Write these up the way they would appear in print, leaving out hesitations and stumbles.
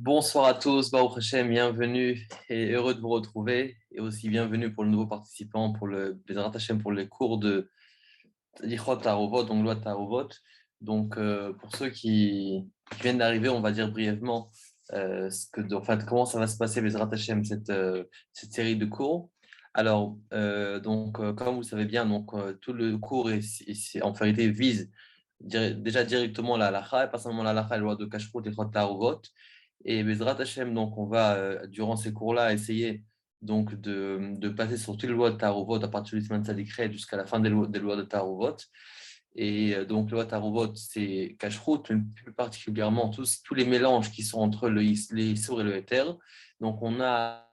Bonsoir à tous, Baruch Hashem, bienvenue et heureux de vous retrouver. Et aussi bienvenue pour le nouveau participant pour le Bezrat Hashem pour les cours de Lichot Tarovot, donc loi Tarovot. Donc pour ceux qui viennent d'arriver, on va dire brièvement en fait, comment ça va se passer Bezrat Hashem cette série de cours. Alors comme vous le savez bien, tout le cours en vérité vise déjà directement la halakha, et pas seulement la halakha, la loi de Kashrut et Lichot Tarovot. Et Bezrat Hashem, donc on va, durant ces cours-là, essayer donc de passer sur toutes les lois de Taruvot à partir du Siman Tzadikret jusqu'à la fin des lois de Taruvot. Et donc, les lois de Taruvot, c'est Kashrut, mais plus particulièrement tous les mélanges qui sont entre les Issour et le Héter. Donc, on a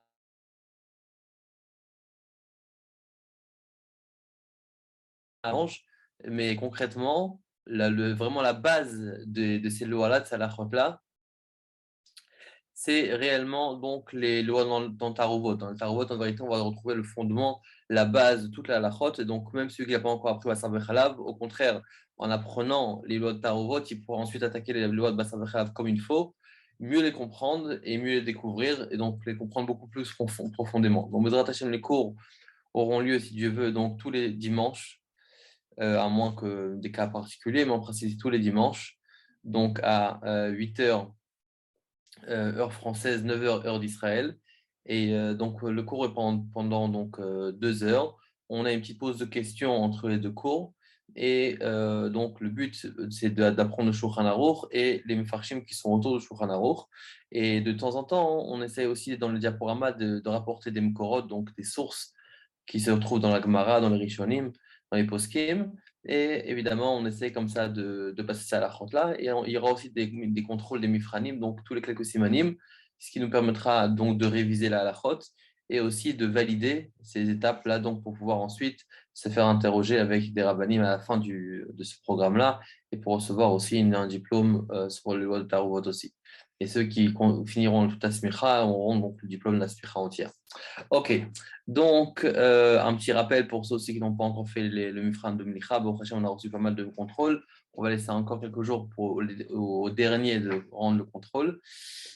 un mélange, mais concrètement, vraiment la base de ces lois-là, de ces halachot-là, c'est réellement donc les lois dans le Taruvot. Dans le Taruvot, en vérité, on va retrouver le fondement, la base de toute la halachot. Et donc, même celui qui n'a pas encore appris Basar Bechalav, au contraire, en apprenant les lois de Taruvot, il pourra ensuite attaquer les lois de Basar Bechalav comme il faut, mieux les comprendre et mieux les découvrir, et donc les comprendre beaucoup plus profondément. Donc, Bezrat Hashem, les cours auront lieu, si Dieu veut, donc tous les dimanches, à moins que des cas particuliers, mais en principe tous les dimanches, donc à 8 heures heure française, 9 heures heure d'Israël. Et donc, le cours est pendant 2 heures. On a une petite pause de questions entre les deux cours. Et donc, le but, c'est d'apprendre le Shulchan Aruch et les Mefarshim qui sont autour du Shulchan Aruch. Et de temps en temps, on essaie aussi, dans le diaporama, de rapporter des Mekorot, donc des sources qui se retrouvent dans la Gemara, dans les Rishonim, dans les Poskim. Et évidemment, on essaie comme ça de passer ça à la chante là. Et il y aura aussi des contrôles des Mifranim, donc tous les quelques simanim, ce qui nous permettra donc de réviser la halachot et aussi de valider ces étapes-là donc pour pouvoir ensuite se faire interroger avec des rabbanim à la fin de ce programme-là et pour recevoir aussi un diplôme sur le loi de Taruvot aussi. Et ceux qui finiront toute la smicha auront donc le diplôme de la smicha entière. Ok, donc un petit rappel pour ceux aussi qui n'ont pas encore fait le Mifran de Mlicha. Bon, on a reçu pas mal de contrôles. On va laisser encore quelques jours au dernier de rendre le contrôle.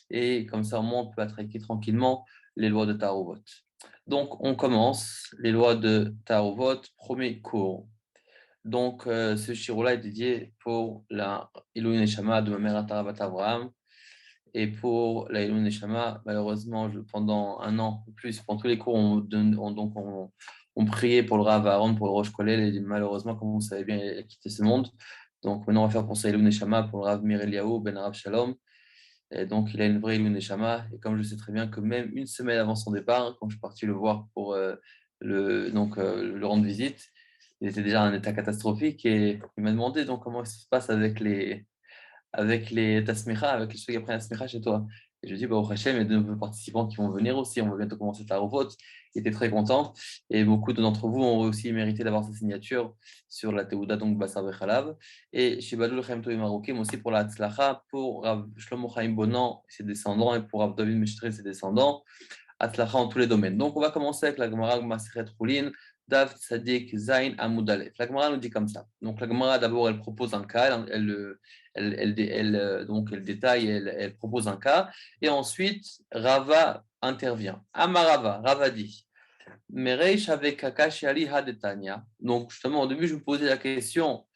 Et comme ça, au moins, on peut attaquer tranquillement les lois de Tarovot. Donc, on commence les lois de Tarovot, premier cours. Donc, ce shiro-là est dédié pour la Ilou Neshama de ma mère Atarabat Abraham. Et pour la Ilou Neshama, malheureusement, pendant un an ou plus, pendant tous les cours, on priait pour le Rav Aaron, pour le Rosh Kolel, et malheureusement, comme vous savez bien, il a quitté ce monde. Donc maintenant, on va faire pour ça Ilou Neshama, pour le Rav Mir Eliaou, Ben Rav Shalom. Et donc, il a une vraie Ilou Neshama. Et comme je sais très bien que même une semaine avant son départ, quand je suis parti le voir pour le rendre visite, il était déjà en état catastrophique et il m'a demandé donc comment ça se passe avec les tasmicha, avec ceux qui apprennent la smicha chez toi. Et je dis, bah, au Hachem, il y a de nouveaux participants qui vont venir aussi. On va bientôt commencer la revote. Il était très content. Et beaucoup d'entre vous ont aussi mérité d'avoir sa signature sur la Teuda, donc Bassar Bechalav. Et chez Badou Chaim Toï Marokim aussi pour la Tzlacha, pour Rav Shlomo Chaim Bonan, ses descendants, et pour Rav David Meshtre, ses descendants. Atzlacha en tous les domaines. Donc, on va commencer avec la Gemara Maseret Roulin, Dav Tzadik Zain Amoudalef. La Gemara nous dit comme ça. Donc, la Gemara, d'abord, elle propose un cas, elle détaille, elle propose un cas, et ensuite, Rava intervient. Amarava, Rava dit, Mereish avec Kakashi Ali Hadetania. Donc, justement, au début, je me posais la question,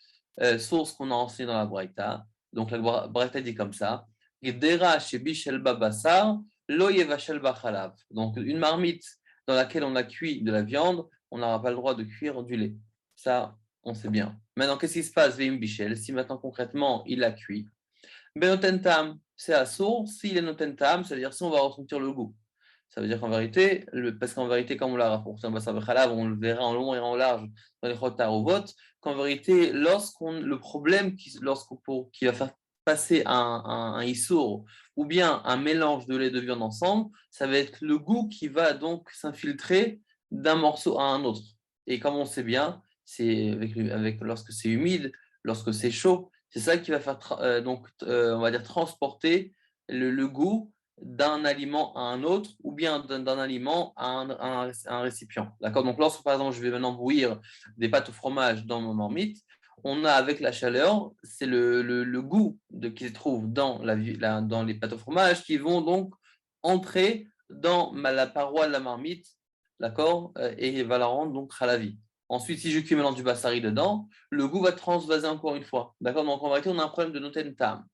source qu'on a enseigné dans la Braïta. Donc, la Braïta dit comme ça, Gdera Shebishel Babasar, Lo Yevashel Bachalav. Donc, une marmite dans laquelle on a cuit de la viande, on n'aura pas le droit de cuire du lait. Ça, on sait bien. Maintenant, qu'est-ce qui se passe, Veim Bichel? Si maintenant, concrètement, il a cuit, Benotentam, c'est à source. S'il est notentam, c'est-à-dire si on va ressentir le goût. Ça veut dire qu'en vérité, parce qu'en vérité, comme on l'a rapporté en Bassar Bechalav, on le verra en long et en large dans les Chotar au vote, qu'en vérité, le problème qui va faire passer un issour ou bien un mélange de lait de viande ensemble, ça va être le goût qui va donc s'infiltrer d'un morceau à un autre. Et comme on sait bien, c'est lorsque c'est humide, lorsque c'est chaud, c'est ça qui va faire on va dire transporter le goût d'un aliment à un autre ou bien d'un aliment à un récipient. D'accord. Donc lorsque par exemple je vais maintenant bouillir des pâtes au fromage dans mon marmite, on a avec la chaleur, c'est le goût qui se trouve dans, dans les pâtes au fromage qui vont donc entrer dans la paroi de la marmite, d'accord, et va la rendre donc halavi. Ensuite, si je cuis maintenant du bassari dedans, le goût va transvaser encore une fois. D'accord. Donc en vérité, on a un problème de noten tam.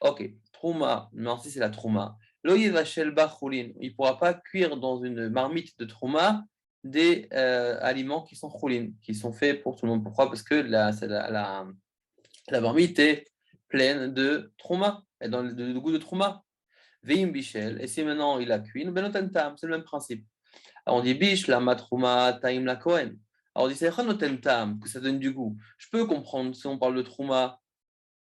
Ok, trouma, non, si c'est la trouma. L'oïe vachel choulin, il ne pourra pas cuire dans une marmite de trouma des aliments qui sont choulin, qui sont faits pour tout le monde. Pourquoi? Parce que la marmite est pleine de trouma, et dans le goût de trouma. Veim bichel, et si maintenant il a cuit, benoten tam, c'est le même principe. Alors on dit biche, la matrouma, taim la kohen. Alors on dit c'est noten tam, que ça donne du goût. Je peux comprendre si on parle de trouma,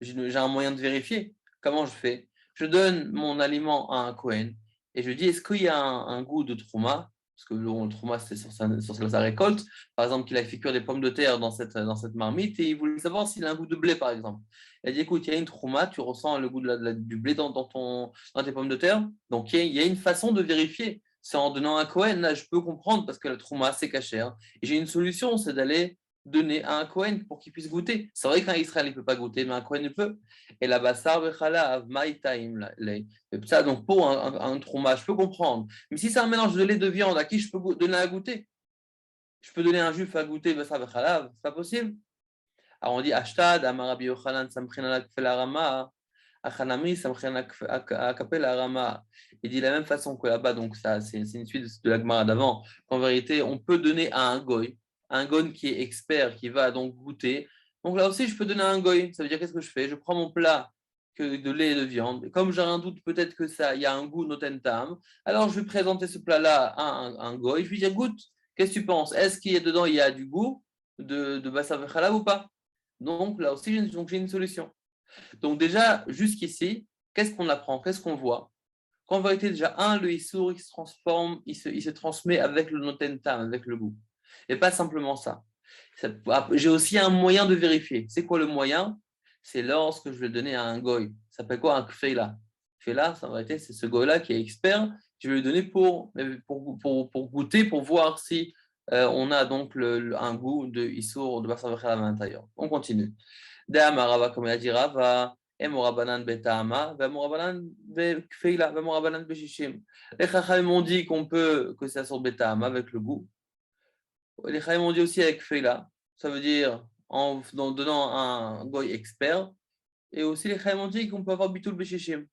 j'ai un moyen de vérifier. Comment je fais? Je donne mon aliment à un Kohen et je dis est-ce qu'il y a un goût de trouma? Parce que le trouma, c'est sur sa récolte. Par exemple, qu'il a fait cuire des pommes de terre dans cette marmite et il voulait savoir s'il a un goût de blé, par exemple. Il a dit écoute, il y a une trouma, tu ressens le goût du blé dans tes pommes de terre. Donc il y a une façon de vérifier. C'est en donnant un Kohen, là, je peux comprendre parce que la trouma, c'est caché. Hein. Et j'ai une solution, c'est d'aller donner à un Kohen pour qu'il puisse goûter. C'est vrai qu'un Israël ne peut pas goûter, mais un Kohen il peut. Et la bassar vechalav maïtaim. Ça, donc pour un trauma, je peux comprendre. Mais si c'est un mélange de lait de viande, à qui je peux donner à goûter? Je peux donner un juif à goûter bassar vechalav, c'est pas possible. Alors on dit Ashtad, Amarabi Yochanan, Samchinana Kfelarama, Achanami, Samchinana Kapelarama. Il dit de la même façon que là-bas, donc ça, c'est une suite de la Gemara d'avant. En vérité, on peut donner à un goy qui est expert, qui va donc goûter. Donc là aussi, je peux donner à un goy. Ça veut dire qu'est-ce que je fais? Je prends mon plat de lait et de viande. Comme j'ai un doute, peut-être que ça, il y a un goût notentam. Alors je vais présenter ce plat-là à un goy. Je lui dis, goûte, qu'est-ce que tu penses? Est-ce qu'il y a dedans, il y a du goût de Bassa Vechala ou pas? Donc là aussi, j'ai une solution. Donc déjà, jusqu'ici, qu'est-ce qu'on apprend? Qu'est-ce qu'on voit? Qu'en vérité, déjà, le issour, il se transforme, il se transmet avec le notentam, avec le goût. Et pas simplement ça. J'ai aussi un moyen de vérifier. C'est quoi le moyen? C'est lorsque je vais donner à un goy. Ça s'appelle quoi un kfeila? Kfeila, en vérité, c'est ce goy-là qui est expert. Je vais lui donner pour goûter, pour voir si on a donc un goût de issour, de basar à l'intérieur. On continue. Rava, comme il a dit Rava, Emorabanan betama, Vemorabanan bekfeila, Vemorabanan beshishim. Les Chachamim m'ont dit que ça sort betama avec le goût. Les Chachamim m'ont dit aussi avec feila, ça veut dire en donnant un goy expert. Et aussi les Chachamim m'ont dit qu'on peut avoir bitul beshishim.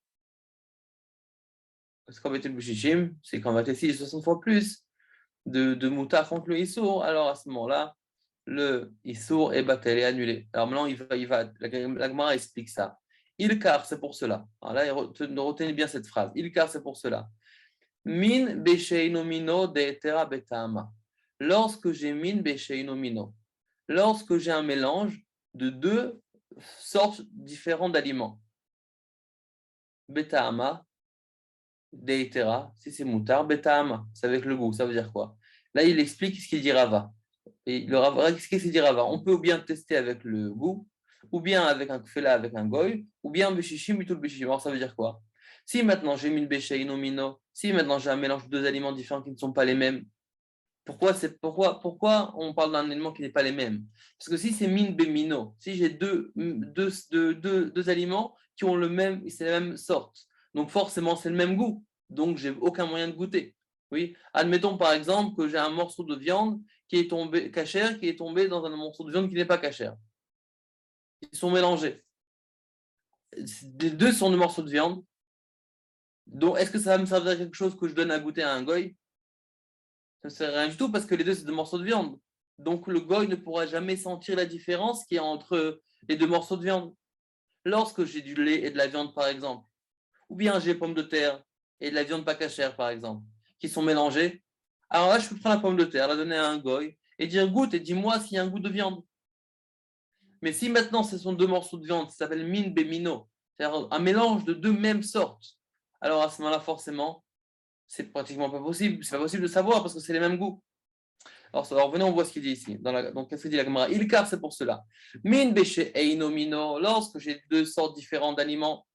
Parce qu'en bitul beshishim, c'est qu'en fait, si 60 fois plus de moutard contre le issour, alors à ce moment-là, le Issour est battel et annulé. Alors maintenant, la Gemara explique ça. Ilkar, c'est pour cela. Alors là, retenez bien cette phrase. Ilkar, c'est pour cela. Min mino de etera betama. Lorsque j'ai min mino, lorsque j'ai un mélange de deux sortes différentes d'aliments. Betama, de etera, si c'est moutarde, betama, c'est avec le goût. Ça veut dire quoi? Là, il explique ce qu'il dit Rava. Et le Rava, qu'est-ce qu'il dit Rava? On peut ou bien tester avec le goût, ou bien avec un kfela, avec un goy, ou bien béchichim, plutôt le béchichim. Alors ça veut dire quoi? Si maintenant j'ai mis une béché inomino, si maintenant j'ai un mélange de deux aliments différents qui ne sont pas les mêmes, pourquoi on parle d'un aliment qui n'est pas les mêmes? Parce que si c'est min bemino, si j'ai deux aliments qui ont c'est la même sorte, donc forcément c'est le même goût, donc j'ai aucun moyen de goûter. Oui, admettons par exemple que j'ai un morceau de viande qui est tombé cachère, qui est tombé dans un morceau de viande qui n'est pas cachère. Ils sont mélangés. Les deux sont des morceaux de viande. Donc est-ce que ça va me servir à quelque chose que je donne à goûter à un goy? Ça ne sert à rien du tout parce que les deux, c'est deux morceaux de viande. Donc, le goy ne pourra jamais sentir la différence qu'il y a entre les deux morceaux de viande. Lorsque j'ai du lait et de la viande, par exemple, ou bien j'ai pommes de terre et de la viande pas cachère, par exemple, qui sont mélangées, alors là, je peux prendre la pomme de terre, la donner à un goy et dire goûte et dis-moi s'il y a un goût de viande. Mais si maintenant, ce sont deux morceaux de viande, ça s'appelle min bemino, c'est-à-dire un mélange de deux mêmes sortes, alors à ce moment-là, forcément, c'est pratiquement pas possible. C'est pas possible de savoir parce que c'est les mêmes goûts. Alors venez, on voit ce qu'il dit ici. Donc, qu'est-ce qu'il dit la Gemara? Ilkar, c'est pour cela. Min béché einomino, lorsque j'ai deux sortes différentes d'aliments,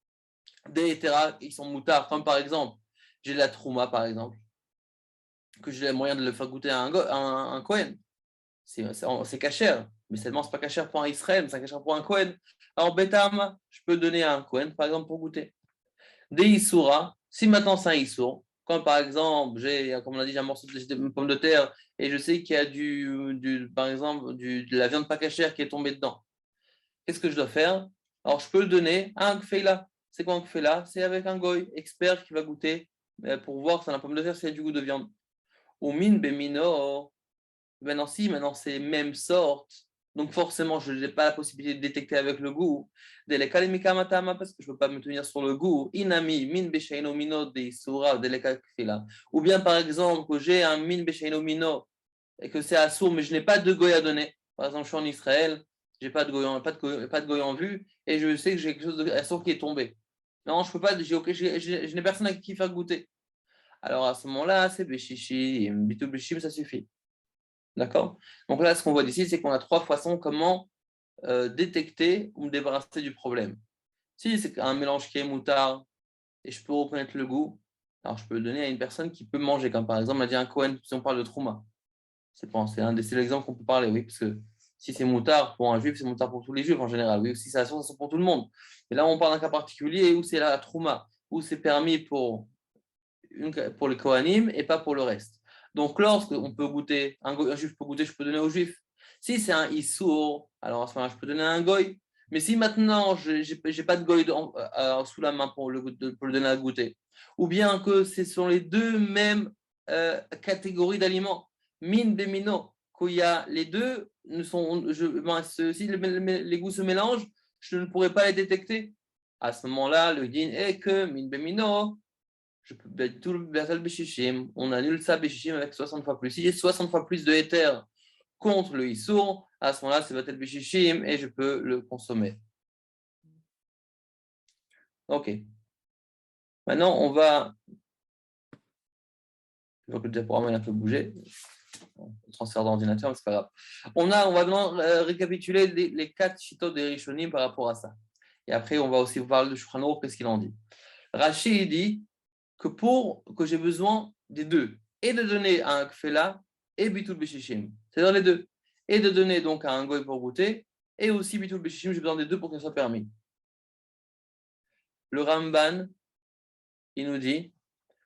des hétéras, ils sont moutards, comme par exemple, j'ai de la trouma, par exemple, que j'ai moyen de le faire goûter à un Kohen. c'est cachère, mais seulement c'est pas cachère pour un Israël, c'est cachère pour un Kohen. Alors, Betam, je peux donner à un Kohen, par exemple, pour goûter. Des Issoura, si maintenant c'est un Issour, quand par exemple, comme on a dit, j'ai un morceau de pomme de terre et je sais qu'il y a par exemple, de la viande pas cachère qui est tombée dedans, qu'est-ce que je dois faire? Alors, je peux le donner à un Kfeila. C'est quoi un Kfeila? C'est avec un goy expert qui va goûter pour voir si la pomme de terre, s'il y a du goût de viande. Ou min bemino. Maintenant c'est même sorte. Donc forcément, je n'ai pas la possibilité de détecter avec le goût. Parce que je ne peux pas me tenir sur le goût. Inami, min beshaino mino de sura de. Ou bien par exemple, que j'ai un min beshaino mino et que c'est assourd, mais je n'ai pas de goy à donner. Par exemple, je suis en Israël, j'ai pas de goy, pas de goy en vue, et je sais que j'ai quelque chose de assourd qui est tombé. Non, je peux pas, je n'ai personne à qui faire goûter. Alors à ce moment-là, c'est Béchichim, Bitou Béchim, ça suffit. D'accord? Donc là, ce qu'on voit d'ici, c'est qu'on a trois façons comment détecter ou me débarrasser du problème. Si c'est un mélange qui est moutard et je peux reconnaître le goût, alors je peux le donner à une personne qui peut manger, comme par exemple, on a dit un Cohen, si on parle de Trouma. C'est l'exemple qu'on peut parler, oui, parce que si c'est moutard pour un juif, c'est moutard pour tous les juifs en général, oui, si c'est assourd, c'est pour tout le monde. Et là, on parle d'un cas particulier où c'est la Trouma, où c'est permis pour les Kohanim et pas pour le reste. Donc, lorsqu'on peut goûter, un juif peut goûter, je peux donner au juif. Si c'est un issour, alors à ce moment-là, je peux donner à un goy. Mais si maintenant, je n'ai pas de goy sous la main pour le donner à goûter, ou bien que ce sont les deux mêmes catégories d'aliments, min bemino, qu'il y a les deux, si les goûts se mélangent, je ne pourrais pas les détecter. À ce moment-là, le din est que min bemino, on annule ça Béchichim avec 60 fois plus. Si j'ai 60 fois plus de éther contre le Issour, à ce moment-là, c'est Batel Béchichim et je peux le consommer. Ok. Maintenant, on va. Je vois que le diaporama est un peu bougé. Transfert d'ordinateur, mais c'est pas grave. On va maintenant récapituler les 4 chitos des Rishonim par rapport à ça. Et après, on va aussi vous parler de Shulchan Aruch, qu'est-ce qu'il en dit. Rashi dit que j'ai besoin des deux, et de donner à un kfela et bitul beshishim, c'est-à-dire les deux, et de donner donc à un goy pour goûter, et aussi bitul beshishim, j'ai besoin des deux pour qu'il soit permis. Le Ramban, il nous dit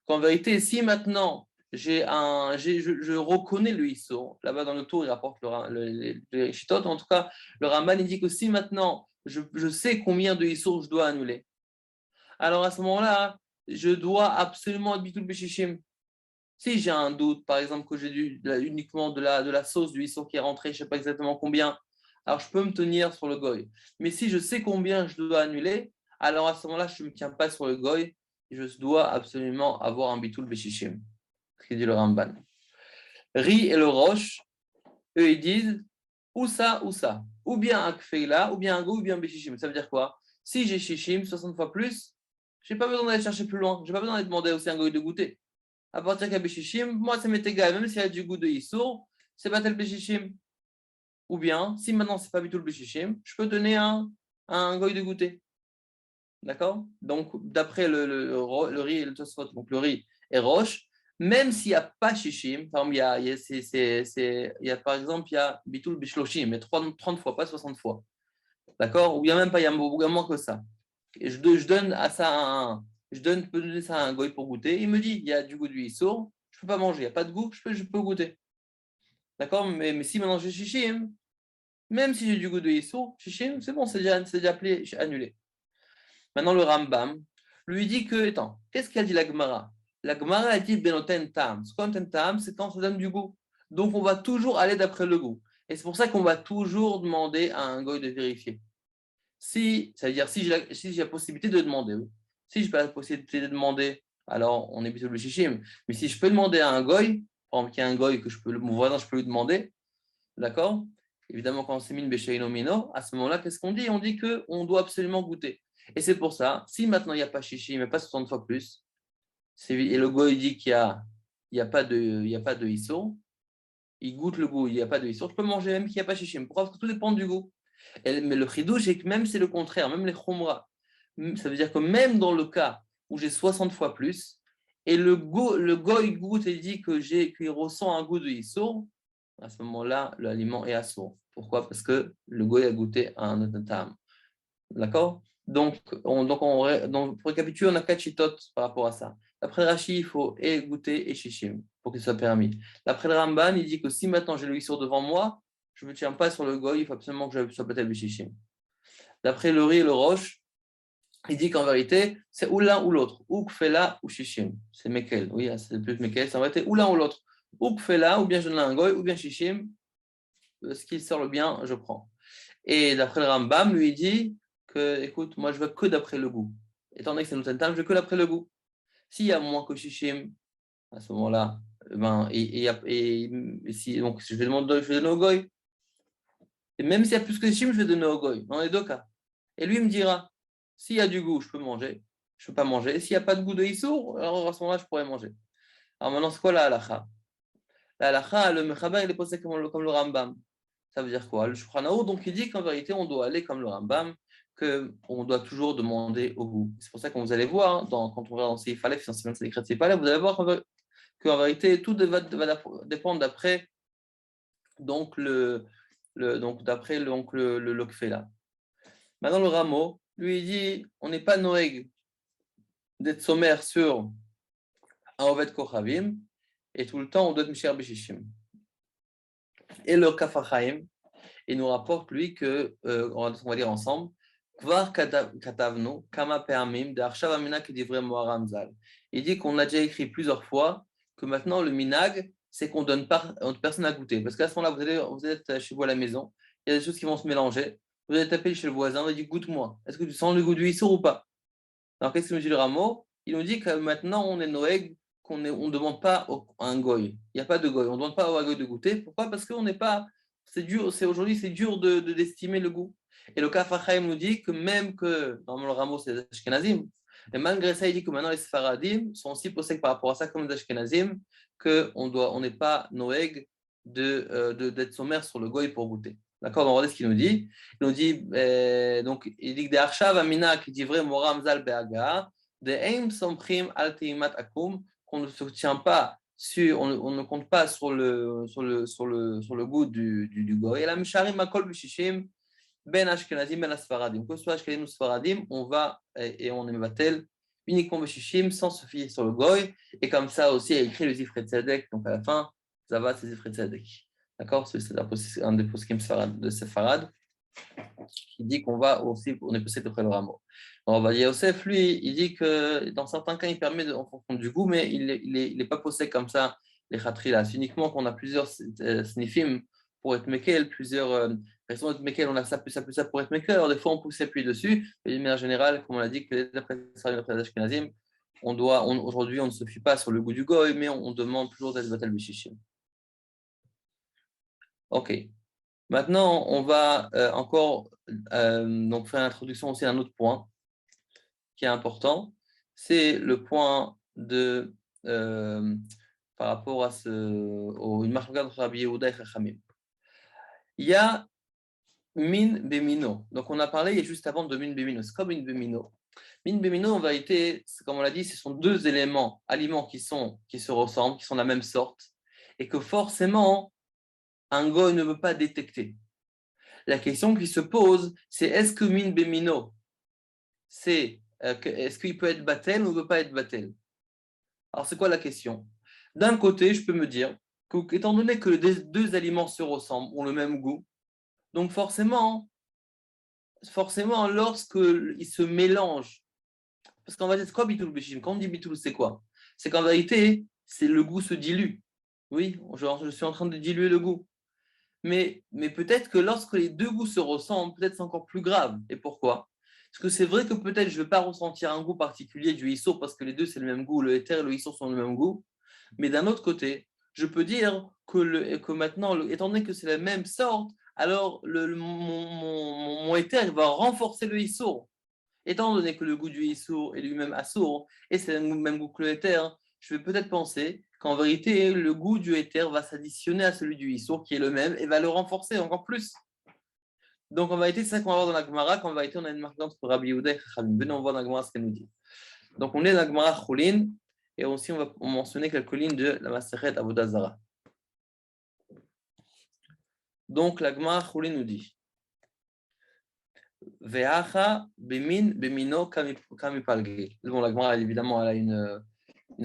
qu'en vérité, si maintenant je reconnais le Issur, là-bas dans le tour, il rapporte les Shitot, en tout cas, le Ramban, il dit que si maintenant je sais combien de Issur je dois annuler, alors à ce moment-là, je dois absolument être bitul beshishim. Si j'ai un doute, par exemple, que j'ai uniquement de la sauce du Issur qui est rentrée, je ne sais pas exactement combien, alors je peux me tenir sur le goy. Mais si je sais combien je dois annuler, alors à ce moment-là, je ne me tiens pas sur le goy, je dois absolument avoir un bitul beshishim, ce qu'il dit le Ramban. Ri et le Roche, eux, ils disent ou ça, ou bien un kfeila, ou bien un goy, ou bien un beshishim. Ça veut dire quoi? Si j'ai shishim 60 fois plus, je n'ai pas besoin d'aller chercher plus loin, je n'ai pas besoin d'aller demander aussi un goy de goûter. À partir de Béchichim, moi, ça m'est égal. Même s'il y a du goût de Issour, c'est pas tel Béchichim. Ou bien, si maintenant c'est pas du tout le Béchichim, je peux donner un goy de goûter. D'accord? Donc, d'après le riz et le Tosfot, donc le riz et roche, même s'il n'y a pas Shishim, par exemple, il y a Bitul Bishloshim, mais 30 fois, pas 60 fois. D'accord? Ou il y a même pas, il y a moins que ça. Et je donne à ça peux donner ça à un goy pour goûter. Il me dit, il y a du goût du issour, je ne peux pas manger, il n'y a pas de goût, je peux goûter. D'accord? Mais si maintenant j'ai shishim, même si j'ai du goût de issour, shishim, c'est bon, c'est déjà appelé, annulé. Maintenant, le Rambam lui dit que, attends, qu'est-ce qu'a dit la Gemara? La Gemara a dit benoten tam. Ce qu'on tam, c'est quand on donne du goût. Donc, on va toujours aller d'après le goût. Et c'est pour ça qu'on va toujours demander à un goy de vérifier. Ça veut dire si j'ai la possibilité de demander, oui. Si je n'ai pas la possibilité de demander, alors on est plutôt le chichim. Mais si je peux demander à un goy, par exemple, qu'il y a un goy que mon voisin, je peux lui demander, d'accord? Évidemment, quand c'est min besheino mino, à ce moment-là, qu'est-ce qu'on dit? On dit qu'on doit absolument goûter. Et c'est pour ça, si maintenant il n'y a pas chichim, mais pas 60 fois plus, et le goy dit il y a pas de hisso, il goûte le goût, il n'y a pas de hisso, je peux manger même qu'il n'y a pas chichim. Pourquoi? Parce que tout dépend du goût. Mais le chidouche, c'est que même c'est le contraire, même les chumra, ça veut dire que même dans le cas où j'ai 60 fois plus, et le goy goûte et dit qu'il ressent un goût de issour, à ce moment-là, l'aliment est assourd. Pourquoi? Parce que le goy a goûté à un autre tam. D'accord? Donc, pour récapituler, on a 4 chitotes par rapport à ça. D'après Rashi, il faut et goûter et shishim pour qu'il soit permis. D'après le Ramban, il dit que si maintenant j'ai le issour devant moi, je ne me tiens pas sur le goy, il faut absolument que je sois peut-être shishim. D'après le riz et le roche, il dit qu'en vérité, c'est ou l'un ou l'autre, ou kfela ou shishim. C'est mekel, oui, c'est plus mekel, c'est en vérité ou l'un ou l'autre. Ou kfela, ou bien je donne un goy, ou bien shishim, ce qui sort le bien, je prends. Et d'après le Rambam, lui, il dit que, écoute, moi, je veux que d'après le goût. Étant donné que c'est Nuten Tam, je veux que d'après le goût. S'il y a moins que Shishim, à ce moment-là, ben, si, donc je vais donner au Goy. Et même s'il y a plus que Shishim, je vais donner au Goy, dans les deux cas. Et lui, il me dira, s'il y a du goût, je peux manger. Je ne peux pas manger. S'il n'y a pas de goût de Issour, alors à ce moment-là, je pourrais manger. Alors maintenant, c'est quoi la halakha? La halakha, le Mechaber, il est posé comme le Rambam. Ça veut dire quoi? Le Shulchan Aruch, donc, il dit qu'en vérité, on doit aller comme le Rambam, qu'on doit toujours demander au goût. C'est pour ça que vous allez voir, quand on va dans Seif Aleph, dans ces décrets de Seif Aleph, vous allez voir qu'en vérité, tout va dépendre d'après donc d'après le Lokfela. Maintenant, le Ramo, lui, il dit on n'est pas Noeg d'être sommaire sur un Oved Kochavim, et tout le temps, on doit être Mishar Beshishim. Et le Kafachaim, il nous rapporte, lui, que, on va lire ensemble, Kvar Katavnu, Kama Pe'amim, de Arshav Amina Kedivre Moharam Zal. Il dit qu'on a déjà écrit plusieurs fois que maintenant le minag, c'est qu'on donne personne à goûter. Parce qu'à ce moment-là, vous êtes chez vous à la maison, il y a des choses qui vont se mélanger. Vous allez taper chez le voisin, vous allez dire goûte-moi. Est-ce que tu sens le goût du issour ou pas? Alors qu'est-ce que nous dit le Rameau? Il nous dit que maintenant on est Noëg, on ne demande pas à un goy. Il n'y a pas de goy. On ne demande pas au goy de goûter. Pourquoi? Parce qu'on n'est pas. C'est dur, aujourd'hui, c'est dur d'estimer le goût. Et le Kaf HaChaim nous dit que même que, normalement, le Rameau, c'est les Ashkenazim, et malgré ça, il dit que maintenant les Sfaradim sont aussi possèdés par rapport à ça, comme les Ashkenazim, qu'on n'est pas Noëg d'être sommaire sur le goy pour goûter. D'accord? Donc, regardez ce qu'il nous dit. Il nous dit, donc, il dit que des Arshav Amina qui dit vrai Moram Zal Beaga, des Aim Somprim Al Teimat Akum, qu'on ne se tient pas on ne compte pas sur le goût du goy. Et la Misharim Makol Bishishim, Ben Ashkenazim, Ben Asfaradim. Que ce soit Ashkenazim ou Sfaradim, on va et on est Matel uniquement Bishishim sans se fier sur le goy. Et comme ça aussi, il a écrit le Zifre Tzedek. Donc à la fin, ça va, c'est Zifre Tzedek. D'accord? C'est un des poskim de Sefarad qui dit on est possède auprès le rameau. On va dire Yosef, lui, il dit que dans certains cas, il permet en fonction du goût, mais il n'est pas possède comme ça, les khatrilas. C'est uniquement qu'on a plusieurs snifim pour être mekel, plusieurs raisons d'être mekel, on a ça, plus ça, plus ça pour être mekel. Alors, des fois, on pousse plus dessus, mais d'une manière générale, comme on l'a dit, que d'après Ashkenazim, aujourd'hui, on ne se fie pas sur le goût du goy, mais on demande toujours d'être batal bishishim. Ok. Maintenant, on va encore donc faire l'introduction aussi à un autre point qui est important. C'est le point par rapport à une marque entre Rabbi Yehuda et Chachamim. Il y a min bemino. Donc, on a parlé juste avant de min bemino. C'est comme min bemino. Min bemino, en vérité, comme on l'a dit, ce sont deux aliments qui se ressemblent, qui sont de la même sorte, et que forcément, un goy ne veut pas détecter. La question qui se pose, c'est est-ce que min bemino, est-ce qu'il peut être batel ou ne peut pas être batel? Alors, c'est quoi la question? D'un côté, je peux me dire qu'étant donné que les deux aliments se ressemblent, ont le même goût, donc forcément lorsqu'ils se mélangent, parce qu'en vérité, c'est quoi bitul bishim? Quand on dit bitul, c'est quoi? C'est qu'en vérité, le goût se dilue. Oui, je suis en train de diluer le goût. Mais peut-être que lorsque les deux goûts se ressemblent, peut-être c'est encore plus grave. Et pourquoi? Parce que c'est vrai que peut-être je ne vais pas ressentir un goût particulier du issour parce que les deux c'est le même goût, le éther et le issour sont le même goût. Mais d'un autre côté, je peux dire que maintenant, étant donné que c'est la même sorte, alors mon éther va renforcer le issour. Étant donné que le goût du issour est lui-même assour et c'est le même goût que le éther, je vais peut-être penser qu'en vérité, le goût du éther va s'additionner à celui du issour qui est le même et va le renforcer encore plus. Donc en vérité, c'est ça qu'on va voir dans la Gemara, qu'en vérité, on a une marque entre Rabbi Yehuda et Chachamim. Venez, on voit dans la Gemara ce qu'elle nous dit. Donc on est dans la Gemara Choulin et aussi on va mentionner quelques lignes de la Masechet Avodah Zarah. Donc, la Gemara Chouli nous dit Ve'acha bemin bemino kamipalgel. Bon, la Gemara, évidemment, elle a une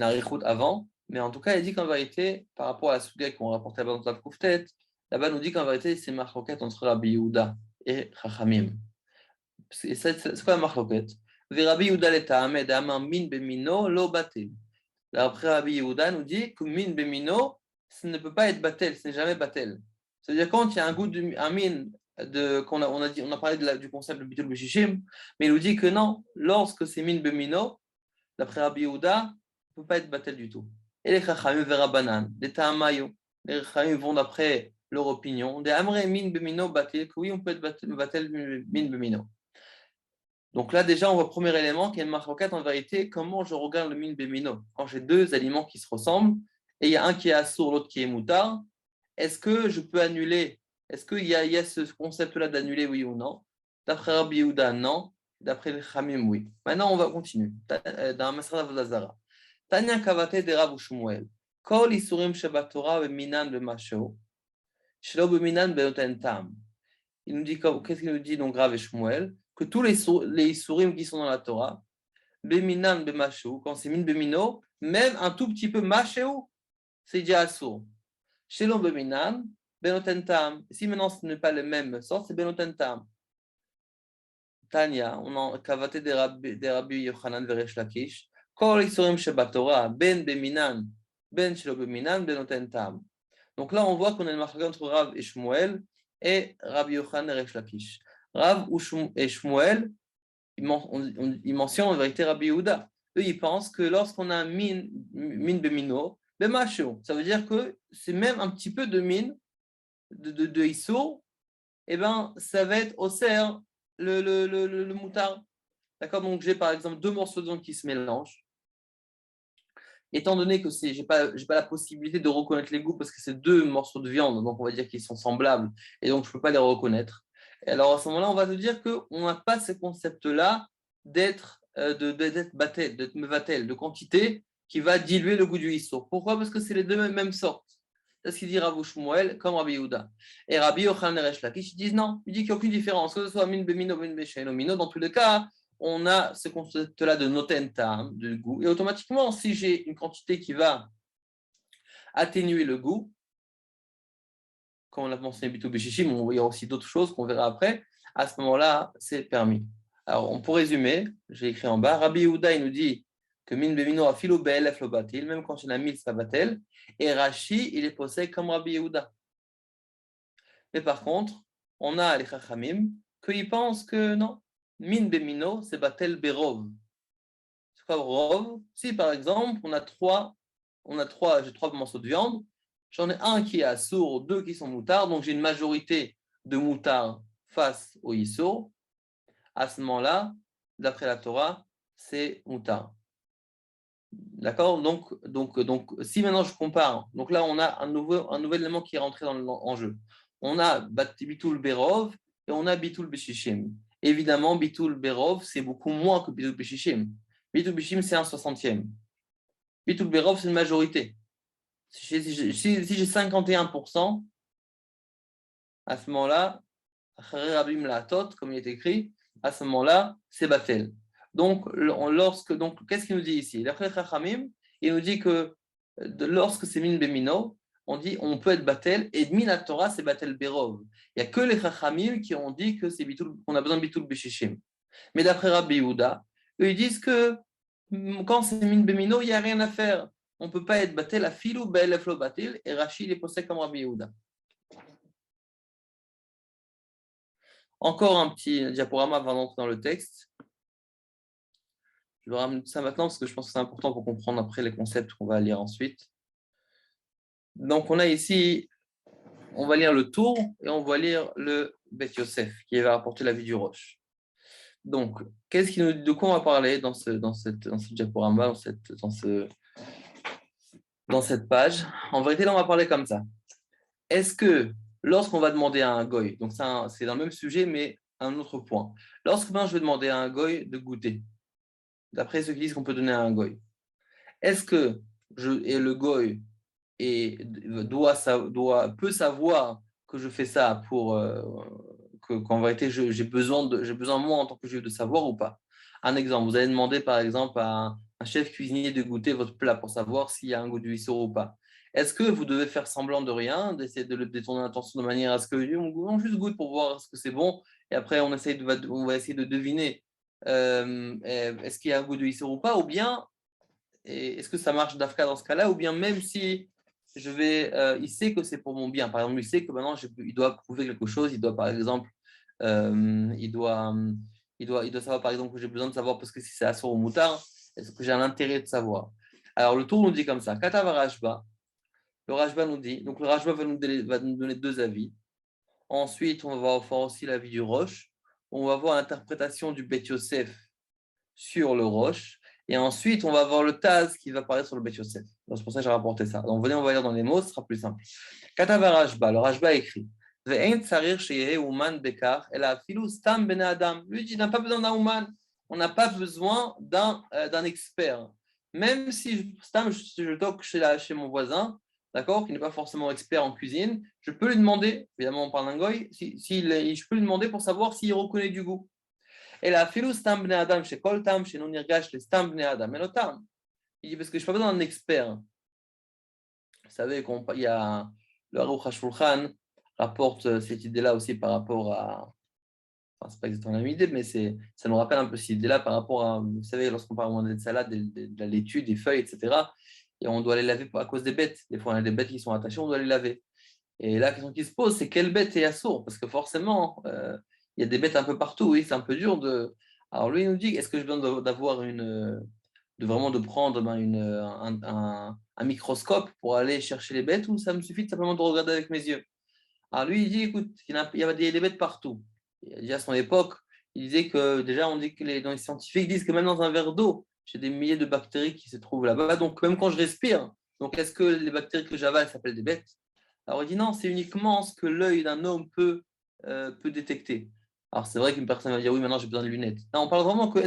arichout avant, mais en tout cas, elle dit qu'en vérité, par rapport à la suga qu'on rapportait avant dans la Kouftet, là-bas, nous dit qu'en vérité, c'est marloquette entre Rabbi Yehuda et Chachamim. C'est quoi la marloquette? Rabbi Yehuda l'eta'amed amar min bemino lo batil. Après, Rabbi Yehuda nous dit que min bemino, ça ne peut pas être batel, ce n'est jamais batel. C'est-à-dire quand il y a un goût de un min on a parlé du concept de bitul b'shishim, mais il nous dit que non, lorsque c'est min bemino, d'après Rabbi Yehuda, ne peut pas être batel du tout. Et les chachamim verabanan, les ta'amayo, les chachamim vont d'après leur opinion, des amre min bemino batel, que oui, on peut être batel min bemino. Donc là, déjà, on voit le premier élément qui est une marloquette en vérité. Comment je regarde le min bemino? Quand j'ai deux aliments qui se ressemblent et il y a un qui est assour, l'autre qui est moutard, est-ce que je peux annuler? Est-ce qu'il y a ce concept-là d'annuler, oui ou non? D'après Rabbi Yehuda, non. D'après les Chamim, oui. Maintenant, on va continuer. Dans Masra Vodazara. Tanya Kavate de Rav Shmuel. Kol Isurim Shebatora Beminan Bemasheo. Shelo Beminan Benoten Tam. Il nous dit, qu'est-ce qu'il nous dit donc Rav Shmuel? Que tous les Isurim qui sont dans la Torah, Beminan Bemasheo, quand c'est Min Bemino, même un tout petit peu Masheo, c'est déjà assour. Shelo Beminan Benotentam. Si maintenant ce n'est pas le même sens, c'est Benotentam. Tanya, on en Kavate des Rabbi Yochanan Veresh Lakish. Kol Isurim Shebatora, Ben Beminan, Ben Shelo Beminan, Benotentam. Donc là, on voit qu'on a une marque entre Rav et Shmuel et Rabbi Yochanan Veresh Lakish. Rav et Shmuel, ils mentionnent en vérité Rabbi Yehuda. Eux, ils pensent que lorsqu'on a un min bemino, bemashio, ça veut dire que c'est même un petit peu de min, de Issour, et ben ça va être au cerf le moutard. D'accord? Donc j'ai par exemple deux morceaux de viande qui se mélangent. Étant donné que j'ai pas la possibilité de reconnaître les goûts parce que c'est deux morceaux de viande, donc on va dire qu'ils sont semblables, et donc je ne peux pas les reconnaître. Et alors à ce moment-là, on va te dire qu'on n'a pas ce concept-là d'être batel, d'être mevatel, de quantité qui va diluer le goût du issour. Pourquoi? Parce que c'est les deux mêmes sortes. C'est ce qu'il dit Rav Shmuel comme Rabbi Yehuda. Et Rabbi Yochanan Resh Lakish, ils disent non, il dit qu'il n'y a aucune différence, que ce soit min bemino, min besheno mino, dans tous les cas, on a ce concept-là de noten de goût. Et automatiquement, si j'ai une quantité qui va atténuer le goût, comme on a mentionné bitou beshishim, il y a aussi d'autres choses qu'on verra après, à ce moment-là, c'est permis. Alors, on peut résumer, j'ai écrit en bas, Rabbi Yehuda, il nous dit que min bemino a filo be'elef lo batil, même quand il y en a 1000, ça batel, et Rashi, il est posé comme Rabbi Yehuda. Mais par contre, on a les Chachamim qui pensent que non, min bemino, c'est batel berov. C'est quoi rov? Si par exemple, j'ai trois morceaux de viande, j'en ai un qui est assour, deux qui sont moutards, donc j'ai une majorité de moutards face au issour. À ce moment-là, d'après la Torah, c'est moutard. D'accord? Donc, si maintenant je compare, donc là on a un nouvel élément qui est rentré en jeu. On a Bitul Berov et on a Bitul Beshishim. Évidemment, Bitul Berov, c'est beaucoup moins que Bitul Beshishim. Bitul Beshishim, c'est un 60e. Bitul Berov, c'est une majorité. Si j'ai 51%, à ce moment-là, Rabim Latot, comme il est écrit, à ce moment-là, c'est Batel. Donc, qu'est-ce qu'il nous dit ici? D'après Chachamim, il nous dit que lorsque c'est min bemino, on dit on peut être batel, et min Torah c'est batel berov. Il n'y a que les Chachamim qui ont dit que c'est qu'on a besoin de bitul beshishim. Mais d'après Rabbi Yehuda, eux ils disent que quand c'est min bemino, il n'y a rien à faire. On ne peut pas être batel à filou be'elef lo batil, et Rashi il est posé comme Rabbi Yehuda. Encore un petit diaporama avant d'entrer dans le texte. Je vais ramener ça maintenant parce que je pense que c'est important pour comprendre après les concepts qu'on va lire ensuite. Donc, on a ici, on va lire le tour et on va lire le Bet Yosef qui va rapporter la vie du roche. Donc, de quoi on va parler dans ce diaporama, dans cette page? En vérité, là, on va parler comme ça. Est-ce que lorsqu'on va demander à un goy, donc c'est dans le même sujet, mais un autre point. Lorsque je vais demander à un goy de goûter, d'après ceux qui disent qu'on peut donner à un goy, est-ce que le goy peut savoir que je fais ça pour qu'en vérité j'ai besoin moi en tant que juif de savoir ou pas? Un exemple, vous allez demander par exemple à un chef cuisinier de goûter votre plat pour savoir s'il y a un goût du issour ou pas. Est-ce que vous devez faire semblant de rien, d'essayer de le détourner l'attention de manière à ce que on juste goûte pour voir ce que c'est bon et après on va essayer de deviner est-ce qu'il y a un goût de issour ou pas, ou bien est-ce que ça marche d'Afka dans ce cas-là, ou bien même si il sait que c'est pour mon bien. Par exemple, il sait que maintenant, il doit prouver quelque chose. Il doit, par exemple, euh, il, doit, il doit savoir, par exemple, que j'ai besoin de savoir parce que si c'est assour ou moutard, est-ce que j'ai un intérêt de savoir. Alors, le tour nous dit comme ça. Katav Rashba, le Rashba nous dit, donc le Rashba va nous donner deux avis. Ensuite, on va voir aussi l'avis du Roche. On va voir l'interprétation du Bet Yosef sur le Roche. Et ensuite, on va voir le Taz qui va parler sur le Bet Yosef. Donc, c'est pour ça que j'ai rapporté ça. Donc, venez, on va lire dans les mots, ce sera plus simple. Katav Rashba, le Rashba écrit Ve'en tsarir sheyehe uman bekar, ela afilu stam bene adam. Lui dit, il n'a pas besoin d'un uman. On n'a pas besoin d'un expert. Même si je toque chez mon voisin, d'accord, qui n'est pas forcément expert en cuisine, je peux lui demander, évidemment on parle d'un goy, je peux lui demander pour savoir s'il reconnaît du goût. Et la filou stam bne adam chez kol tam chez non nirgash les stam bne adam menotam. Il dit parce que je n'ai pas besoin d'un expert. Vous savez qu'il y a le Aruch HaShulchan rapporte cette idée-là aussi par rapport à, enfin c'est pas exactement la même idée, mais ça nous rappelle un peu cette idée-là par rapport à, vous savez, lorsqu'on parle de salade, de la laitue, des feuilles, etc. Et on doit les laver à cause des bêtes. Des fois, on a des bêtes qui sont attachées, on doit les laver. Et la question qui se pose, c'est quelle bête est assourd? Parce que forcément, il y a des bêtes un peu partout. Oui, c'est un peu dur de. Alors lui, il nous dit, est-ce que je viens d'avoir de prendre un microscope pour aller chercher les bêtes, ou ça me suffit de simplement de regarder avec mes yeux? Alors lui, il dit, écoute, il y a des bêtes partout. Et déjà à son époque, il disait que déjà, on dit que les scientifiques disent que même dans un verre d'eau, j'ai des milliers de bactéries qui se trouvent là-bas. Donc même quand je respire, donc est-ce que les bactéries que j'avale s'appellent des bêtes? Alors il dit non, c'est uniquement ce que l'œil d'un homme peut détecter. Alors c'est vrai qu'une personne va dire oui, maintenant j'ai besoin de lunettes. Non, on parle vraiment que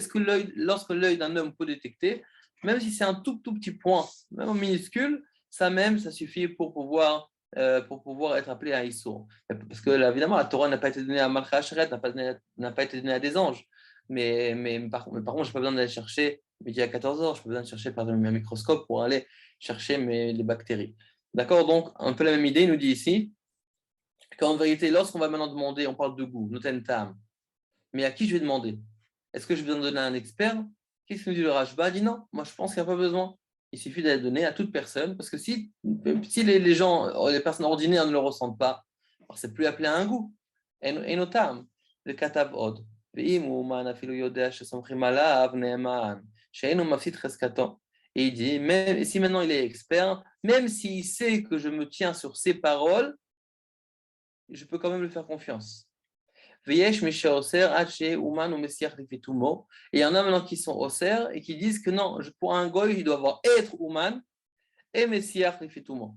lorsque l'œil d'un homme peut détecter, même si c'est un tout petit point, même en minuscule, ça suffit pour pouvoir être appelé à Issour. Parce que là, évidemment, la Torah n'a pas été donnée à Malcha Asheret, n'a pas été donnée à des anges. Mais par contre, je n'ai pas besoin d'aller chercher, midi à 14 heures, je n'ai pas besoin de chercher par exemple un microscope pour aller chercher les bactéries. D'accord, donc un peu la même idée, il nous dit ici qu'en vérité, lorsqu'on va maintenant demander, on parle de goût, noten tam, mais à qui je vais demander? Est-ce que je vais donner à un expert? Qu'est-ce que nous dit le Rashba? Il dit non, moi je pense qu'il n'y a pas besoin. Il suffit d'aller donner à toute personne, parce que si les gens, les personnes ordinaires ne le ressentent pas, alors c'est plus appelé à un goût. Et notam, le katab od. Et il dit, même si maintenant il est expert, même s'il sait que je me tiens sur ses paroles, je peux quand même lui faire confiance. Et il y en a maintenant qui sont osser et qui disent que non, pour un goy, il doit avoir être Ouman et Messiach Lifitumo.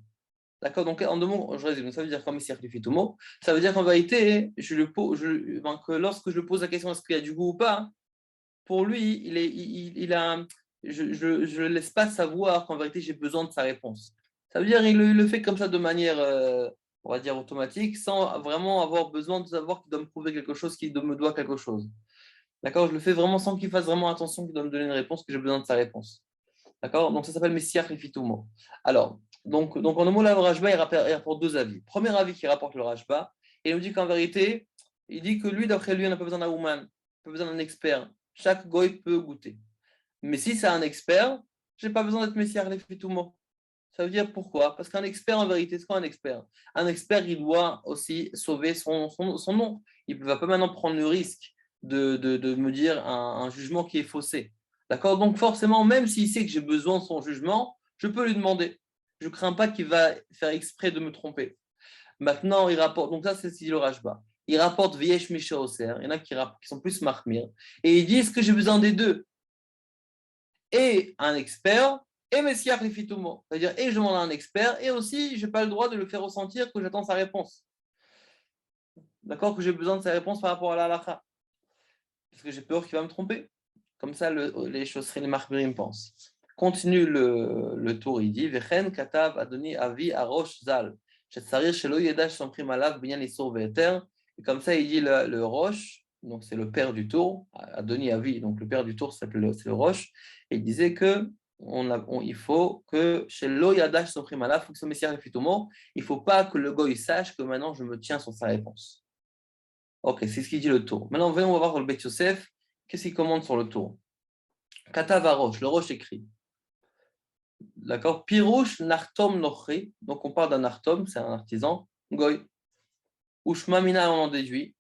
D'accord. Donc en deux mots, je résume. Ça veut dire qu'en Messiach Lifitumo, ça veut dire qu'en vérité, que lorsque je lui pose la question est-ce qu'il y a du goût ou pas, pour lui, je ne laisse pas savoir qu'en vérité, j'ai besoin de sa réponse. Ça veut dire qu'il le fait comme ça de manière, on va dire, automatique, sans vraiment avoir besoin de savoir qu'il doit me prouver quelque chose, qu'il me doit quelque chose. D'accord. Je le fais vraiment sans qu'il fasse vraiment attention qu'il doit me donner une réponse, que j'ai besoin de sa réponse. D'accord. Donc ça s'appelle Messiach Lifitumo. Alors, donc en un mot, là, le Rashba, il rapporte deux avis. Premier avis qui rapporte le Rashba, et il nous dit qu'en vérité, il dit que lui, d'après lui, on n'a pas besoin d'un woman, pas besoin d'un expert. Chaque goy peut goûter. Mais si c'est un expert, je n'ai pas besoin d'être Messiach Lifitumo. Ça veut dire pourquoi? Parce qu'un expert, en vérité, c'est quoi un expert? Un expert, il doit aussi sauver son nom. Il ne va pas maintenant prendre le risque de me dire un jugement qui est faussé. D'accord? Donc forcément, même s'il sait que j'ai besoin de son jugement, je peux lui demander. Je ne crains pas qu'il va faire exprès de me tromper. Maintenant, il rapporte, donc ça c'est le Rashba. Il rapporte Viesh Misha Oser, il y en a qui sont plus Mahmir, et ils disent que j'ai besoin des deux. Et un expert, et Messiah Lifitumo. C'est-à-dire, et je demande à un expert, et aussi, je n'ai pas le droit de le faire ressentir que j'attends sa réponse. D'accord? Que j'ai besoin de sa réponse par rapport à la halakha. Parce que j'ai peur qu'il va me tromper. Comme ça, les choses, les marbirim pensent. Continue le tour, il dit Vechen katav adoni avi arosh zal. Chetzarir Shelo Yedash Samprim Alav Binyan Isur Ve'eter. Et comme ça, il dit le Rosh, donc c'est le père du tour, Adoni Avi, donc le père du tour, c'est le Rosh, et il disait que il faut que chez Lo Yadash Samprim Alav, il faut que ce Messie Fitumo, il ne faut pas que le goy sache que maintenant je me tiens sur sa réponse. Ok, c'est ce qu'il dit le tour. Maintenant, on va voir dans le Beth Yosef, qu'est-ce qu'il commande sur le tour. Katav Rosh, le Rosh écrit. D'accord. Pirouche Nartom Nochri, donc on parle d'un Nartom, c'est un artisan, Goy. Ushmamina, on en déduit.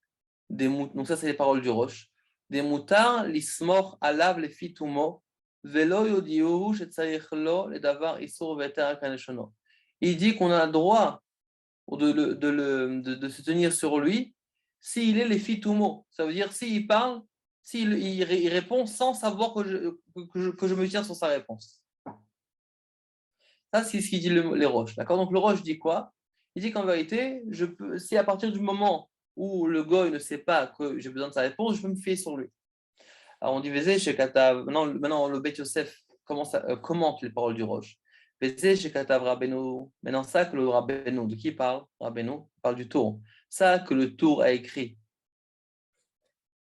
Donc ça, c'est les paroles du Rosh. Des moutards, l'ismor, alav, les fitumo, velo yodiou, shetzayechlo, les davar, isur, veter, kaneshono. Il dit qu'on a le droit de se tenir sur lui s'il est les fitumo. Ça veut dire s'il parle, il répond sans savoir que je me tiens sur sa réponse. Ça, c'est ce qu'il dit les Roches. D'accord. Donc le Roche dit quoi? Il dit qu'en vérité, si à partir du moment où le goy ne sait pas que j'ai besoin de sa réponse, je peux me fier sur lui. Alors on dit Vézé chez Katav. Maintenant le Beth Yosef commente les paroles du Roche. Vézé chez Katav Rabbeinu. Maintenant ça que le Rabbeinu, de qui il parle? Rabbeinu parle du tour. Ça que le tour a écrit.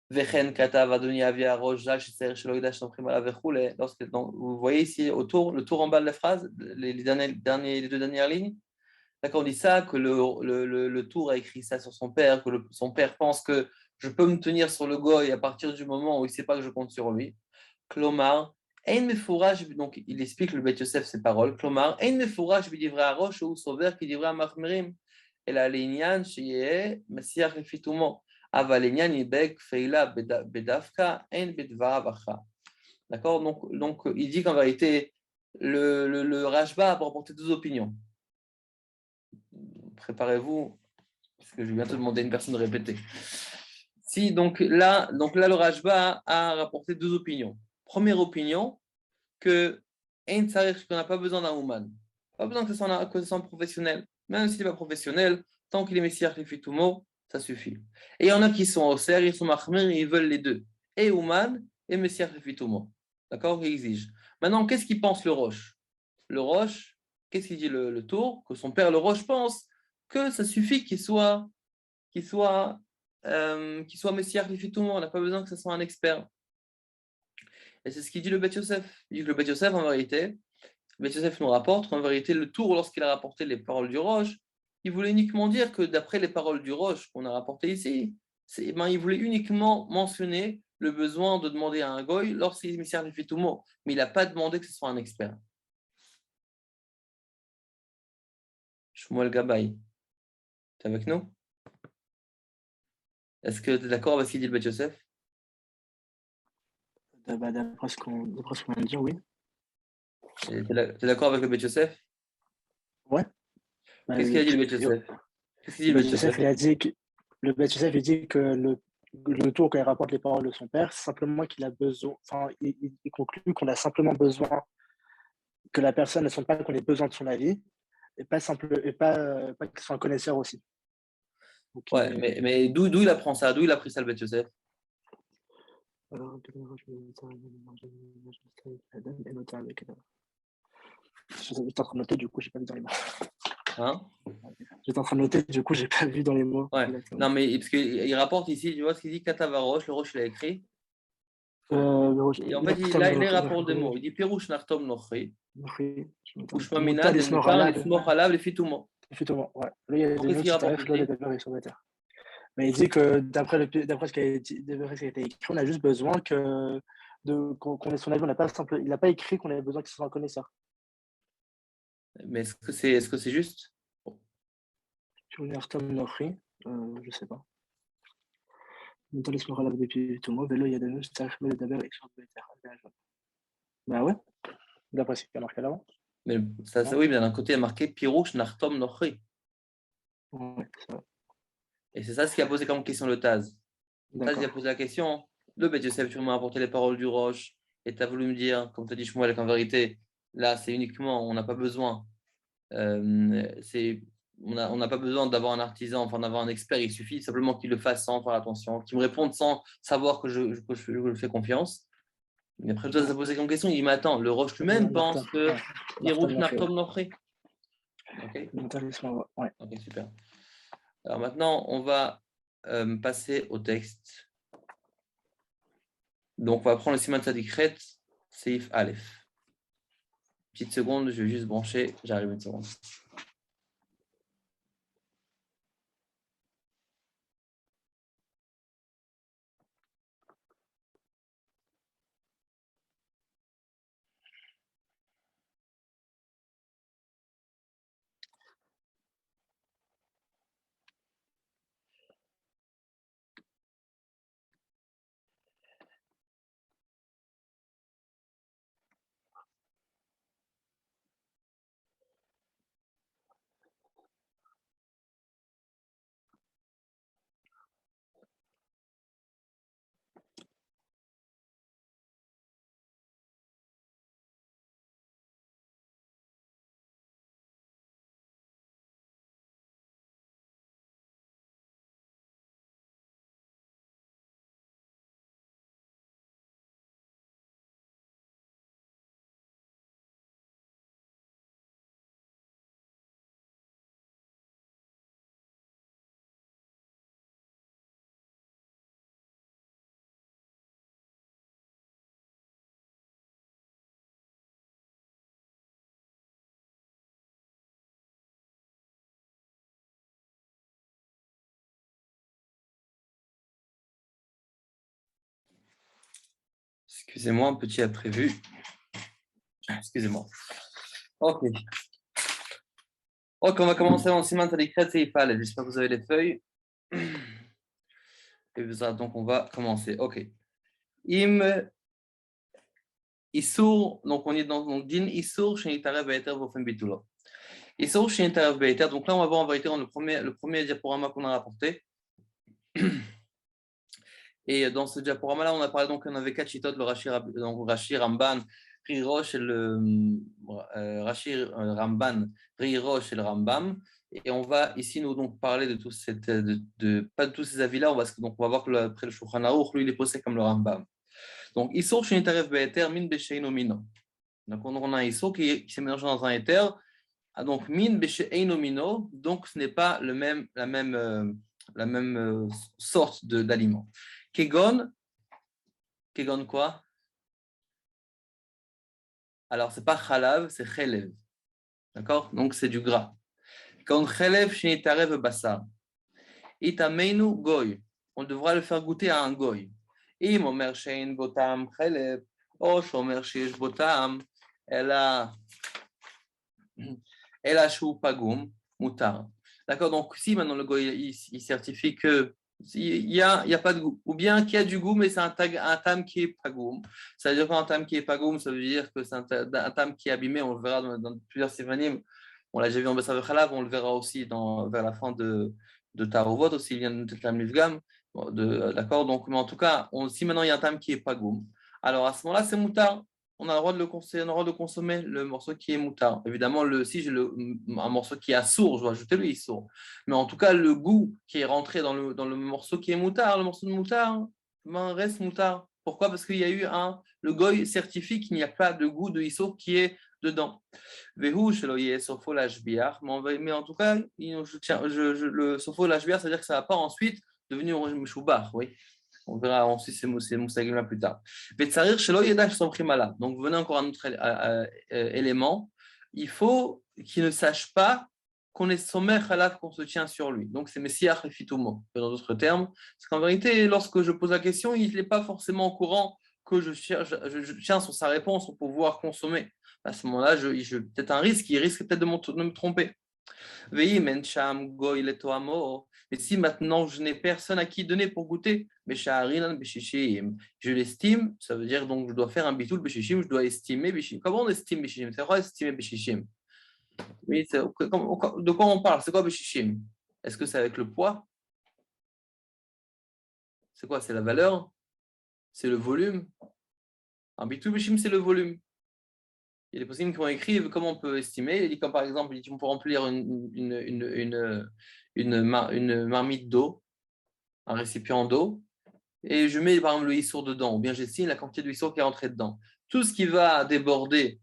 Vechen Katav Adoni Avia Roche Jach Ser Sheloidash Samprim Alav Vechule. Vous voyez ici le tour en bas de la phrase, les deux dernières lignes. D'accord, on dit ça, que le tour a écrit ça sur son père, que son père pense que je peux me tenir sur le goy à partir du moment où il ne sait pas que je compte sur lui. Klomar, donc il explique le Beth Yosef ses paroles. Klomar, Ein mefouraj b'divrei harosh ou sauver qui divrei machmirim. Et la lignan sheyeh messiach lefitumo. Ava lignan ibek feila bedavka ein bedvarabacha. D'accord, donc il dit qu'en vérité, le Rashba a rapporté deux opinions. Préparez-vous, parce que je vais bientôt demander à une personne de répéter. Donc là, le Rashba a rapporté deux opinions. Première opinion, qu'on n'a pas besoin d'un Ouman. Pas besoin que ce soit un professionnel. Même s'il n'est pas professionnel, tant qu'il est Messiah Lefitumo, ça suffit. Et il y en a qui sont au serre, ils sont Mahmir, ils veulent les deux. Et Ouman et Messiah Lefitumo. D'accord? Ils exigent. Maintenant, qu'est-ce qu'il pense le Roche? Le Roche, qu'est-ce qu'il dit le tour? Que son père, le Roche, pense que ça suffit qu'il soit Messiah Lefitumo. On n'a pas besoin que ce soit un expert. Et c'est ce qu'il dit le Beth Yosef. Il dit que le Beth Yosef, en vérité, le Beth Yosef nous rapporte qu'en vérité, le tour, lorsqu'il a rapporté les paroles du Roche, il voulait uniquement dire que d'après les paroles du Roche qu'on a rapportées ici, il voulait uniquement mentionner le besoin de demander à un goy lorsqu'il est Messiah Lefitumo. Mais il n'a pas demandé que ce soit un expert. Shmuel Gabay, tu es avec nous? Est-ce que tu es d'accord avec ce qu'il dit le Beth Yosef? D'après ce qu'on vient de dire, oui. Tu es d'accord avec le Beth Yosef? Ouais. Qu'est-ce qu'il a dit le Beth Yosef? Le Beth Yosef, il dit que le tour, quand il rapporte les paroles de son père, c'est simplement qu'il a besoin, enfin, il conclut qu'on a simplement besoin que la personne ne sente pas qu'on ait besoin de son avis et pas qu'il soit un connaisseur aussi. Donc, ouais, mais d'où il apprend ça? D'où il a pris ça le Beth Yosef? Alors, j'étais en train de noter, du coup, j'ai pas vu dans les mots. Hein? J'étais en train de noter, du coup, j'ai pas vu dans les mots. Ouais. Non, mais parce qu'il rapporte ici, tu vois ce qu'il dit, Katavarosh, le Roche, il a écrit. Et en fait, il rapporte des mots. Il dit Pirouche Nartom Nochri. Ushmamina, des moutard, les smor halav, les fitumo. Ouais. Là, il y a des mots qui s'arrêtent sur la terre. Mais il dit que d'après ce qui a été écrit, on a juste besoin qu'on ait son avis. Il n'a pas écrit qu'on avait besoin qu'il soit un connaisseur. Mais est-ce que c'est juste? Sur une Artom Nochri, je sais pas. Bah ouais, d'après ce qu'il a marqué là-bas. Mais ça, oui, mais d'un côté, il a marqué Pirouche Nartom Nochri. Ouais, c'est vrai. Et c'est ça ce qui a posé comme question le Taz. Taz, il a posé la question. Le Beth Yosef, tu m'as apporté les paroles du Roche et tu as voulu me dire, comme tu as dit Shmuel, qu'en vérité, là, c'est uniquement, on n'a pas besoin. On n'a pas besoin d'avoir un artisan, enfin d'avoir un expert, il suffit simplement qu'il le fasse sans faire attention, qu'il me réponde sans savoir que je lui fais confiance. Mais après, toi, ça pose comme question, il dit, mais attends, le Roche lui-même pense que Pirouche Nartom Nochri. Ok, Ouais. ok, super. Alors maintenant, on va passer au texte. Donc, on va prendre le Siman Tzadikret, Seif Aleph. Petite seconde, je vais juste brancher. J'arrive une seconde. Excusez-moi, un petit imprévu. Excusez-moi. Ok. Ok, on va commencer dans le Siman Tzadikret, Seif Aleph. J'espère que vous avez les feuilles. Et ça, donc, on va commencer. Ok. Im Issour, donc on est dans le din Issour, chez Itarev Be'eter Vofen Bitulo. Issour, chez Itarev Be'eter. Donc là, on va voir en vérité dans le premier diaporama qu'on a rapporté. Et dans ce diaporama-là, on a parlé donc qu'on avait quatre chitotes, le Rashi Ramban, Ri Rosh et le Rashi Ramban, Ri Rosh et le Rambam. Et on va ici nous donc parler de tout pas de tous ces avis-là. Donc on va voir que après le Shulchan Aruch, lui, il est posé comme le Rambam. Donc Issour chez Taref Be'eter min Besheino Mino. Donc on a un Issour qui s'est mélangé dans un éther. Donc min Besheino Mino. Donc ce n'est pas la même sorte d'aliment. Kegon quoi? Alors, ce n'est pas chalav, c'est chelev. D'accord? Donc, c'est du gras. Quand chelev shinitarev bassar. Itameinu goy. On devra le faire goûter à un goy. Im omer shein botam chelev. O shomer sheyesh botam. Ela shu pagum mutar. D'accord? Donc, si maintenant le goy il certifie que il y a pas de goût, ou bien qu'il y a du goût, mais c'est un tam qui est pagoum. Ça veut dire qu'un tam qui est pagoum, ça veut dire que c'est un tam qui est abîmé. On le verra dans plusieurs sévanim. On l'a déjà vu en Bessav Khalav, on le verra aussi vers la fin de Tarovot, aussi, il vient de Tam Mifgam. D'accord? Donc, mais en tout cas, si maintenant il y a un tam qui est pagoum, alors à ce moment-là, c'est moutar. On a le droit de consommer le morceau qui est moutard. Évidemment, si j'ai un morceau qui est sourd, je dois ajouter le sourd. Mais en tout cas, le goût qui est rentré dans le morceau qui est moutard, le morceau de moutard, reste moutard. Pourquoi? Parce qu'il y a eu le goy certifie qu'il n'y a pas de goût de issour qui est dedans. Mais en tout cas, le sofo l'ashbiar, c'est-à-dire que ça ne va pas ensuite devenir meshubach, oui. On verra ensuite ces moussaguim-là plus tard. Donc, venez encore à un autre élément. Il faut qu'il ne sache pas qu'on est sommer halaf, qu'on se tient sur lui. Donc, c'est messiach et fitumo. Dans d'autres termes, c'est qu'en vérité, lorsque je pose la question, il n'est pas forcément au courant que je tiens sur sa réponse pour pouvoir consommer. À ce moment-là, peut-être un risque, il risque peut-être de me tromper. Mais si maintenant je n'ai personne à qui donner pour goûter, je l'estime, ça veut dire donc je dois faire un bitoul beshishim, je dois estimer beshishim. Comment on estime beshishim? C'est quoi estimer beshishim? Oui, de quoi on parle? C'est quoi beshishim? Est-ce que c'est avec le poids? C'est quoi? C'est la valeur? C'est le volume? Un bitoul beshishim, c'est le volume. Il y a des possibles qui ont écrit comment on peut estimer. Il dit comme par exemple, on peut remplir une marmite d'eau, un récipient d'eau, et je mets par exemple le issour dedans, ou bien j'estime la quantité de issour qui est entrée dedans. Tout ce qui va déborder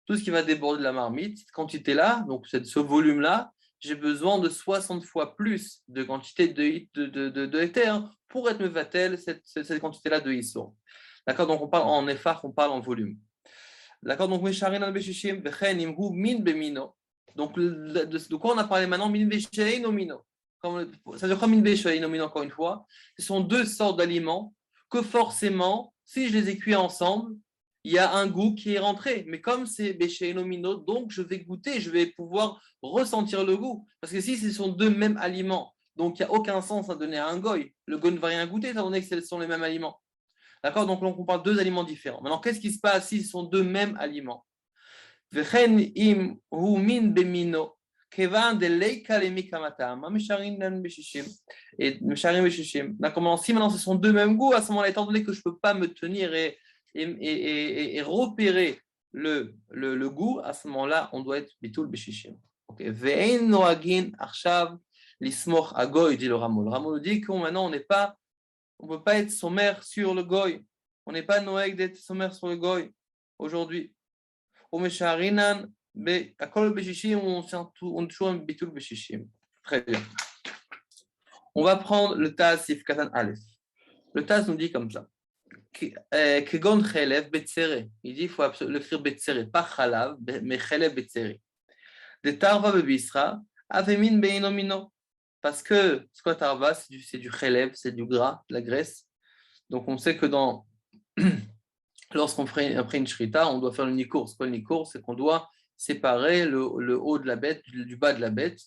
tout ce qui va déborder de la marmite, cette quantité-là, donc ce volume-là, j'ai besoin de 60 fois plus de quantité de éther pour être mevatel cette quantité-là de issour. D'accord, donc on parle en effar, on parle en volume. D'accord, donc Mesharin Beshishim, Bechen Imhu Min Bemino. Donc de quoi on a parlé maintenant? Min Beshein ou Mino. Ça veut dire quoi Min Beshein ou Mino, encore une fois? Ce sont deux sortes d'aliments que forcément, si je les ai cuits ensemble, il y a un goût qui est rentré. Mais comme c'est Beshein ou Mino, donc je vais goûter, je vais pouvoir ressentir le goût. Parce que si ce sont deux mêmes aliments, donc il n'y a aucun sens à donner à un goy. Le goy ne va rien goûter étant donné que ce sont les mêmes aliments. D'accord? Donc, on parle de deux aliments différents. Maintenant, qu'est-ce qui se passe s'ils sont deux mêmes aliments? Et D'accord, si maintenant ce sont deux mêmes goûts, à ce moment-là, étant donné que je ne peux pas me tenir et repérer le goût, à ce moment-là, on doit être bitul beshishim. Ve'ein noagin arshav lismoch agoy, dit le Ramo. Le Ramo nous dit que maintenant, on ne peut pas être sommaire sur le goy. On n'est pas noël d'être sommaire sur le goy aujourd'hui. On est toujours un bitul beshishim. Très bien. On va prendre le Taz Sif Katan Aleph. Le Taz nous dit comme ça. Kegon chelev betzere. Il dit qu'il faut l'écrire betzere, pas chalav, mais chelev betzere. De tarva bebisra, avemin beinomino. Parce que ce quoi tarva, c'est du chelev, c'est du gras, de la graisse. Donc on sait que lorsqu'on fait une shrita, on doit faire le nikour. C'est quoi le nikour? C'est qu'on doit séparer le haut de la bête du bas de la bête.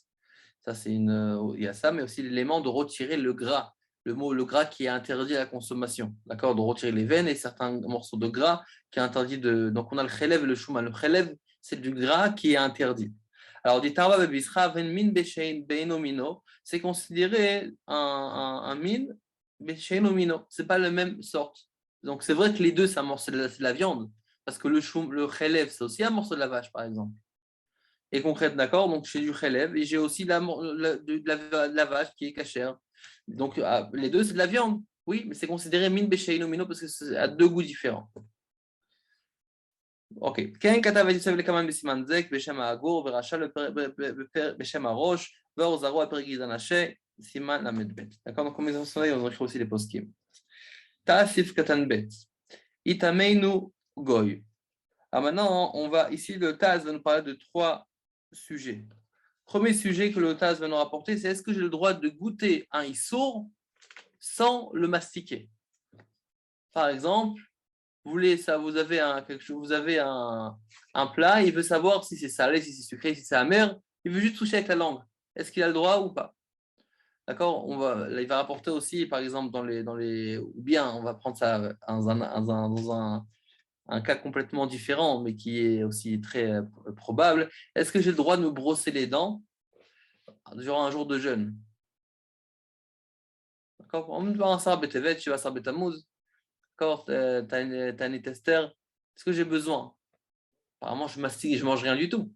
Ça, il y a ça, mais aussi l'élément de retirer le gras. Le gras qui est interdit à la consommation. D'accord? De retirer les veines et certains morceaux de gras qui est interdit de. Donc on a le chelev et le shuman. Le chelev, c'est du gras qui est interdit. Alors, dit Tarva Bebisra, Ven Min Beshein Beinomino, c'est considéré un min Beshein Omino. Ce n'est pas la même sorte. Donc, c'est vrai que les deux, c'est un morceau de la viande. Parce que le chelev, c'est aussi un morceau de la vache, par exemple. Et concrètement, d'accord, donc j'ai du chelev et j'ai aussi de la vache qui est cachère. Donc, les deux, c'est de la viande. Oui, mais c'est considéré min Beshein Omino parce que c'est à deux goûts différents. אוקיי, כן כתב ויוסף לקמן בסימן זה בשם העגור ורשע בשם הראש ואור זרוע פרק גזענשה סימן ל"ב. D'accord, donc comme ils ont sonné, on écrit aussi les poskim. Ta'asif katan bet. Itameinu goy. Alors maintenant, on va ici, le Taz va nous parler de trois sujets. Premier sujet que le Taz va nous rapporter, c'est est-ce que j'ai le droit de goûter un issour sans le mastiquer? Par exemple, vous avez un plat, il veut savoir si c'est salé, si c'est sucré, si c'est amer, il veut juste toucher avec la langue. Est-ce qu'il a le droit ou pas? D'accord, il va rapporter aussi, par exemple, ou bien on va prendre ça dans un cas complètement différent, mais qui est aussi très probable. Est-ce que j'ai le droit de me brosser les dents durant un jour de jeûne? D'accord, on me dit un sarbe tevet, tu vas sarbe tamouz. D'accord, tu as un tester. Est-ce que j'ai besoin? Apparemment, je mastique et je mange rien du tout.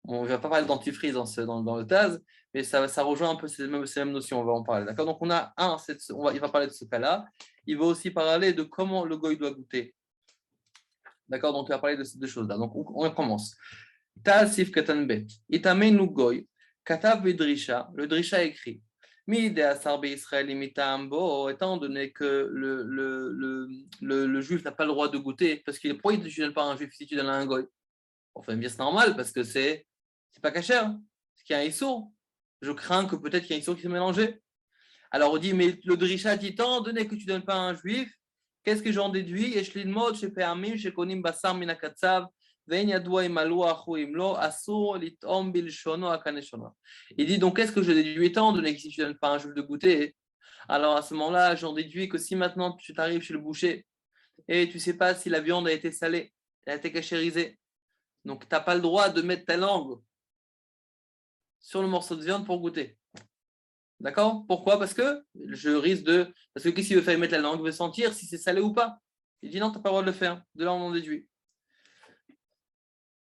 On ne va pas parler de dentifrice dans le Taz, mais ça rejoint un peu ces mêmes notions, on va en parler. D'accord? Donc, on a il va parler de ce cas-là. Il va aussi parler de comment le goy doit goûter. D'accord? Donc, il va parler de ces deux choses-là. Donc, on commence. Taz sif katan bet. Itamenu goy. Katav bedrisha. Le drisha écrit. Étant donné que le juif n'a pas le droit de goûter, parce qu'il pourquoi tu ne donnes pas à un juif si tu donnes à un goy? Enfin, bien c'est normal, parce que c'est pas cachère, parce qu'il y a un issour. Je crains que peut-être qu'il y a un issour qui s'est mélangé. Alors on dit, mais le drisha dit, étant donné que tu ne donnes pas à un juif, qu'est-ce que j'en déduis? Il dit donc qu'est-ce que je déduis étant donné que si tu ne donnes pas un juif de goûter, alors à ce moment-là, j'en déduis que si maintenant tu t'arrives chez le boucher et tu ne sais pas si la viande a été salée, elle a été cachérisée, donc tu n'as pas le droit de mettre ta langue sur le morceau de viande pour goûter. D'accord? Pourquoi? Parce que je risque de. Parce que qu'est-ce qu'il veut faire? Mettre la langue, il veut sentir si c'est salé ou pas. Il dit non, tu n'as pas le droit de le faire. De là, on en déduit.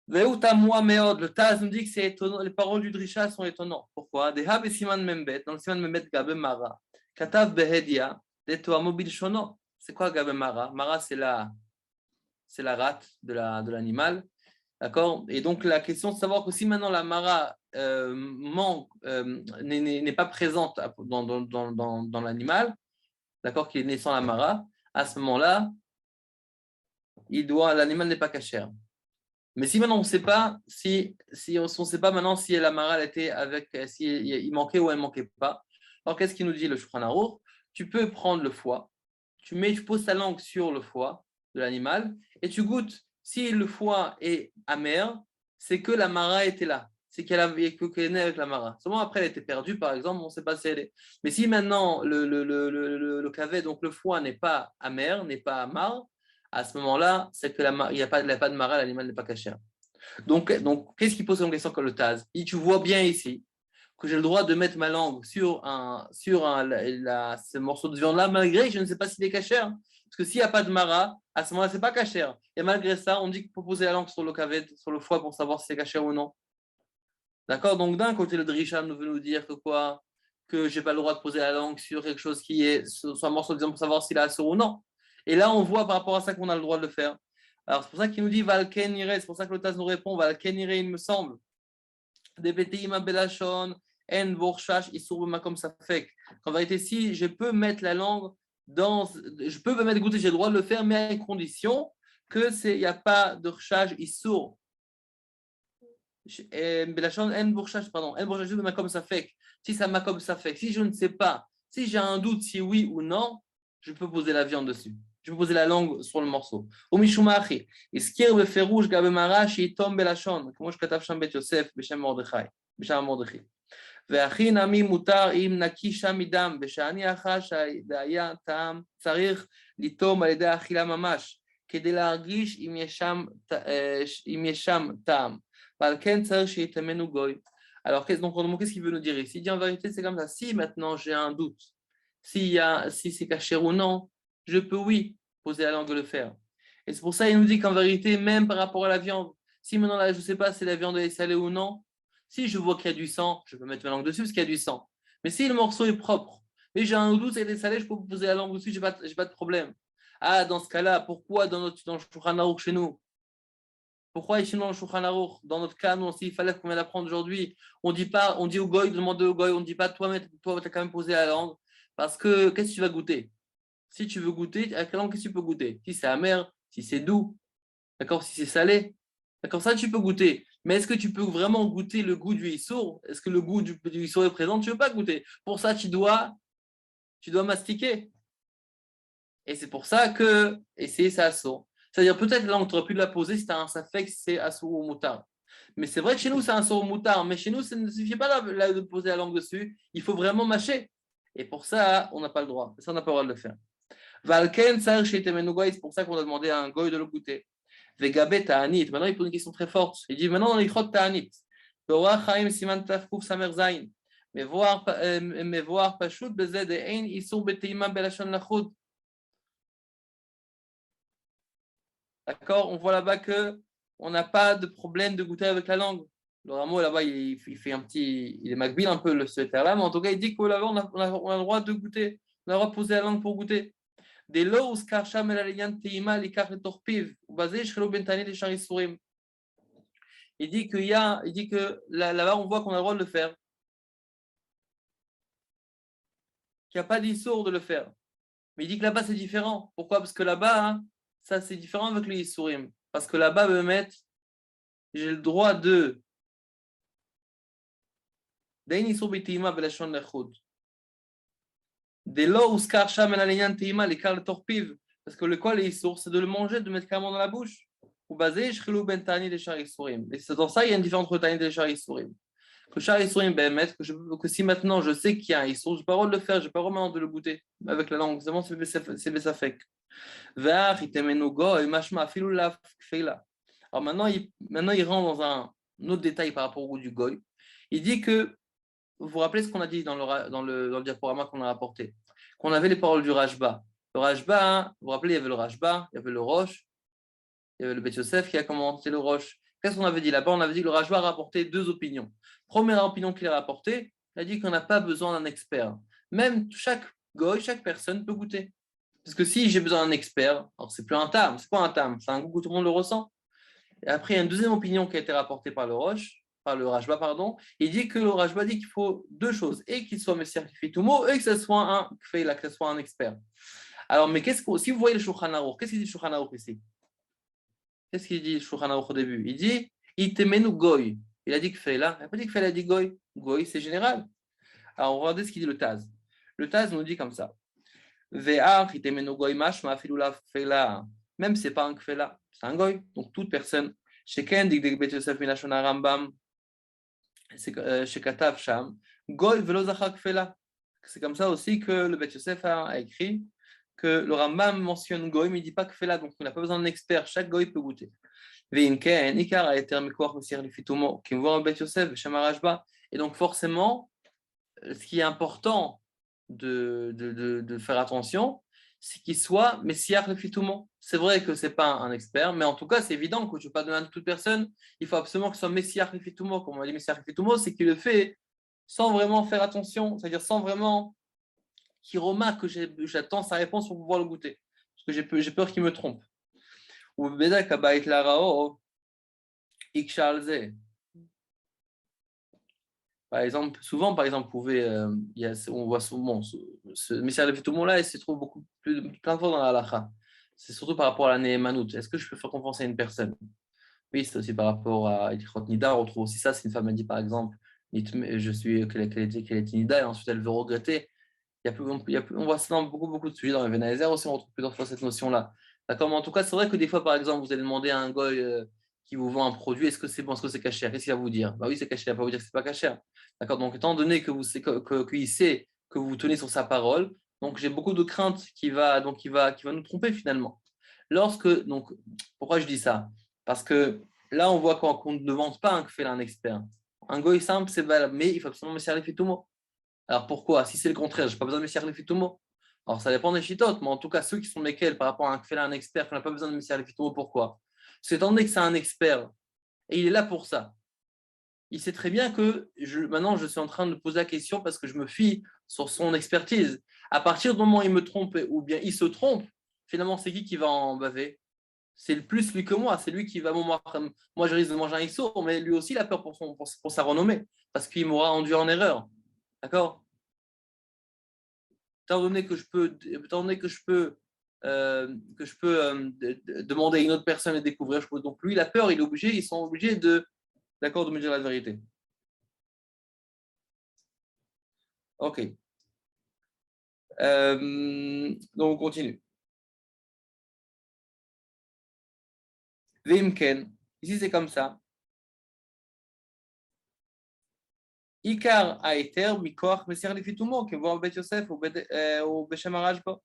Le Taz nous dit que c'est étonnant, les paroles du Drisha sont étonnantes. Pourquoi? Dans le Siman Membet, Gabe Mara, Katav Behedia, de Toamo Bilshono. C'est quoi Gabe Mara? Mara, c'est c'est la rate de l'animal. D'accord? Et donc, la question de savoir que si maintenant la mara n'est pas présente dans l'animal, d'accord, qui est né sans la mara, à ce moment-là, l'animal n'est pas cachère. Mais si maintenant on ne sait pas, si on sait pas maintenant si la mara elle était avec, si il manquait ou elle ne manquait pas, alors qu'est-ce qu'il nous dit le Shulchan Aruch? Tu peux prendre le foie, tu poses ta langue sur le foie de l'animal et tu goûtes. Si le foie est amer, c'est que la mara était là, c'est qu'elle est née avec la mara. Seulement après elle était perdue, par exemple, on ne sait pas si elle est. Mais si maintenant le cavet, donc le foie n'est pas amer, n'est pas amar, à ce moment-là, c'est qu'il n'y a pas de mara, l'animal n'est pas caché. Donc qu'est-ce qui pose comme question comme le Taz? Tu vois bien ici que j'ai le droit de mettre ma langue sur ce morceau de viande-là, malgré que je ne sais pas s'il est caché. Parce que s'il n'y a pas de mara, à ce moment-là, ce n'est pas caché. Et malgré ça, on dit qu'il faut poser la langue sur le cavet, sur le foie pour savoir si c'est caché ou non. D'accord? Donc d'un côté, le Drisha veut nous dire que quoi? Que je n'ai pas le droit de poser la langue sur quelque chose qui est sur un morceau de viande pour savoir s'il est assur ou non. Et là, on voit par rapport à ça qu'on a le droit de le faire. Alors, c'est pour ça qu'il nous dit Valken ire, c'est pour ça que le Taz nous répond Valken ire, il me semble. Debeteima belashon, en borchash, isur comme ça fait. En vérité, si je peux mettre la langue je peux me mettre goûter, j'ai le droit de le faire, mais à condition que il n'y a pas de rchage isur. Belashon, en borchash, pardon, en borchash, comme ça fait. Si ça m'a comme ça fait, si je ne sais pas, si j'ai un doute si oui ou non, je peux poser la viande dessus. Je peux poser la langue sur le morceau. Ou mishumachi, iskir beferush gabe marash yitom belashon, comme je katav sham bet Yosef beshem Mordechai, beshem Mordechai. והכי נמי מותר אם נקי שם מדם, ושאני אחש שהיה טעם, צריך לטום על ידי האכילה ממש, כדי להרגיש אם יש שם טעם, ועל כן צריך שיטמנו גוי. Alors, qu'est-ce qu'il veut nous dire ici? Il dit en vérité, c'est comme ça. Si maintenant j'ai un doute, si c'est caché ou non, je peux, oui, poser la langue et le faire. Et c'est pour ça qu'il nous dit qu'en vérité, même par rapport à la viande, si maintenant là, je ne sais pas si la viande est salée ou non, si je vois qu'il y a du sang, je peux mettre ma langue dessus parce qu'il y a du sang. Mais si le morceau est propre, mais j'ai un doute, c'est salé, je peux poser la langue dessus, je n'ai pas de problème. Ah, dans ce cas-là, pourquoi dans le Shulchan Aruch chez nous? Pourquoi ici dans le Shulchan Aruch, dans notre cas, nous, s'il fallait qu'on vient d'apprendre aujourd'hui, on dit au goy, demande au goy, on ne dit pas, toi, tu as quand même posé la langue, parce que qu'est-ce que tu vas goûter? Si tu veux goûter, avec la langue, qu'est-ce que tu peux goûter? Si c'est amer, si c'est doux, d'accord, si c'est salé, d'accord, ça tu peux goûter. Mais est-ce que tu peux vraiment goûter le goût du issour? Est-ce que le goût du issour est présent? Tu ne veux pas goûter. Pour ça, tu dois mastiquer. Et c'est pour ça que essayer ça assour. C'est-à-dire peut-être là, on aurait pu la poser si tu as un safek, c'est assour ou moutard. Mais c'est vrai que chez nous, c'est un assour ou moutard. Mais chez nous, ça ne suffit pas de poser la langue dessus. Il faut vraiment mâcher. Et pour ça, on n'a pas le droit. Ça, on n'a pas le droit de le faire. Valken, c'est pour ça qu'on a demandé à un goy de le goûter. Vegabet ta'anit. Maintenant, il pose une question très forte. Il dit maintenant, dans les crottes ta'anit. Mais voir Pashut bezed ein isur beteima belashon lachud. D'accord, on voit là-bas que on n'a pas de problème de goûter avec la langue. Le rameau là-bas, il fait il est macbile un peu ce terme-là, mais en tout cas, il dit que là-bas, on a le droit de goûter, on a le droit de poser la langue pour goûter. Des lots où Skarcham el aliyan teima likach le torpiv, basé shelo bentani les charisurim. Il dit que là-bas, on voit qu'on a le droit de le faire. Qu'il n'y a pas d'issour de le faire. Mais il dit que là-bas, c'est différent. Pourquoi? Parce que là-bas, ça, c'est différent avec les issourim. Parce que là-bas, j'ai le droit de. D'un issour bitima belashon lechud. Des lots où Skarcham el aliyan teima likach le torpiv. Parce que le quoi, les issours, c'est de le manger, de mettre carrément dans la bouche. Ou basé shelo bentani les charisurim. Et c'est dans ça, il y a une différence entre tani et les charisurim. Que Char Isourim Behemet, que si maintenant je sais qu'il y a un Issour, je n'ai pas le droit de le faire, je n'ai pas le droit de le goûter avec la langue. C'est Bessafek. Alors maintenant, il rentre dans un autre détail par rapport au goût du goy. Il dit que, vous vous rappelez ce qu'on a dit dans le diaporama qu'on a rapporté, qu'on avait les paroles du Rashba. Le Rashba, vous vous rappelez, il y avait le Rashba, il y avait le Roche, il y avait le Bet Yosef qui a commenté le Roche. Qu'est-ce qu'on avait dit là-bas? On avait dit que le Rashba a rapporté deux opinions. Première opinion qu'il a rapportée, il a dit qu'on n'a pas besoin d'un expert. Même chaque goy, chaque personne peut goûter. Parce que si j'ai besoin d'un expert, alors c'est plus un tam, c'est pas un tam, c'est un goût que tout le monde le ressent. Et après, il y a une deuxième opinion qui a été rapportée par le Rajba, pardon. Il dit que le Rajba dit qu'il faut deux choses, et qu'il soit Messiah Kifitumo, et que ce soit un Kfeila, que ce soit un expert. Alors, mais si vous voyez le Shulchan Aruch, qu'est-ce qu'il dit le Shulchan Aruch ici? Qu'est-ce qu'il dit le Shulchan Aruch au début? Il dit Itemenu Goy. Il a dit Kfeila, il n'a pas dit Kfeila, il a dit Goy. Goy, c'est général. Alors, on va regarder ce qu'il dit le Taz. Le Taz nous dit comme ça. Ve'ach Itemenu Goy mashma filula Kfeila. Même si ce n'est pas un Kfeila, c'est un Goy. Donc, toute personne. Sheken dik Bet Yosef Milashon Rambam. Chez Katav Sham, Goy velo zachar kfela. C'est comme ça aussi que le Bet Yosef a écrit que le Rambam mentionne Goy, mais il ne dit pas kfela, donc on n'a pas besoin d'un expert, chaque Goy peut goûter. Ve'imken, ikar a été mikoach mesir lifitumo, qui me voit un Bet Yosef, Shama Rajba. Et donc forcément, ce qui est important de faire attention, c'est qu'il soit Messiar Lefitumo. C'est vrai que ce n'est pas un expert, mais en tout cas, c'est évident que tu ne peux pas donner à toute personne. Il faut absolument que ce soit Messiar Lefitumo. Comme on dit Messiar Lefitumo, c'est qu'il le fait sans vraiment faire attention, c'est-à-dire sans vraiment qu'il remarque que j'attends sa réponse pour pouvoir le goûter. Parce que j'ai peur qu'il me trompe. Ou Bedak Abayit Larao, Ikshalze. Par exemple, souvent, on voit souvent ce Messiah de tout le monde là, il se trouve plein de fois dans la halakha. C'est surtout par rapport à la Ne'emanut. Est-ce que je peux faire confiance à une personne? Oui, c'est aussi par rapport à Ilchot Nida. On retrouve aussi ça. Si une femme a dit, par exemple, qu'elle est Nida, et ensuite elle veut regretter. On voit ça dans beaucoup de sujets. Dans les Venaezer aussi, on retrouve plusieurs fois cette notion-là. D'accord, mais en tout cas, c'est vrai que des fois, par exemple, vous allez demander à un goy qui vous vend un produit, est-ce que c'est bon, est-ce que c'est caché? Qu'est-ce qu'il va vous dire? Bah oui, c'est caché, il ne va pas vous dire que c'est pas caché. D'accord, donc étant donné qu'il sait que vous tenez sur sa parole, donc j'ai beaucoup de craintes qu'il va nous tromper finalement. Donc, pourquoi je dis ça? Parce que là, on voit qu'on ne demande pas un fait un expert. Un goy simple, c'est valable, mais il faut absolument me servir tout le monde. Alors pourquoi? Si c'est le contraire, je n'ai pas besoin de Messiah Lefitumo. Alors ça dépend des chitotes, mais en tout cas, ceux qui sont lesquels par rapport à un expert, qu'on n'a pas besoin de Messiah Lefitumo, pourquoi? Parce que étant donné que c'est un expert, et il est là pour ça, il sait très bien que maintenant je suis en train de poser la question parce que je me fie sur son expertise. À partir du moment où il me trompe ou bien il se trompe, finalement, c'est qui va en baver? C'est le plus lui que moi, c'est lui qui va moi je risque de manger un issour, mais lui aussi il a peur pour sa renommée, parce qu'il m'aura induit en erreur. D'accord? Étant donné que je peux demander à une autre personne de découvrir, donc lui, il a peur, ils sont obligés de me dire la vérité. Ok. Donc on continue. Vimken, ici c'est comme ça. Ikar Aeter, Mikoach, Messier Lefitumo, qui voit Bet Yosef ou Beshem Arashba.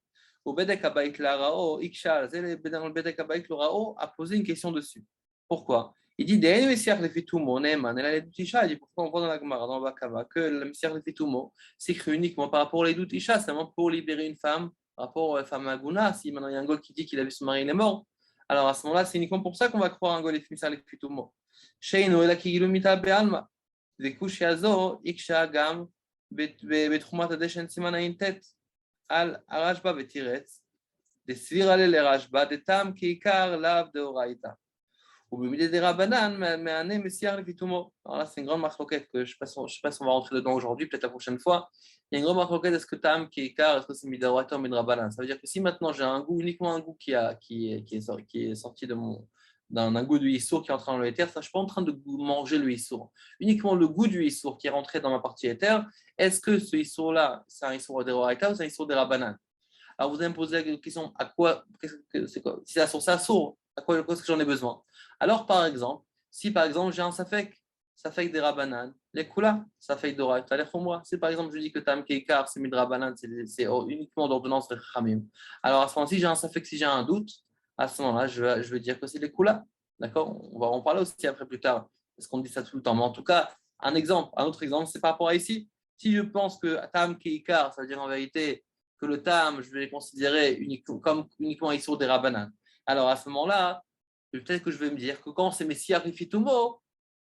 Au Bedek Abaït Larao, Ikshal, le Bedek Abaït Larao a posé une question dessus. Pourquoi? Il dit Des Messier Lefitumo, Neyman, elle a les doutisha. Il dit pourquoi on voit dans la Gemara, dans le Bakava, que le Messier Lefitumo s'écrit uniquement par rapport aux les doutisha, seulement pour libérer une femme, par rapport aux femmes Aguna. Si maintenant il y a un gol qui dit qu'il a vu son mari, il est mort. Alors à ce moment-là, c'est uniquement pour ça qu'on va croire un gol et Messier Lefitumo. Sheino, el Akigilumita Bealma. וקושיה זו הקשה גם בתחומת הדשן סימן האינטט על הרשב"א ותירץ דסבירא לרשב"א דתם כעיקר לאו דאורייתא ובמידי דרבנן מענה מסיח לפיתומו. Alors là, c'est une grande marloquette que je ne sais pas si on va rentrer dedans aujourd'hui, peut-être la prochaine fois. Il y a une grande marloquette, est-ce que tam k'ikar, est-ce que c'est midaorata ou midrabanan? Ça veut dire que si maintenant j'ai uniquement un goût qui est sorti d'un goût du issour qui est entré dans le éther, ça, je ne suis pas en train de manger le issour. Uniquement le goût du issour qui est rentré dans ma partie éther, est-ce que ce issour-là, c'est un issour d'Eroraita ou c'est un issour d'Erabanan? Alors vous allez me poser la question, c'est quoi? Si c'est un sourd, à quoi est-ce que j'en ai besoin? Alors par exemple, si par exemple j'ai un safek d'Erabanan, les kula, safek d'Oraita, les chumra. Si par exemple je dis que tam keikar, c'est midrabanan, c'est uniquement d'ordonnance de Chachamim. Alors à ce moment-là, si j'ai un safek, si j'ai un doute, à ce moment-là, je vais dire que c'est les kula. D'accord? On va en parler aussi après plus tard, parce qu'on dit ça tout le temps. Mais en tout cas, un autre exemple, c'est par rapport à ici. Si je pense que tam keikar, ça veut dire en vérité que le tam, je vais les considérer comme uniquement issour des rabanan. Alors à ce moment-là, peut-être que je vais me dire que quand c'est Messia Rifitumo,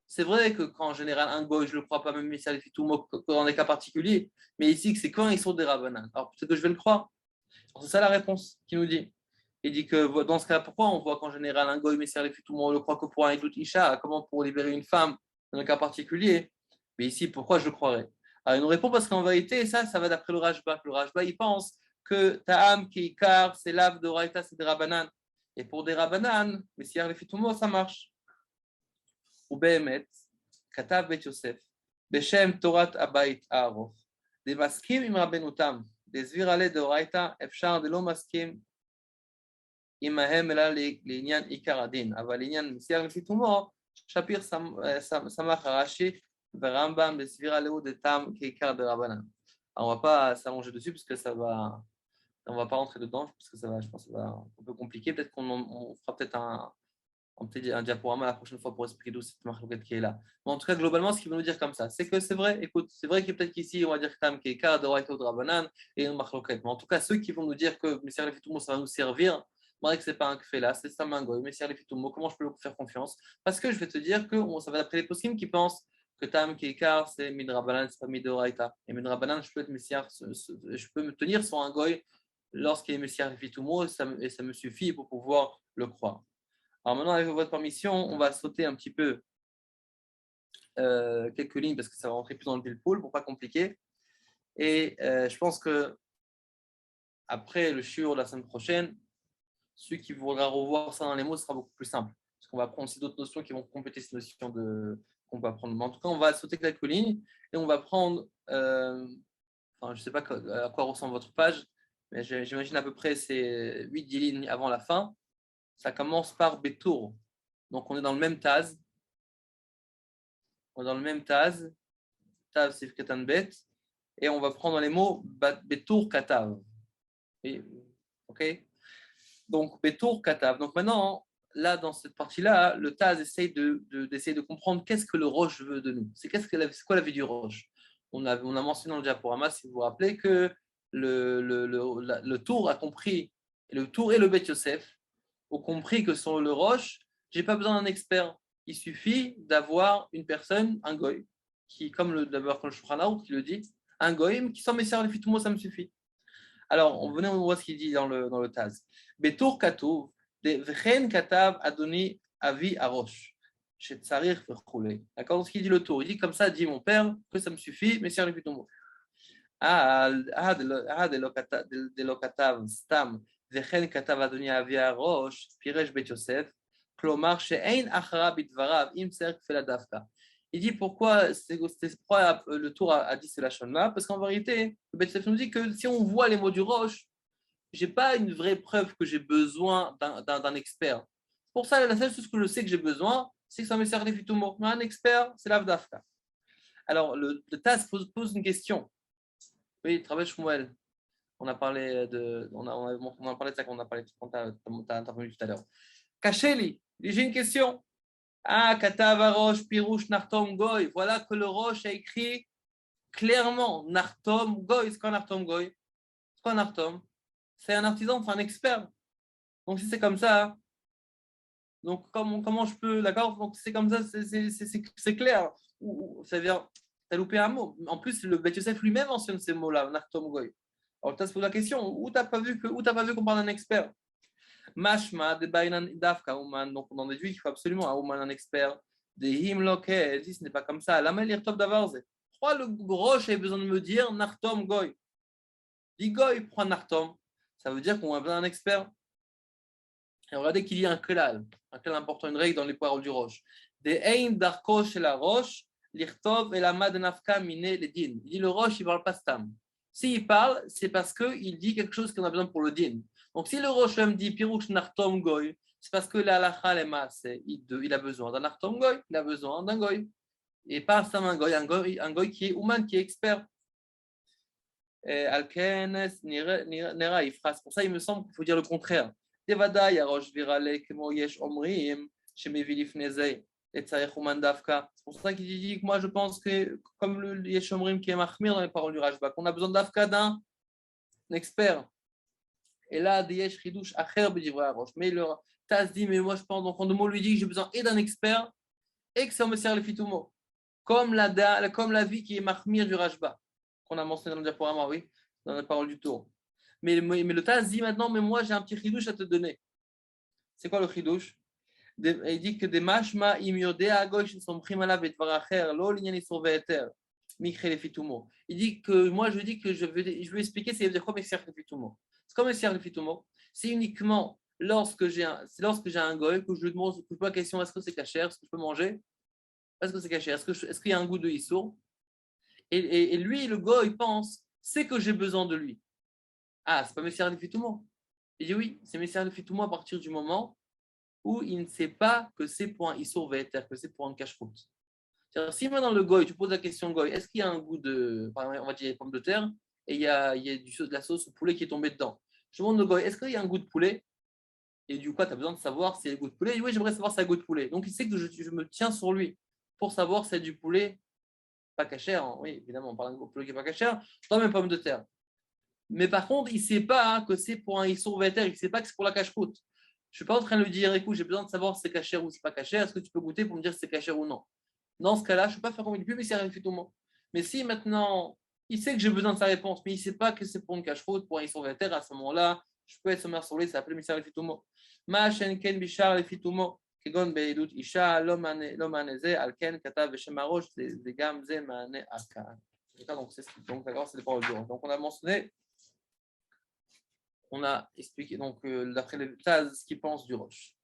c'est vrai que quand en général un goy, je ne le crois pas, même Messia Rifitumo, dans des cas particuliers, mais ici que c'est quand issour des rabanan. Alors peut-être que je vais le croire. C'est ça la réponse qu'il nous dit. Il dit que dans ce cas, pourquoi on voit qu'en général, un goy, Messiah les tout le monde le croit que pour un Edout Isha, comment pour libérer une femme dans un cas particulier. Mais ici, pourquoi je le croirais? Alors, il nous répond parce qu'en vérité, ça va d'après le Rajba. Le Rajba, il pense que Ta'am, Keikar, c'est l'ave de Raïta, c'est des Rabanan. Et pour des Rabanan, Messiah les tout le monde, ça marche. Ou Behemet, Katav Bet Yosef, Beshem Torat Abayit Aarof, des maskim im Rabbenutam, des Zvirale de Raïta, Efchar de lo maskim. עמהם אלא לעניין עיקר הדין, אבל לעניין מסיח לפי תומו, שפיר סמך רש"י ורמב"ם בסבירה לאו דתם כעיקר דרבנן. On ne va pas s'allonger dessus parce que on va pas rentrer dedans parce que je pense que ça va un peu compliqué. Peut-être qu'on fera peut-être un diaporama la prochaine fois pour expliquer d'où cette marloquette qui est là. Mais en tout cas, globalement, ce qu'il veut nous dire comme ça, c'est que c'est vrai, écoute, c'est vrai que peut-être qu'ici, on va dire tam ka'ikar d'oraita ou de rabanan et une marloquette. Mais en tout cas, ceux qui vont nous dire que Messiah le Fitumo, ça va nous servir, moi, que ce n'est pas un kfé là, c'est Samangoy, Messiah le Fitumo, comment je peux lui faire confiance? Parce que je vais te dire que ça va d'après les poskim qui pensent que tam ka'ikar, c'est midrabanan, c'est pas midoraita. Et midrabanan, je peux être Messiah, je peux me tenir sur un goy lorsqu'il est Messiah le Fitumo et ça me suffit pour pouvoir le croire. Alors maintenant, avec votre permission, on va sauter un petit peu quelques lignes parce que ça va rentrer plus dans le pile-poule pour pas compliquer. Et je pense que après le shiur de la semaine prochaine, celui qui voudra revoir ça dans les mots sera beaucoup plus simple. Parce qu'on va prendre aussi d'autres notions qui vont compléter cette notion qu'on va prendre. Mais en tout cas, on va sauter quelques lignes et on va prendre, je ne sais pas à quoi ressemble votre page, mais j'imagine à peu près c'est 8-10 lignes avant la fin. Ça commence par Betour. Donc, on est dans le même Taz. On est dans le même Taz. Tav, c'est Ketan Bet. Et on va prendre les mots Betour Katav. OK? Donc, Betour Katav. Donc, maintenant, là, dans cette partie-là, le Taz essaye d'essayer de comprendre qu'est-ce que le Roche veut de nous. C'est quoi la vie du Roche? On a mentionné dans le diaporama, si vous vous rappelez, que le Tour a compris, le Tour et le Bet Yosef ont compris que sur le Roche, je n'ai pas besoin d'un expert. Il suffit d'avoir une personne, un goy, qui, comme d'abord comme le Shulchan Aruch qui le dit, un goy qui sans Messiah le Fitumo, ça me suffit. Alors, on voit ce qu'il dit dans le Taz. Betour Katouv, de Vchen Katav Adoni Avi Arosh. Chez Tsarir Verchoulé. D'accord? Ce qu'il dit le tour, il dit comme ça, dit mon père, que ça me suffit, Messiah le Fitumo. de lo Katav Stam. וכן כתב אדוני אבי הראש, פירש בית יוסף, כלומר שאין אחריו בדבריו, אם צריך כפל דווקא. Il dit pourquoi le tour a dit ce lachon-là, parce qu'en vérité, le Beit Yosef nous dit que si on voit les mots du Roche, je n'ai pas une vraie preuve que j'ai besoin d'un expert. Pour ça, la seule chose que je sais que j'ai besoin, c'est que ça me sert les fitumo. Mais un expert, c'est l'avdafka. Alors, le Taz pose une question. Oui, travail Shmuel. On a parlé de ça quand on a parlé de quand tu as intervenu tout à l'heure. Kacheli, j'ai une question. Katav Arosh Pirouche Nartom Goy. Voilà que le Roche a écrit clairement Nartom Goy. C'est quoi Nartom Goy? C'est quoi Nartom? C'est un artisan, c'est un expert. Donc si c'est comme ça, donc comment je peux, d'accord? Donc c'est comme ça, c'est clair. Ça veut dire, tu as loupé un mot. En plus, le Beit Yosef lui-même mentionne ces mots-là, Nartom Goy. Alors, tu as posé la question, où tu n'as pas vu qu'on parle d'un expert? Mashma, de Bainan Dafka, Ouman. Donc, on en déduit qu'il faut absolument un Ouman, un expert. Des Himloke, dit ce n'est pas comme ça. La Melir Tov Davarze. Pourquoi le Roche a besoin de me dire Nartom Goy? Dis Goy, prends Nartom. Ça veut dire qu'on a besoin d'un expert. Et regardez qu'il y a un klal important, une règle dans les paroles du Roche. Des Ein Darko chez la Roche, l'Irtov et la Mad Nafka Mine les Din. Il dit le Roche, il ne parle pas Stam. S'il parle, c'est parce qu'il dit quelque chose qu'on a besoin pour le din. Donc, si le Rosh me dit Pirouch Nartom Goy, c'est parce que la halakha lema, il a besoin d'un Nartom Goy, il a besoin d'un Goy. Et pas un goy qui est humain, qui est expert. Alkenes, Nera, il phrase. Pour ça, il me semble qu'il faut dire le contraire. Devada, Yarosh Virale, Kemo Yesh Omrim, Shemevilif Nezei. C'est pour ça qu'il dit que moi je pense que comme le Yeshomrim qui est mahmir dans les paroles du Rajbak, on a besoin d'Afka d'un expert. Et là, Yesh Ridouche Acher B'divrei Roche. Mais le Taz dit, mais moi je pense, donc en deux mots, lui dit que j'ai besoin et d'un expert et que ça me sert le fitumo. Comme la vie qui est mahmir du Rajbak, qu'on a mentionné dans le diaporama, oui, dans les paroles du tour. Mais le Taz dit maintenant, mais moi j'ai un petit chidouche à te donner. C'est quoi le chidouche? Il dit que des mashma im yodea goy somchim alav et dvar acher lo l'inyan isur ve'eter mikre lefitumo. Il dit que moi je dis que je veux expliquer c'est quoi messiar lefitumo. C'est comme messiar lefitumo. C'est uniquement lorsque j'ai un goy que je lui demande, que je pose la question est-ce que c'est cachère, est-ce que je peux manger, est-ce que c'est cachère, est-ce qu'il y a un goût de isur, et lui le goy pense c'est que j'ai besoin de lui. Ah, c'est pas messiar lefitumo. Il dit oui, c'est messiar lefitumo à partir du moment où il ne sait pas que c'est pour un issour véter, que c'est pour un cache-route. C'est-à-dire, si maintenant le goy, tu poses la question goy, est-ce qu'il y a un goût de, par exemple, on va dire des pommes de terre, et il y a de la sauce au poulet qui est tombée dedans. Je demande le goy, est-ce qu'il y a un goût de poulet? Et du coup, tu as besoin de savoir s'il y a un goût de poulet. Il dit, oui, j'aimerais savoir s'il y a un goût de poulet. Donc, il sait que je me tiens sur lui pour savoir si c'est du poulet pas cachère. Hein. Oui, évidemment, on parle d'un poulet qui n'est pas cachère, dans mes pommes de terre. Mais par contre, il ne sait pas que c'est pour un issour véter, il ne sait pas que c'est pour la cache-route. Je ne suis pas en train de lui dire, écoute, j'ai besoin de savoir si c'est cachère ou si c'est pas cachère, est-ce que tu peux goûter pour me dire si c'est cachère ou non? Dans ce cas-là, je ne peux pas faire comme il dit, mais c'est rien du tout. Mais si maintenant, il sait que j'ai besoin de sa réponse, mais il ne sait pas que c'est pour une cache-route, pour un issourveter, à ce moment-là, je peux être sommaire sur lui, ça s'appelle Misar Lefitumo. Ma shenken bishar Lefitumo, kegon beidut isha, lo maneze, alken, kata veshemarosh, des gam ze mane akan. Donc, d'accord, c'est les paroles du roi. Donc, on a mentionné. On a expliqué, donc, d'après le Taz, ce qu'il pense du Roche.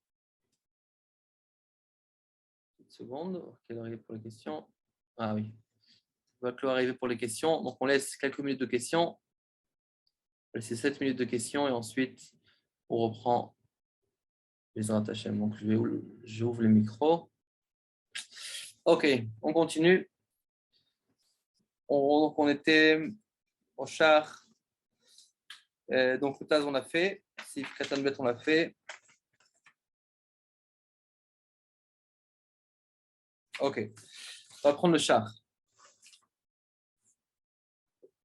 Une seconde, quelle arrive pour les questions? Ah oui, on va clore arriver pour les questions. Donc, on laisse quelques minutes de questions. On va laisser 7 minutes de questions et ensuite, on reprend les attachés. Donc, j'ouvre les micros. Ok, on continue. Donc, on était au char. Donc, le Taz, on l'a fait. Sif Katanbet, on l'a fait. Ok, on va prendre le char.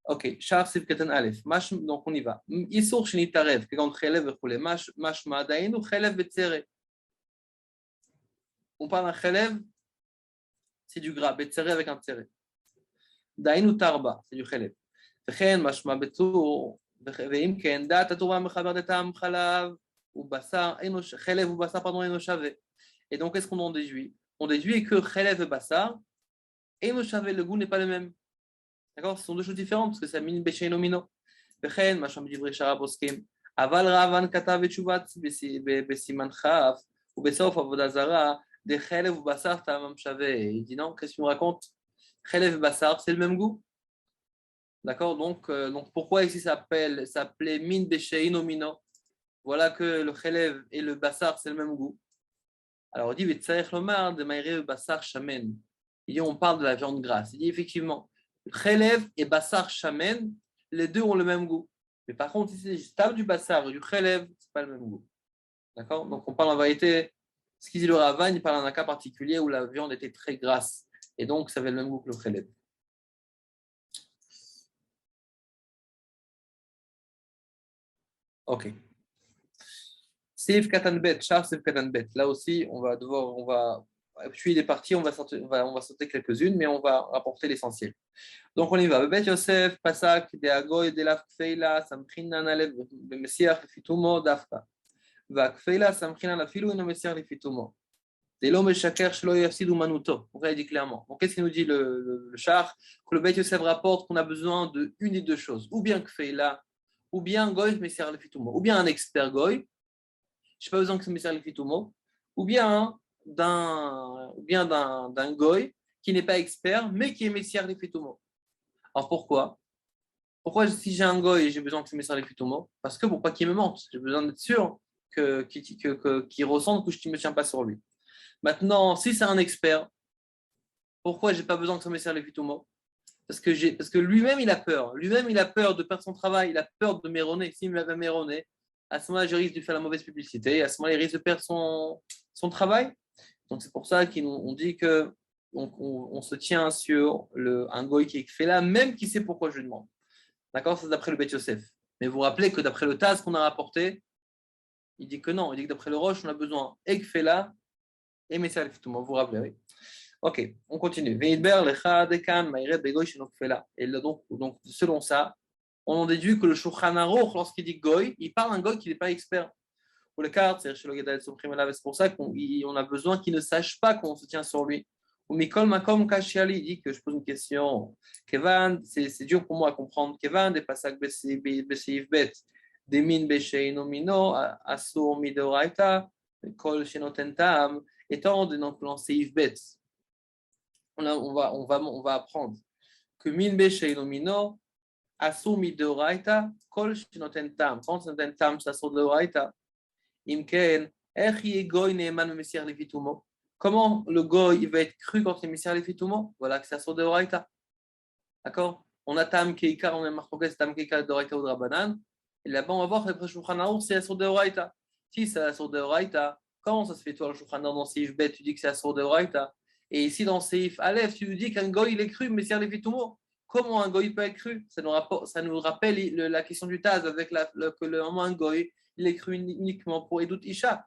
Ok, char Sif Katan Aleph. Donc, on y va. Isur Shinitarev, Kegan Chelev et Mash Madainu Chelev Betzere. On parle d'un Chelev, c'est du gras. Betzere avec un tsere. Dainu Tarba, c'est du Chelev. Vechen Mashma Betzur. ואם כן, דעת התורה מחבר דתם חלב ובשר, חלב ובשר, pardon, אינו שווה. Et donc, qu'est-ce qu'on en déduit? On déduit que chelev et basar, אינו שווה, le goût n'est pas le même. D'accord? Ce sont deux choses différentes, parce que c'est min becheino mino. וכן, מה שם דברי שאר הפוסקים, אבל רבן כתב את תשובת בסימן כ' ובסוף עבודה זרה, דחלב ובשר טעמם שווה. Il dit non, qu'est-ce que tu me racontes? Chelev et basar, c'est le même goût. D'accord, donc pourquoi ici ça s'appelait min becheino mino? Voilà que le chelev et le basar, c'est le même goût. Alors, il dit, de maïre basar shamen. Il dit, on parle de la viande grasse. Il dit, effectivement, chelev et basar shamen, les deux ont le même goût. Mais par contre, si c'est table du basar et du chelev, ce n'est pas le même goût. D'accord? Donc, on parle en vérité, ce qu'il dit le Ravan, il parle d'un cas particulier où la viande était très grasse. Et donc, ça avait le même goût que le chelev. Ok. Sif Katanbet, Char Sif Katanbet. Là aussi, puis il est parti, on va sauter quelques-unes, mais on va rapporter l'essentiel. Donc on y va. Bet Yosef, Pasak, de Agoy, de la Kfeila, Samchinan Alev, de Messiah Fitumo, Dafka. Va Kfeila, Samchinan Afilu, no Messiah Fitumo. De l'homme Shaker, Shelo Yafsidou Manuto. On dit clairement. Donc qu'est-ce qu'il nous dit le char? Que le Bet Yosef rapporte qu'on a besoin d'une des deux choses. Ou bien Kfeila, ou bien Goy, Messiah Fitumo. Ou bien un expert Goy. Je n'ai pas besoin que ce message le fitumo, ou bien d'un goy qui n'est pas expert, mais qui est messiar les fitumo. Alors pourquoi? Pourquoi si j'ai un goy, j'ai besoin que ce messiar les fitumo? Parce que pour pas qu'il me mente, j'ai besoin d'être sûr qu'il ressente que je ne me tiens pas sur lui. Maintenant, si c'est un expert, pourquoi je n'ai pas besoin que ce messiar les fitumo? Parce que lui-même, il a peur. Lui-même, il a peur de perdre son travail, il a peur de m'erronner. S'il me va m'erronner, à ce moment-là, je risque de faire la mauvaise publicité. Et à ce moment-là, il risque de perdre son travail. Donc, c'est pour ça qu'on dit qu'on se tient sur un goy qui fait là, même qui sait pourquoi je lui demande. D'accord? C'est d'après le Bet Yosef. Mais vous vous rappelez que d'après le Taz qu'on a rapporté, il dit que non. Il dit que d'après le Roche, on a besoin et fait là et Messiah Lefitumo. Vous vous rappelez, oui. Ok, on continue. Et donc, selon ça, on en déduit que le Shulchan Aruch, lorsqu'il dit Goy, il parle d'un Goy qui n'est pas expert. Pour les cartes, c'est pour ça qu'on a besoin qu'il ne sache pas qu'on se tient sur lui. Ou Mikol Makom Kashiali, il dit que je pose une question. Kevan, c'est dur pour moi à comprendre. Kevan, des passages Bessiv Bet, des min Besheino Mino, Asur Midoraita, Kol Shenotentam, étant dans Seif Bet. On va apprendre que min Besheino Mino, Asur Midoraita, Kol Shenotentam. Quand Shenotentam, c'est Asur Midoraita. Comment le goy il va être cru quand il est Messiah Lefitumo? Voilà, que c'est Asur de Horaïta. D'accord? On a Tam Keika, on a marqué Tam Keika de Horaïta ou de Rabbanan. Et là-bas, on va voir que le Shulchan Aruch, c'est Asur de Horaïta. Si c'est Asur de Horaïta, comment ça se fait, toi, le Shulchan Aruch dans Seif Bet, tu dis que c'est Asur de Horaïta? Et ici, dans Seif Aleph, tu nous dis qu'un goy il est cru, Messiah Lefitumo. Comment un goy peut être cru? Ça nous rappelle la question du Taz avec que un goy il est cru uniquement pour Edut Isha.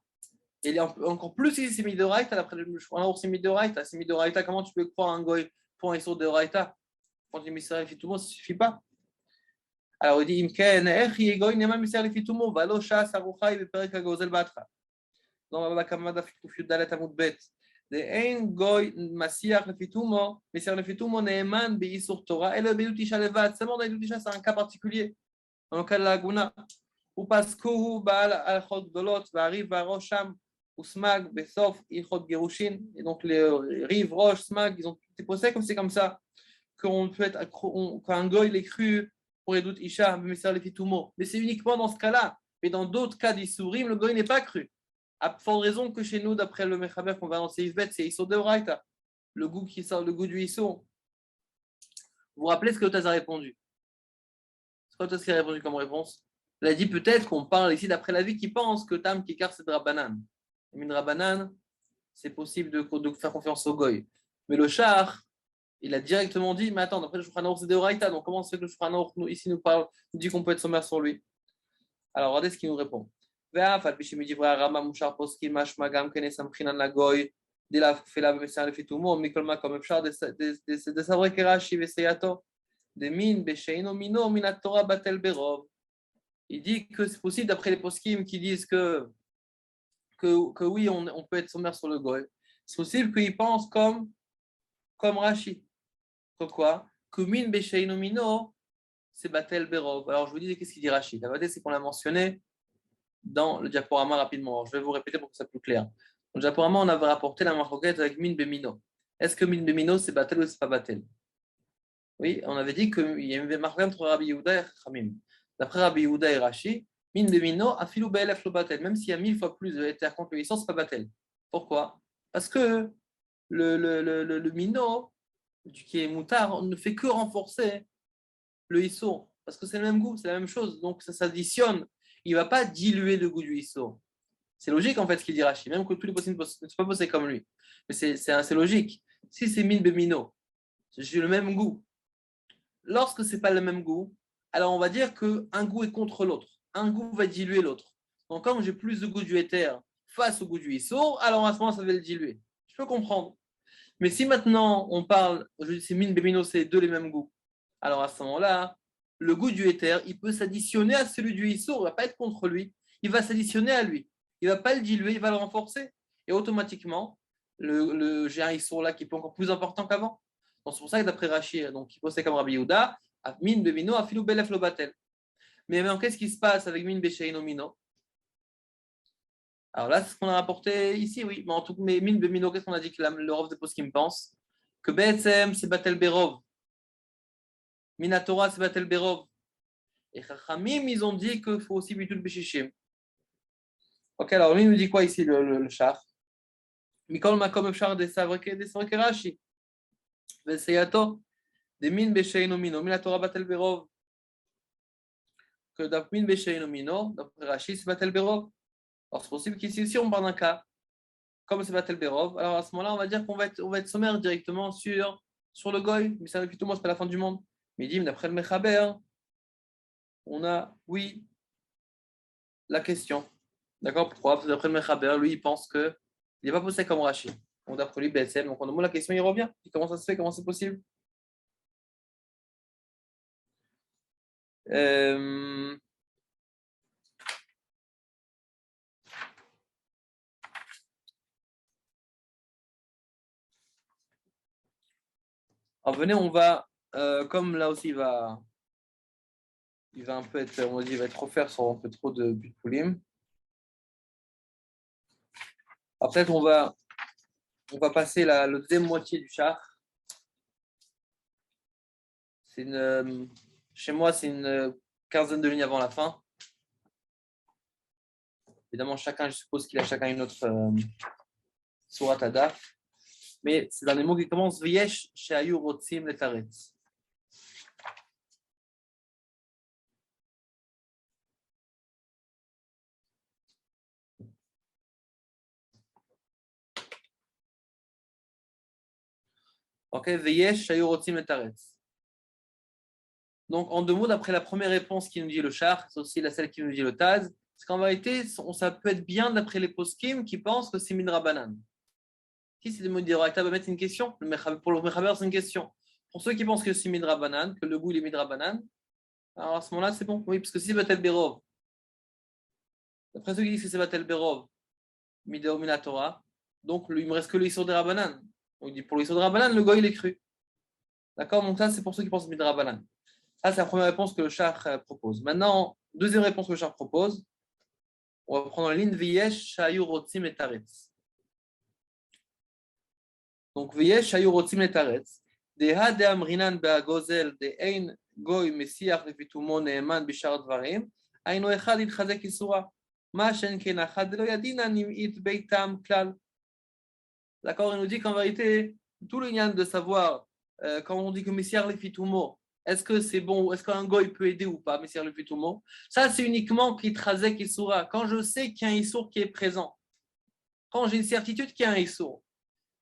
Et il est encore plus si c'est Midoraita, d'après le Shulchan c'est Midoraita. C'est Midoraita, comment tu peux croire un goy pour un Issour de Raita? Quand il est Messiah Lefitumo, ça ne suffit pas. Alors il dit Imken, Echi goy nema Messiah Lefitumo, Valo Shas Aruchai Beperek Hagozel Batra. Dans la Bakamada Fikufyud Dalet Amud Bet. De ein goy Messiah Lefitumo, Messiah Lefitumo Neeman Beisur Torah, et le Bedut Isha Levad. Seulement dans Edut Isha, c'est un cas particulier. Dans le cas de la Laguna. Ou parce qu'il Baal Alchot Dolot va arriver à Rosham ou Smag, Besof, Ilchot Gerushin. Et donc les Rive, Roche, Smag, ils ont été posés comme c'est comme ça. Qu'on peut être, qu'un goy est cru pour Edut Isha, mais ça les fait tout mot. Mais c'est uniquement dans ce cas-là. Mais dans d'autres cas d'Issourim, le goy n'est pas cru. À forte raison que chez nous, d'après le Mechaber qu'on va dans Seif Bet, c'est Issou de Oraita. Le goût qui sort, le goût du Issou. Vous vous rappelez ce que Otaz a répondu? C'est quoi Otaz qui a répondu comme réponse? Il a dit peut-être qu'on parle ici d'après la vie qui pense que Tam Kikar c'est de Rabbanan. Min Rabbanan, c'est possible de faire confiance au goy. Mais le Shach, il a directement dit mais attends, d'après le Shulchan Aruch c'est de Horaïta, donc comment c'est que le Shulchan Aruch ici nous dit qu'on peut être sommaire sur lui? Alors regardez ce qu'il nous répond. Il dit que c'est possible d'après les poskim qui disent que oui, on peut être sommaire sur le goy. C'est possible qu'ils pensent comme Rashi. Que quoi? Que min besheinu mino, c'est batel berov. Alors je vous dis, qu'est-ce qu'il dit Rashi? La vérité, c'est qu'on l'a mentionné dans le diaporama rapidement. Alors, je vais vous répéter pour que ça soit plus clair. Dans le diaporama, on avait rapporté la marquette avec min bemino. Est-ce que min bemino, c'est batel ou c'est pas batel? Oui, on avait dit qu'il y avait une marquette entre Rabbi Yehuda et Chachamim. D'après Rabbi Yehuda et Rashi, min bemino, afilou be'elef lo batel. Même s'il y a 1000 fois plus de éther contre le licence, c'est pas batel. Pourquoi? Parce que le mino, qui est moutard, on ne fait que renforcer le issour. Parce que c'est le même goût, c'est la même chose. Donc ça s'additionne. Il ne va pas diluer le goût du issour. C'est logique en fait ce qu'il dit Rashi, même que tous les possibles ne sont pas posés comme lui. Mais c'est logique. Si c'est min bemino, j'ai le même goût. Lorsque ce n'est pas le même goût, alors on va dire qu'un goût est contre l'autre. Un goût va diluer l'autre. Donc quand j'ai plus de goût du éther face au goût du issour, alors à ce moment ça va le diluer. Je peux comprendre. Mais si maintenant on parle, je dis c'est min bemino, c'est deux les mêmes goûts, alors à ce moment-là, le goût du éther, il peut s'additionner à celui du issour, il ne va pas être contre lui, il va s'additionner à lui. Il ne va pas le diluer, il va le renforcer. Et automatiquement, j'ai un issour là qui est encore plus important qu'avant. Donc c'est pour ça que d'après Rachir, donc il posait comme Rabbi Yehuda, min bemino, afilou belef lo batel. Mais maintenant, qu'est-ce qui se passe avec min besheino mino? Alors là, c'est ce qu'on a rapporté ici, oui. Mais en tout cas, min bemino, qu'est-ce qu'on a dit que le Rav de Poskim pense? Que BSM, c'est Batel Berov. Minatora, c'est Batel Berov. Et Chachamim, ils ont dit qu'il faut aussi Bitul Beshishim. Ok, alors lui, il nous dit quoi ici, le char? Mikol Makom Efshar de Savreke Rashi. Veseyato, de Min Besheino Mino, Minatora Batel Berov. Que d'Min Besheino Mino, d'après Rashi, c'est Batel Berov. Alors c'est possible qu'ici aussi on parle d'un cas, comme c'est Batel Berov, alors à ce moment-là on va dire qu'on va être sommaire directement sur le goy, mais ça depuis tout moi c'est pas la fin du monde. Mais dit, d'après le Mechaber, on a, oui, la question. D'accord? Pourquoi? Parce que d'après le Mechaber, lui il pense qu'il n'est pas posé comme Rashi. Donc d'après lui, BSM, donc on demande la question, il revient. Comment ça se fait? Comment c'est possible? Euh, alors venez, on va, comme là aussi il va un peu être, on dit, il va être offert sur un peu trop de bitpoulim. Alors peut-être on va passer la deuxième moitié du char. Chez moi, c'est une quinzaine de lignes avant la fin. Évidemment, chacun, je suppose qu'il a chacun une autre surat Hadaf. Mais c'est dans les mots qui commencent Vyesh Shayu Rotzim Letaretz. Ok, Vyesh Shayu Rotzim Letaretz. Donc, en deux mots, d'après la première réponse qui nous dit le char, c'est aussi celle qui nous dit le Taz, c'est qu'en vérité, ça peut être bien d'après les poskim qui pensent que c'est Midrabanan. Si c'est des mots d'Iraïta, c'est une question. Pour le Mechaber, c'est une question. Pour ceux qui pensent que c'est Midrabanan, que le goût est Midrabanan, alors à ce moment-là, c'est bon. Oui, parce que si c'est Batel Berov, d'après ceux qui disent que c'est Batel Berov, Mideo Minatora, donc il ne me reste que le Issour de Rabanan. On dit pour le Issour de Rabanan, le goy il est cru. D'accord. Donc ça, c'est pour ceux qui pensent Midrabanan. Ça, c'est la première réponse que le char propose. Maintenant, deuxième réponse que le char propose, on va prendre l'in Vyesh, Shayu, Rotzim et Taretz. Donc, Vyesh, Shayu, Rotzim et Taretz. Deha de Amrinan Beagozel, de Ein Goy, Messiach, Lefitumo, Neeman, Bishar Dvarim, Aino Echad, Itchazek, Isura. Ma Shen Ken Achad, Lo Yadina, Nim'it, Beitam, Klal. D'accord. Il nous dit qu'en vérité, tout le lien de savoir, quand on dit que Messiach, Lefitumo, est-ce que c'est bon, est-ce qu'un goy peut aider ou pas, Messiach le Fitumo? Ça, c'est uniquement Kitrazek Issoura. Quand je sais qu'il y a un Issour qui est présent, quand j'ai une certitude qu'il y a un Issour.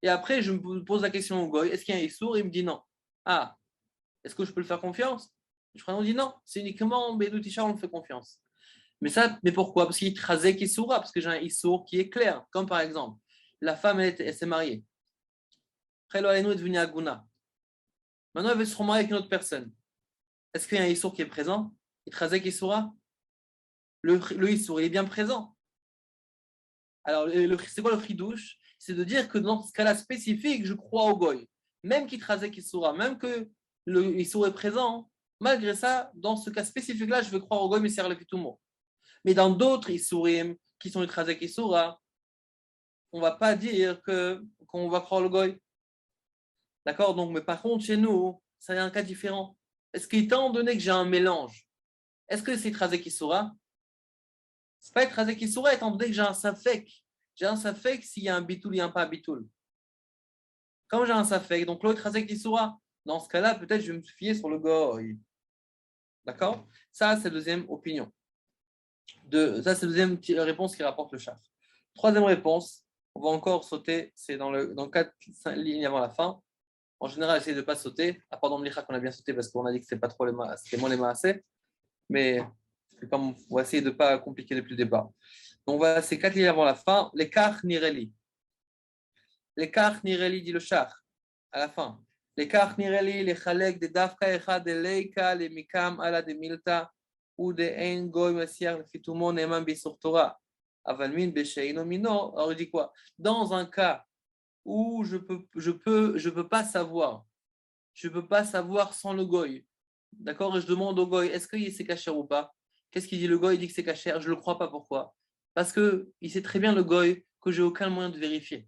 Et après, je me pose la question au goy, est-ce qu'il y a un Issour? Il me dit non. Ah, est-ce que je peux le faire confiance? Je crois qu'on dit non, c'est uniquement Bédou Tichar, on le fait confiance. Mais pourquoi? Parce qu'il y a Kitrazek Issoura, parce que j'ai un Issour qui est clair. Comme par exemple, la femme, elle s'est mariée. Après, elle est devenue Aguna. Maintenant, elle veut se remarier avec une autre personne. Est-ce qu'il y a un Issour qui est présent? Itrazek Issoura? Le Issour, il est bien présent. Alors, c'est quoi le chidouche? C'est de dire que dans ce cas-là spécifique, je crois au goy. Même qu'Itrazek Issoura, même que le Issour est présent, malgré ça, dans ce cas spécifique-là, je veux croire au goy, mais c'est le Fitumo. Mais dans d'autres Issourim, qui sont Itrazek Issoura, on ne va pas dire qu'on va croire le goy. D'accord? Donc, mais par contre, chez nous, c'est un cas différent. Est-ce qu'étant donné que j'ai un mélange, est-ce que c'est Itrazek Issoura? C'est pas être Razek Issoura, étant donné que j'ai un safek. J'ai un safek s'il y a un bitoul, il n'y a pas un bitoul. Comme j'ai un safek, donc l'autre Razek Issoura, dans ce cas-là, peut-être je vais me fier sur le goy. D'accord? Ça, c'est la deuxième opinion. Ça, c'est la deuxième réponse qui rapporte le char. Troisième réponse, on va encore sauter, c'est dans 4 lignes avant la fin. En général, essayez de ne pas sauter, à part dans le qu'on a bien sauté parce qu'on a dit que c'était pas trop c'était moins les maassés. Mais on va essayer de ne pas compliquer depuis le départ. Donc voilà, c'est 4 lignes avant la fin. L'écart Nireli. L'écart Nireli dit le char à la fin. L'écart Nireli, les chalek de dafka echa de leika, les mikam ala de milta, ou de ein goy messiar le fitumo neman bisur Torah. Avalmin besheino mino. Alors il dit quoi? Dans un cas où je peux pas savoir. Je ne peux pas savoir sans le goy. D'accord? Et je demande au goy, est-ce qu'il c'est caché ou pas? Qu'est-ce qu'il dit le goy? Il dit que c'est caché. Je ne le crois pas. Pourquoi? Parce qu'il sait très bien le goy que j'ai aucun moyen de vérifier.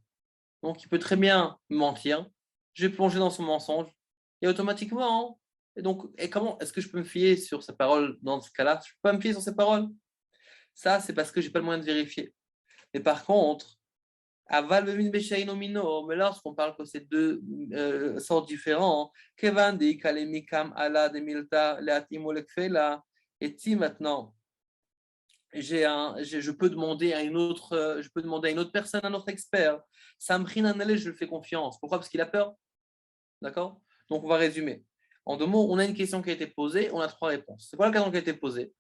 Donc il peut très bien mentir. Je vais plonger dans son mensonge. Et automatiquement, comment est-ce que je peux me fier sur sa parole dans ce cas-là? Je ne peux pas me fier sur ses paroles. Ça, c'est parce que je n'ai pas le moyen de vérifier. Mais par contre, Aval Bevin Beshaino Mino, mais lorsqu'on parle que c'est deux sortes différentes, Kevan de Kalemikam Ala de Milta Leatimo Lekfela, et si maintenant je peux demander à une autre, je peux demander à une autre personne, un autre expert, Samrin Anale, je lui fais confiance. Pourquoi? Parce qu'il a peur. D'accord? Donc on va résumer. En deux mots, on a une question qui a été posée, on a 3 réponses. C'est quoi la question qui a été posée?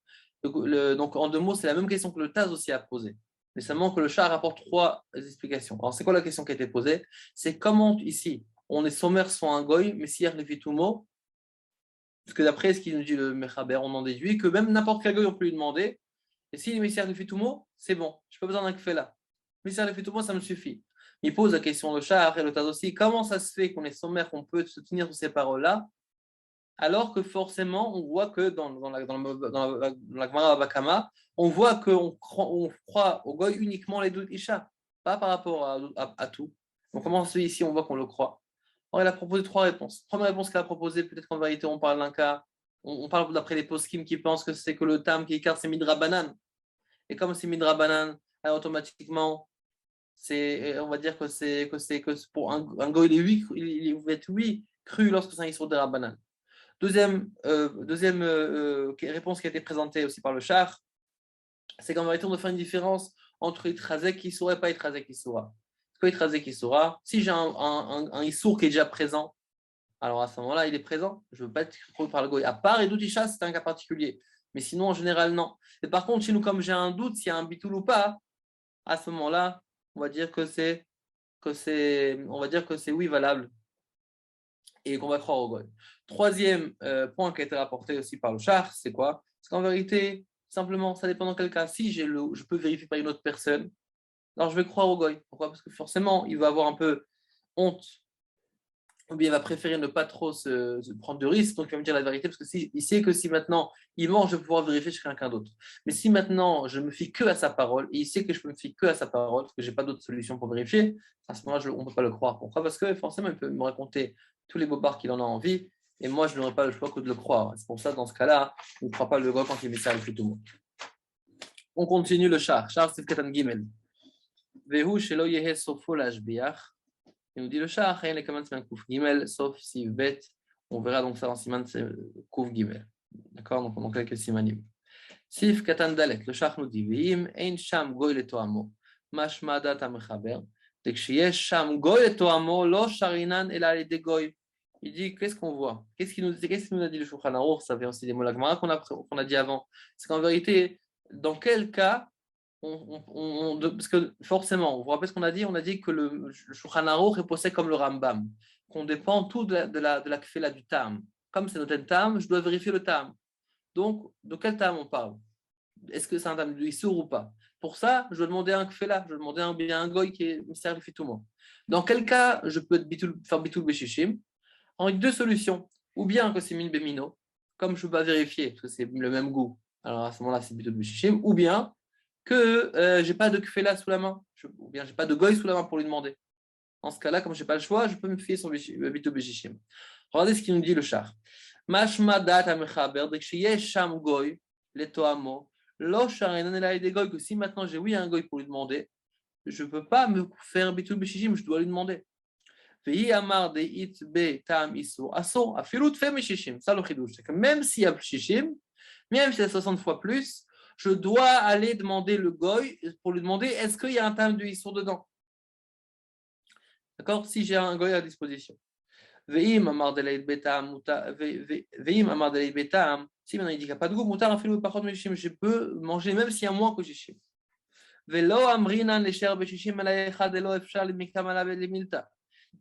Donc en deux mots, c'est la même question que le Taz aussi a posée. Mais seulement que le chat rapporte 3 explications. Alors, c'est quoi la question qui a été posée? C'est comment, ici, on est sommaire sur un goy, mais si il y a Parce que d'après ce qu'il nous dit le Mechaber, on en déduit que même n'importe quel goy, on peut lui demander. Et si l'émissaire lui fait tout mot, c'est bon, je n'ai pas besoin d'un kfela. L'émissaire lui fait tout mot, ça me suffit. Il pose la question de Shah et le Taz aussi, comment ça se fait qu'on est sommaire, qu'on peut se tenir sur ces paroles-là, alors que forcément, on voit que dans la Gemara Bakama, on voit qu'on croit au goy uniquement les doutes Isha, pas par rapport à tout. Donc comment se fait ici, on voit qu'on le croit. Alors, il a proposé trois réponses. Première réponse qu'il a proposée, peut-être qu'en vérité, on parle d'un cas, on parle d'après les poskim qui pensent que c'est que le tam qui écarte, c'est Midra Banan. Et comme c'est Midra Banan, automatiquement, on va dire que pour un goy, il va être oui cru lorsque c'est un Issour de Rabbanan. Deuxième réponse qui a été présentée aussi par le char, c'est qu'en vérité, on doit faire une différence entre Itrazek qui et pas Itrazek qui saura. Quoi Itrazek qui saura? Si j'ai un Issour qui est déjà présent, alors à ce moment-là, il est présent. Je ne veux pas être trop par le goy. À part et d'Outisha, c'est un cas particulier. Mais sinon, en général, non. Et par contre, chez nous, comme j'ai un doute s'il y a un bitoul ou pas, à ce moment-là, on va dire que c'est oui valable et qu'on va croire au goy. Troisième point qui a été rapporté aussi par le char, c'est quoi? C'est qu'en vérité, simplement, ça dépend dans quel cas. Si je peux vérifier par une autre personne, alors je vais croire au goy. Pourquoi? Parce que forcément, il va avoir un peu honte, ou bien il va préférer ne pas trop se prendre de risques, donc il va me dire la vérité, parce que il sait que si maintenant il ment, je vais pouvoir vérifier chez quelqu'un d'autre. Mais si maintenant je me fie que à sa parole, et il sait que je me fie que à sa parole, parce que je n'ai pas d'autre solution pour vérifier, à ce moment-là, on ne peut pas le croire. Pourquoi? Parce que forcément, il peut me raconter tous les bobards qu'il en a envie, et moi, je n'aurai pas le choix que de le croire. C'est pour ça, dans ce cas-là, on ne croit pas le gars quand il met ça à tout le monde. On continue le char. Char, c'est Katan Gimel. Vehu shelo yehe sofo lashbiach. Il nous dit le char, rien les commandes c'est Kouf Gimel, sauf si bête, on verra donc ça dans Siman c'est Kouf Gimel. D'accord, donc on a quelques simanim. Sif Katan Dalet, le char nous dit Vim, Ein Sham Goy le Toamo, Mashma Dat Amechaber, dès que Shiesh Sham Goy le Toamo, Lo Sharinan El de Goy. Il dit qu'est-ce qu'on voit? Qu'est-ce qu'il nous a dit le Shulchan Aruch? Ça vient aussi des mots lagmara qu'on a dit avant. C'est qu'en vérité, dans quel cas parce que forcément, vous vous rappelez ce qu'on a dit? On a dit que le Shulchan Aruch est posé comme le Rambam, qu'on dépend tout de la kfela du tam. Comme c'est notre tam, je dois vérifier le tam. Donc, de quel tam on parle? Est-ce que c'est un tam du Issour ou pas? Pour ça, je dois demander un kfela, je dois demander un goy qui est mystère tout le monde. Dans quel cas je peux faire bitul beshishim? Avec deux solutions. Ou bien que c'est min bemino, comme je ne peux pas vérifier, parce que c'est le même goût. Alors à ce moment-là, c'est bitul beshishim. Ou bien que je n'ai pas de kfela sous la main, ou bien je n'ai pas de goy sous la main pour lui demander. En ce cas-là, comme je n'ai pas le choix, je peux me fier sur bitul beshishim. Regardez ce qu'il nous dit le char. Mashma dat amechaber, dès que chez sham goy, les toamo, lo sharenan elay de goy, que si maintenant j'ai oui un goy pour lui demander, je ne peux pas me faire bitul beshishim, je dois lui demander. Vehi amar de it be tam iso, aso, afilut fe meshishim. Ça le chidouche, c'est que même s'il y a shishim, même s'il y a 60 fois plus, je dois aller demander le goy pour lui demander est-ce qu'il y a un tam de issour dedans. D'accord? Si j'ai un goy à disposition. Veim amar de leid betam, si maintenant il dit qu'il n'y a pas de goût, mutar afilut pachot meshishim, je peux manger même s'il y a moins que shishim. Velo amrinan lesher beshishim ala echad elo efshar limiktam ala limilta.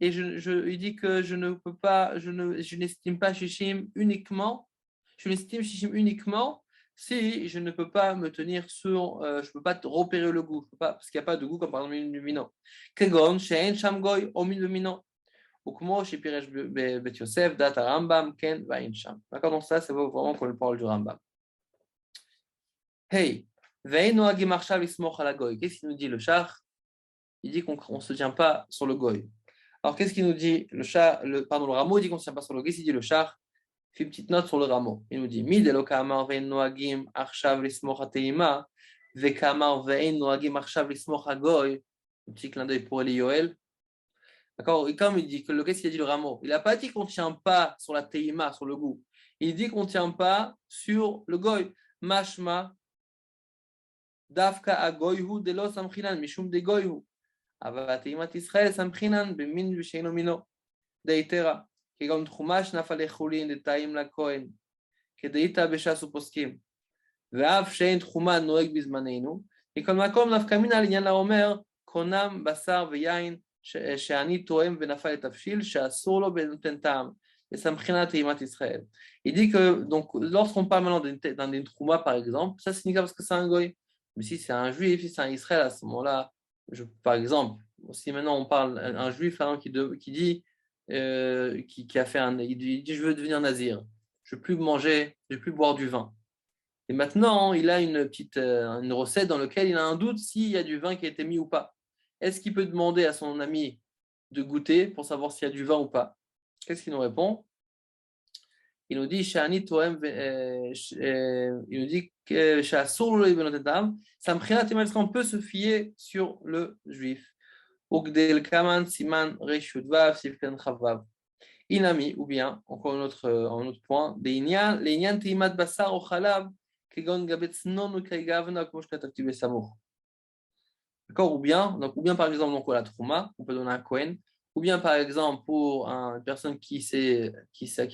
Et il dit que je ne peux pas, je n'estime pas Shishim uniquement, je n'estime Shishim uniquement si je ne peux pas me tenir sur, je ne peux pas repérer le goût, parce qu'il n'y a pas de goût comme par exemple une lumino. Kegon, Shein, Shamgoy, Omin lumino. Ou comment chez Piresh Bet Yosef, Data Rambam, Ken, Vain Sham. D'accord, donc ça, c'est vraiment comme le parole du Rambam. Hey, Vein Noagi Marshav Ismoch à la Goy. Qu'est-ce qu'il nous dit le char? Il dit qu'on ne se tient pas sur le Goy. Alors, qu'est-ce qu'il nous dit le rameau dit qu'on ne se tient pas sur le Goy. Il dit le char, fait une petite note sur le rameau. Il nous dit Mid Elokamar vein noagim arshav lismoch hateima, vekamar vein noagim arshav lismoch hagoy. Un petit clin d'œil pour Eli Yoel. D'accord? Et comme il dit que qu'est-ce qu'il a dit le rameau? Il n'a pas dit qu'on ne tient pas sur la teima, sur le goût. Il dit qu'on ne tient pas sur le goy. Mashma dafka agoyhu de lo samchinan mishum de goyhu. אבל תאימת ישראל סמכינן במין ושאינו מינו דהיתרא, כגון תחומש נפלי חולין דתאים לכהן, כדאיתא בש"ס ופוסקים, ואף שאין תחומה נוהג בזמננו, מכל מקום נפקא מינה לעניין האומר, קונם בשר ויין שאני תואם ונפל לתבשיל, שאסור לו בנותן טעם. et Samchina Teimat Israël. Il dit que, donc, lorsqu'on parle maintenant d'un Trouma, par exemple, ça signifie parce que c'est un Goy. Mais si c'est un Juif, si c'est un Israël, à ce moment-là, par exemple, si maintenant on parle un Juif hein, qui dit, qui a fait il dit, je veux devenir nazir, je ne veux plus manger, je ne veux plus boire du vin. Et maintenant, il a une petite une recette dans laquelle il a un doute s'il y a du vin qui a été mis ou pas. Est-ce qu'il peut demander à son ami de goûter pour savoir s'il y a du vin ou pas? Qu'est-ce qu'il nous répond? Il nous dit, il nous dit que on peut se fier sur le juif. Inami, ou bien, encore un autre point, d'accord, ou bien par exemple, donc, la Trouma, on peut donner un Kohen, ou bien par exemple pour une personne qui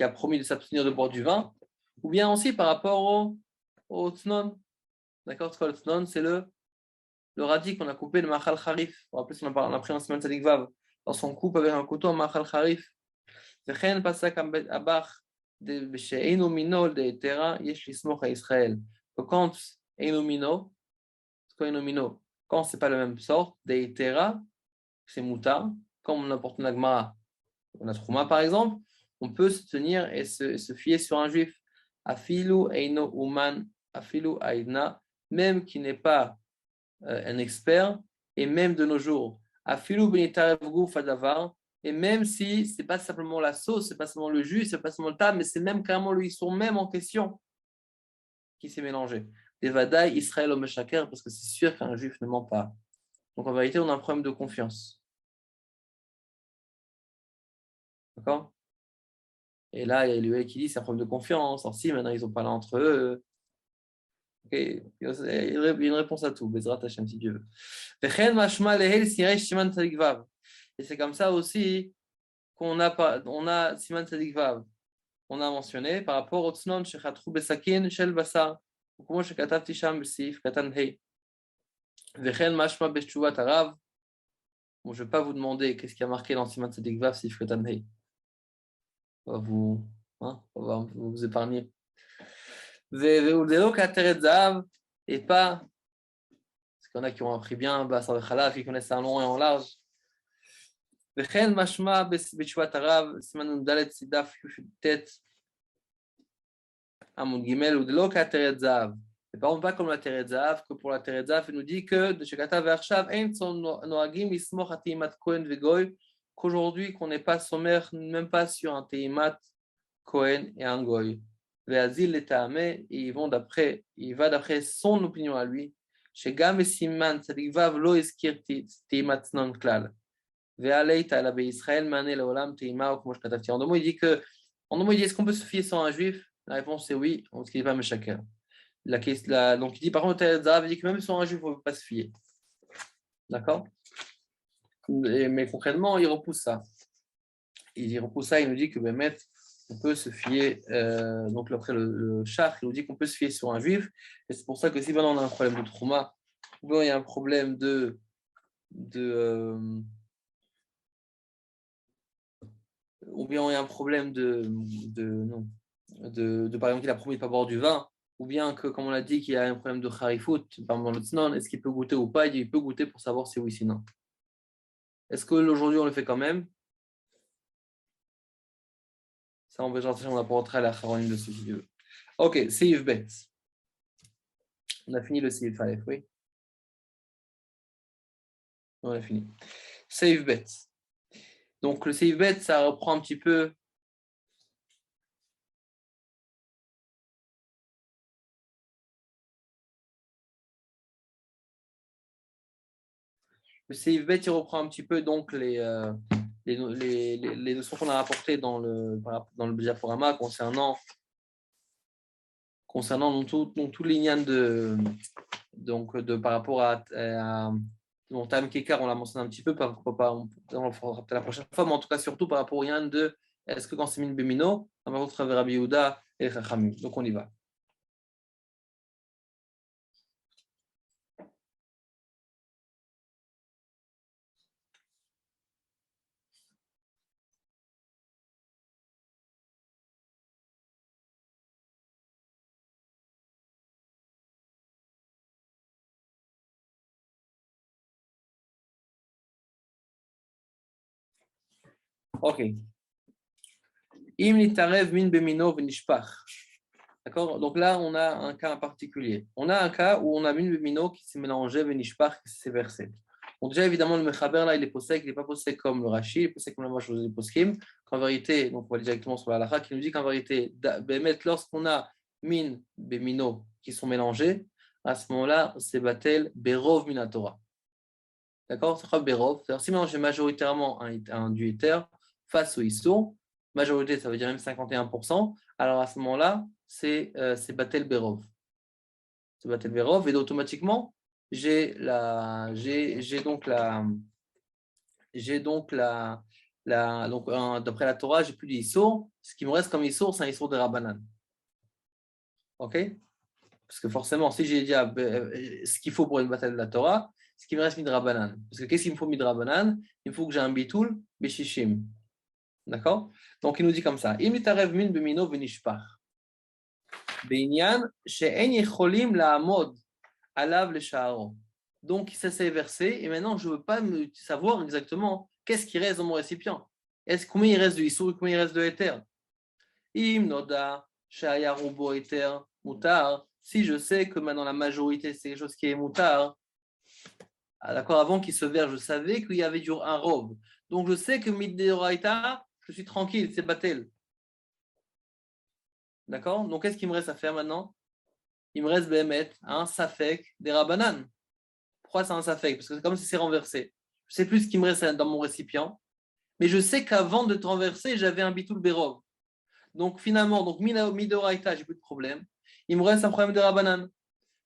a promis de s'abstenir de boire du vin, ou bien aussi par rapport au Tnon. D'accord, le Tnon, c'est le radis qu'on a coupé de Machal Harif. Vous vous rappelez, on a pris en semaine Sadik Vav. Lorsqu'on coupe avec un couteau Machal Harif. וכן פסק הבח שאינו מינו דהיתרא יש לסמוך à Israël. Quand אינו מינו, quand c'est pas la même sorte, דהיתרא, c'est mutar, comme on apporte une Gemara, on a Trouma par exemple, on peut se tenir et se fier sur un juif. Afilu eino uman, afilu aidna, même qui n'est pas un expert, et même de nos jours. Afilu benitarev guf adavar, et même si ce n'est pas simplement la sauce, ce n'est pas seulement le jus, ce n'est pas seulement le tas, mais c'est même carrément le sont même en question qui s'est mélangé. Des vadaï, Israël au Meshaker, parce que c'est sûr qu'un juif ne ment pas. Donc en vérité, on a un problème de confiance. D'accord? Et là, il y a l'UL qui dit c'est un problème de confiance. Alors si maintenant ils ont parlé entre eux, okay. Il y a une réponse à tout. Bezrat Hashem si Dieu veut. Et c'est comme ça aussi on a Siman Tzadik Vav. On a mentionné par rapport au Tznon Shechatru Besakin Shel Basar. Comment Shekatavti Sham Besif Katan Hei. Vechen Mashma Beshuvat Arav. Bon, je ne vais pas vous demander qu'est-ce qui a marqué dans Siman Tzadik Vav Sif Katan Hei. On va vous épargner. Veudelo Kateret Zav et pas. Parce qu'il y en a qui ont appris bien Basar Vechalaf, qui connaissent en long et en large. וכן משמע בתשובת הרב, סימן נ"ד דף י"ט עמוד ג' ודלא כעטרת זהב. Et par contre, pas comme la Teret Zahav, que pour la Teret Zahav, il nous dit que de Shekata Ve'arshav, Ein Son Noagim Ismoch Ateimat Kohen Vegoy, qu'aujourd'hui, qu'on n'est pas sommaire, même pas sur un Teimat Kohen et un Goy. Ve'azil le Ta'ameh, il va d'après son opinion à lui. Shegam et Siman Tzadik Vav lo eskir Teimat Non Klal. En deux mots, il dit que, est-ce qu'on peut se fier sur un juif? La réponse est oui, parce qu'il n'est pas Meshaker. Donc il dit par contre, il dit que même sur un juif, on ne peut pas se fier. D'accord? Mais concrètement, il repousse ça. Il nous dit que Bémet, on peut se fier, donc après le char, il nous dit qu'on peut se fier sur un juif. Et c'est pour ça que si maintenant on a un problème de trauma, ou il y a un problème ou bien il y a un problème par exemple, qu'il a promis de ne pas boire du vin, ou bien que, comme on l'a dit, qu'il y a un problème de harifout, par exemple, dans le tznon, est-ce qu'il peut goûter ou pas? Il peut goûter pour savoir si oui, si non. Est-ce qu'aujourd'hui, on le fait quand même? Ça, on va pas rentrer à la charonim de ce vidéo. Ok, Seif Bet. On a fini le Seif Aleph, oui? On a fini. Seif Bet. Donc, le Seif Bet, ça reprend un petit peu. Le Seif Bet, il reprend un petit peu donc les notions qu'on a rapportées dans le diaporama concernant donc, tout les lignes par rapport à Tam Kekar, on l'a mentionné un petit peu, on le fera peut-être la prochaine fois, mais en tout cas surtout par rapport au lien de est-ce que quand c'est min bemino, on va retrouver Rabbi Yehuda et Chachamim. Donc on y va. Ok. Im nitarev min bemino v'nishpach. D'accord? Donc là, on a un cas particulier. On a un cas où on a min bemino qui s'est mélangé, v'nishpach qui s'est versé. Donc déjà, évidemment, le mechaber là, il est posé, il n'est pas posé comme le Rashi, il est posé comme la majorité des poskim, qu'en vérité, donc on va aller directement sur la halakha, qui nous dit qu'en vérité, lorsqu'on a min bemino qui sont mélangés, à ce moment-là, c'est batel berov minatora. D'accord? C'est quoi berov? C'est-à-dire, si maintenant j'ai majoritairement un du éther face au issour, majorité, ça veut dire même 51%, alors à ce moment-là, c'est batel berov. C'est batel berov, et automatiquement, j'ai donc d'après la Torah, j'ai plus d'issour. Ce qui me reste comme issour, c'est un issour de Rabbanan. Ok? Parce que forcément, si j'ai dit ce qu'il faut pour une bataille de la Torah, ce qui me reste midrabanan. Parce que qu'est-ce qu'il me faut midrabanan? Il faut que j'ai un bitoul, bishishim. D'accord? Donc il nous dit comme ça. Im itarev min bemino venishpach. Beinyan she'en yecholim la'amod alav le. Donc ça s'est versé et maintenant je ne veux pas savoir exactement qu'est-ce qui reste dans mon récipient. Combien il reste de issour, combien il reste de éther? Im noda shaya rubo éther mutar. Si je sais que maintenant la majorité c'est quelque chose qui est mutar, d'accord, avant qu'il se verse, je savais qu'il y avait un robe. Donc je sais que middeoraita, je suis tranquille, c'est batel. D'accord? Donc qu'est-ce qu'il me reste à faire maintenant? Il me reste Béhémet, un safek des rabanan. Pourquoi c'est un safek? Parce que c'est comme si c'est renversé. Je ne sais plus ce qui me reste dans mon récipient, mais je sais qu'avant de te renverser, j'avais un bitul berov. Donc finalement, donc middeoraita, j'ai plus de problème. Il me reste un problème de rabanan.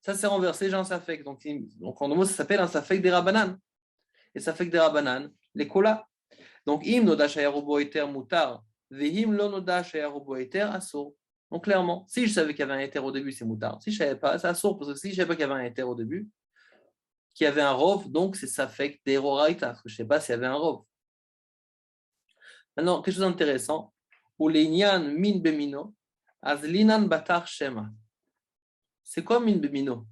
Ça s'est renversé, j'ai un safek. Donc en deux mots, ça s'appelle un safek des rabanan. Et safek des rabanan, les kolas. Donc im noda shayarubo eter mutar, vehim lo noda shayarubo eter asur. Donc clairement, si je savais qu'il y avait un éther au début, c'est mutar. Si je ne savais pas, c'est asur. Parce que si je ne savais pas qu'il y avait un éther au début, qu'il y avait un rov, donc c'est safek des roraita. Parce que je ne sais pas s'il y avait un rov. Maintenant, quelque chose d'intéressant. Ou l'inyan min bemino, azlinan batar shema. C'est quoi min bemino?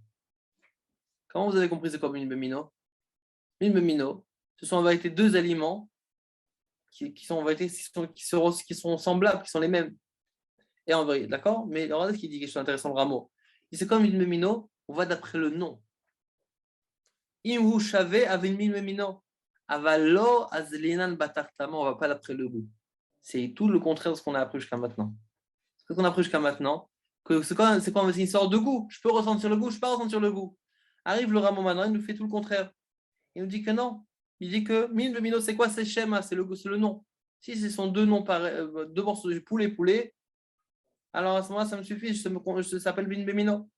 Comment vous avez compris c'est quoi min bemino? Min bemino, ce sont en vérité deux aliments qui sont en vérité qui sont semblables, qui sont les mêmes. Et en vérité, d'accord? Mais regardez ce qu'il dit, quelque chose d'intéressant, le Rameau. Il dit c'est comme min bemino, on va d'après le nom. Im hu shave avec min bemino. Avalo azlinan batar tama, on ne va pas d'après le goût. C'est tout le contraire de ce qu'on a appris jusqu'à maintenant. Ce qu'on a appris jusqu'à maintenant, que c'est quoi une histoire de goût. Je peux ressentir le goût, je ne peux pas ressentir le goût. Arrive le Rameau maintenant, il nous fait tout le contraire. Il nous dit que non. Il dit que min bemino, c'est quoi? C'est Shema, c'est le nom. Si ce sont deux noms deux morceaux de poulet, alors à ce moment-là, ça me suffit, ça s'appelle min bemino.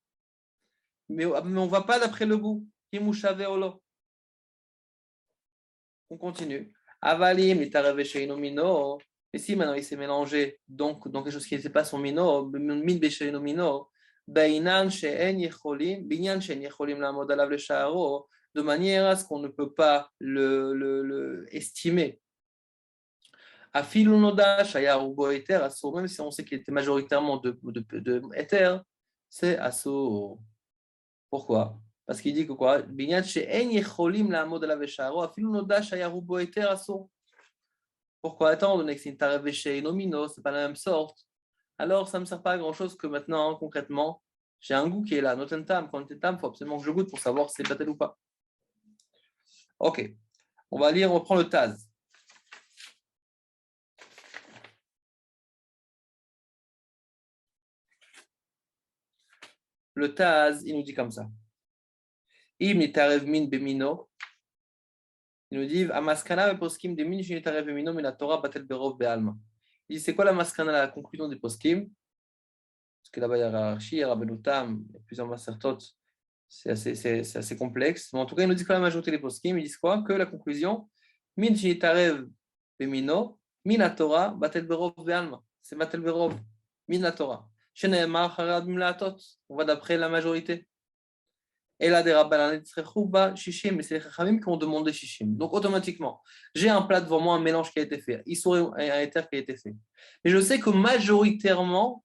Mais on ne va pas d'après le goût. On continue. Avalim, il t'a réveillé chez mino. Et si maintenant il s'est mélangé, donc quelque chose qui n'était pas son mino, min b'sheino mino, beinan she'en yecholim, binyan she'en yecholim la'amod alav le sha'aro, de manière à ce qu'on ne peut pas le estimer. Afilu noda shaya rubo éther asso, même si on sait qu'il était majoritairement de éther, c'est asso. Pourquoi? Parce qu'il dit que quoi? Binyan she'en yecholim la'amod alav le sha'aro, afilu noda shaya rubo éther asso. Pourquoi? Étant donné que c'est une taref chez nomino, c'est pas la même sorte. Alors, ça ne me sert pas à grand-chose que maintenant, concrètement, j'ai un goût qui est là. Notentam, quand il faut absolument que je goûte pour savoir si c'est batel ou pas. Ok. On va lire, on reprend le Taz. Le Taz, il nous dit comme ça. Im nitarev min bemino. Il nous dit Amaskana poskim de min nitarev bemino min la Torah batel berov be'alma. Il dit c'est quoi la maskana, la conclusion des poskim? Parce que là-bas il y a Rashi, il y a Rabbenutam, il y a plusieurs masertot. C'est assez complexe. Mais en tout cas, il nous dit que la majorité des poskim, ils disent quoi? Que la conclusion min nitarev bemino min la Torah batel berov be'alma. C'est batel berov min la Torah. On va d'après la majorité. Et là, des rabbanan shishim, mais c'est les chachamim qui ont demandé shishim. Donc, automatiquement, j'ai un plat devant moi, un mélange qui a été fait, un éther qui a été fait. Mais je sais que majoritairement,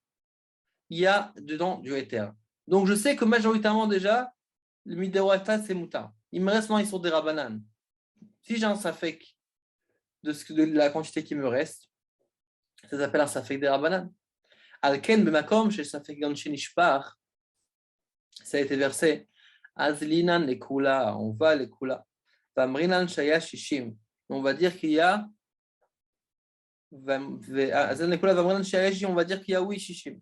il y a dedans du éther. Donc, je sais que majoritairement, déjà, le midéoata, c'est moutar. Il me reste maintenant, ils sont des rabbanan. Si j'ai un safek de la quantité qui me reste. Ça s'appelle un safek de Rabbanan. Alken b'makom chez safek gan shenishpar. Ça a été versé. Azlinan les kula, on va les kula. Vamrinan shaya shishim. On va dire qu'il y a. Azlinan les kula, vamrinan shaya shishim. On va dire qu'il y a oui shishim.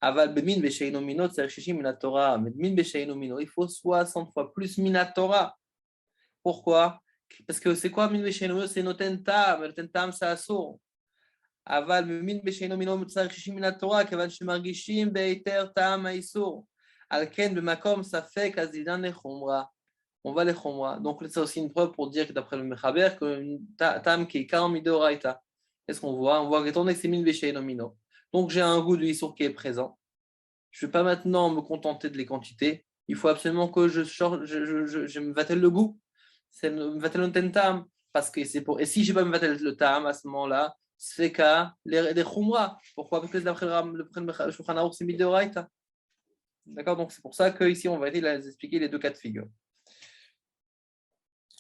Aval bemin besheino minot, c'est shishim min Torah. Mais min besheino minot, il faut 60 fois plus min Torah. Pourquoi? Parce que c'est quoi min besheino minot? C'est noten tam. Noten tam, c'est assour. אבל ממין בשאינו מינו צריך 60 מן התורה, כיוון שמרגישים בהיתר טעם האיסור. על כן במקום ספק אז דינן לחומרה. On va les chomra. Donc c'est aussi une preuve pour dire que d'après le Mechaber, que tam qui est 40 midoraita. Qu'est-ce qu'on voit? On voit que étant donné que c'est min besheino mino. Donc j'ai un goût de issour qui est présent. Je ne vais pas maintenant me contenter de les quantités. Il faut absolument que je me vatel le goût. C'est me vatel le tam. Parce que c'est pour. Et si je ne vais pas me vatel le tam à ce moment-là, c'est qu'à les khumra. Pourquoi? Parce que d'après le Shulchan Aruch, c'est midoraita. D'accord? Donc c'est pour ça qu'ici, on va essayer de les expliquer les deux cas de figure.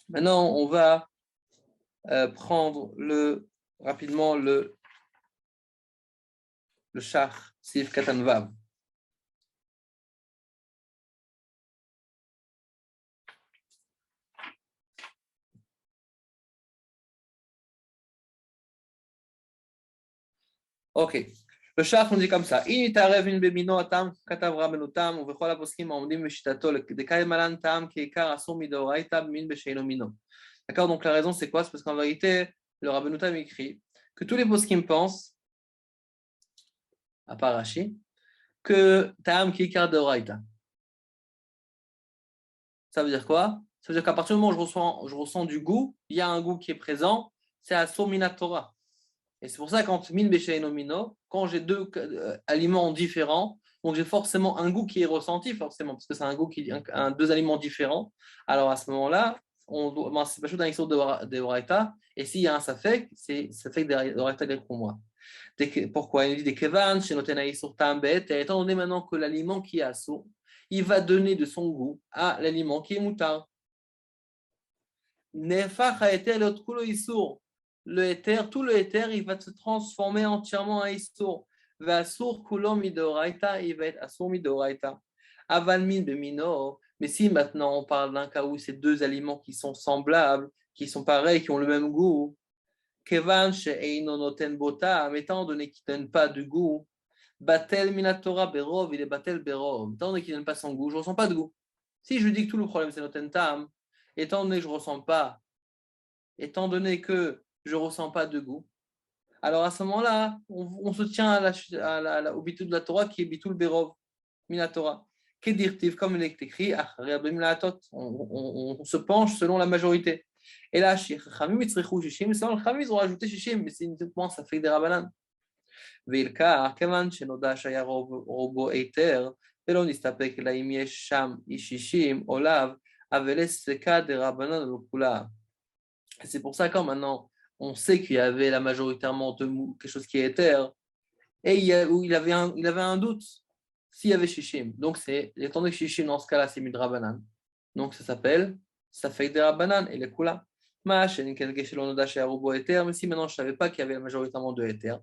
Maintenant, on va prendre rapidement le Shach, Sif Katan Vav. Ok. Le Shach, on dit comme ça. In itarev in bemino atam katav rabenu tam uvechol aposkim omdim beshitato dekay malan tam keikar asur midoraita min besheino mino. D'accord, donc la raison c'est quoi? C'est parce qu'en vérité, le rabenu tam écrit que tous les poskim pensent, à part Rashi, que tam keikar deoraita. Ça veut dire quoi? Ça veut dire qu'à partir du moment où je ressens du goût, il y a un goût qui est présent, c'est asur minatora. Et c'est pour ça quand min besheino mino, quand j'ai deux aliments différents, donc j'ai forcément un goût qui est ressenti, forcément, parce que c'est un goût qui deux aliments différents. Alors à ce moment-là, c'est pas chaud d'un histoire de oraita, et s'il y a un safek, c'est safek de oraita pour moi. Pourquoi? Il dit des kevan, chez noten sur tambet, et étant donné maintenant que l'aliment qui est assourd, il va donner de son goût à l'aliment qui est moutard. Nefach a été l'autre kulo issour. Le éther, tout le éther, il va se transformer entièrement en issour. Vassour kulo midoraita, il va être assour midoraita. Avalmin bemino. Mais si maintenant on parle d'un cas où c'est deux aliments qui sont semblables, qui sont pareils, qui ont le même goût, kevan she'eino noten bota, étant donné qu'ils ne donnent pas de goût, batel minatora berov, il est batel berov. Étant donné qu'ils ne donnent pas son goût, je ne ressens pas de goût. Si je dis que tout le problème c'est noten tam, étant donné que je ne ressens pas, étant donné que je ne ressens pas de goût, alors à ce moment-là, on se tient au bitul de la Torah qui est bitul berov, minatora. Kedirtiv, comme il est écrit, on se penche selon la majorité. Et là, selon le Chachamim, ils ont rajouté Shishim, mais c'est uniquement ça fait des Rabbanan. וילקח, כיוון שנודע שהיה רובו היתר, ולא נסתפק אלא אם יש שם איש 60 או לאו, אבל ספקא דרבנן לכולה. C'est pour ça que maintenant, on sait qu'il y avait la majoritairement quelque chose qui est éther, et il avait un doute s'il y avait Shishim. Donc, étant donné que Shishim, dans ce cas-là, c'est Midrabanan. Donc, ça s'appelle Safek de Rabbanan et les Kula. Mais si maintenant je ne savais pas qu'il y avait majoritairement de éther,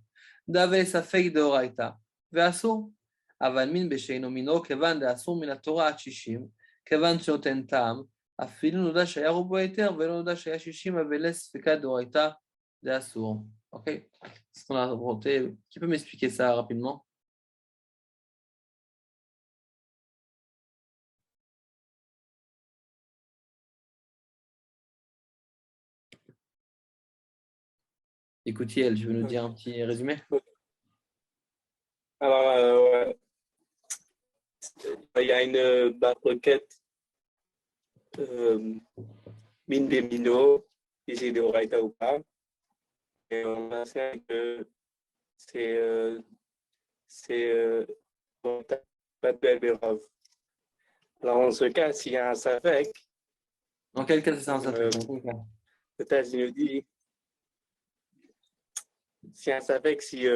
d'ave Safek de Oraita, Veaso, Avalmin Besheino Mino, Kevan de Asur min Torah Shishim, Kevan Shoten Tam, אפילו נודע שהיה רובו היתר ולא נודע שהיה 60 אבל ספקה דאורייתא זה אסור. Ok? C'est ce qu'on a rapporté. Qui peut m'expliquer ça rapidement? Écoute, Yael, tu veux nous dire un petit résumé? Alors, ouais. Il y a une barre requête mine des minots, si c'est de Oraita ou pas. Et on a fait que c'est pas de Belberov. Alors, en ce cas, s'il y a un Safek, Dans quel cas c'est ça un Safek? peut-être il nous dit, s'il y a un Safek, si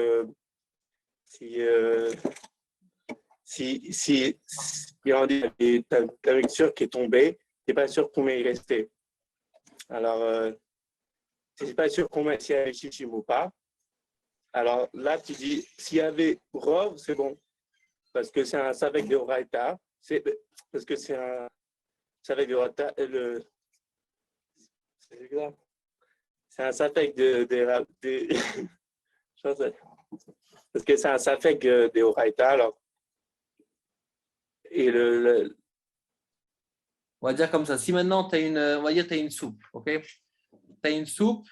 on dit ta mixture qui est tombée, tu n'es pas sûr combien il restait. Alors, je suis pas sûr s'il y avait Chichim ou pas. Alors là, tu dis, s'il y avait Rov, c'est bon. Parce que c'est un Savek de Oraita. Parce que c'est un Savek de Oraita. C'est un Savek parce que c'est un Savek de Oraita. Alors, et On va dire comme ça. Si maintenant, tu as une soupe, ok? Tu as une soupe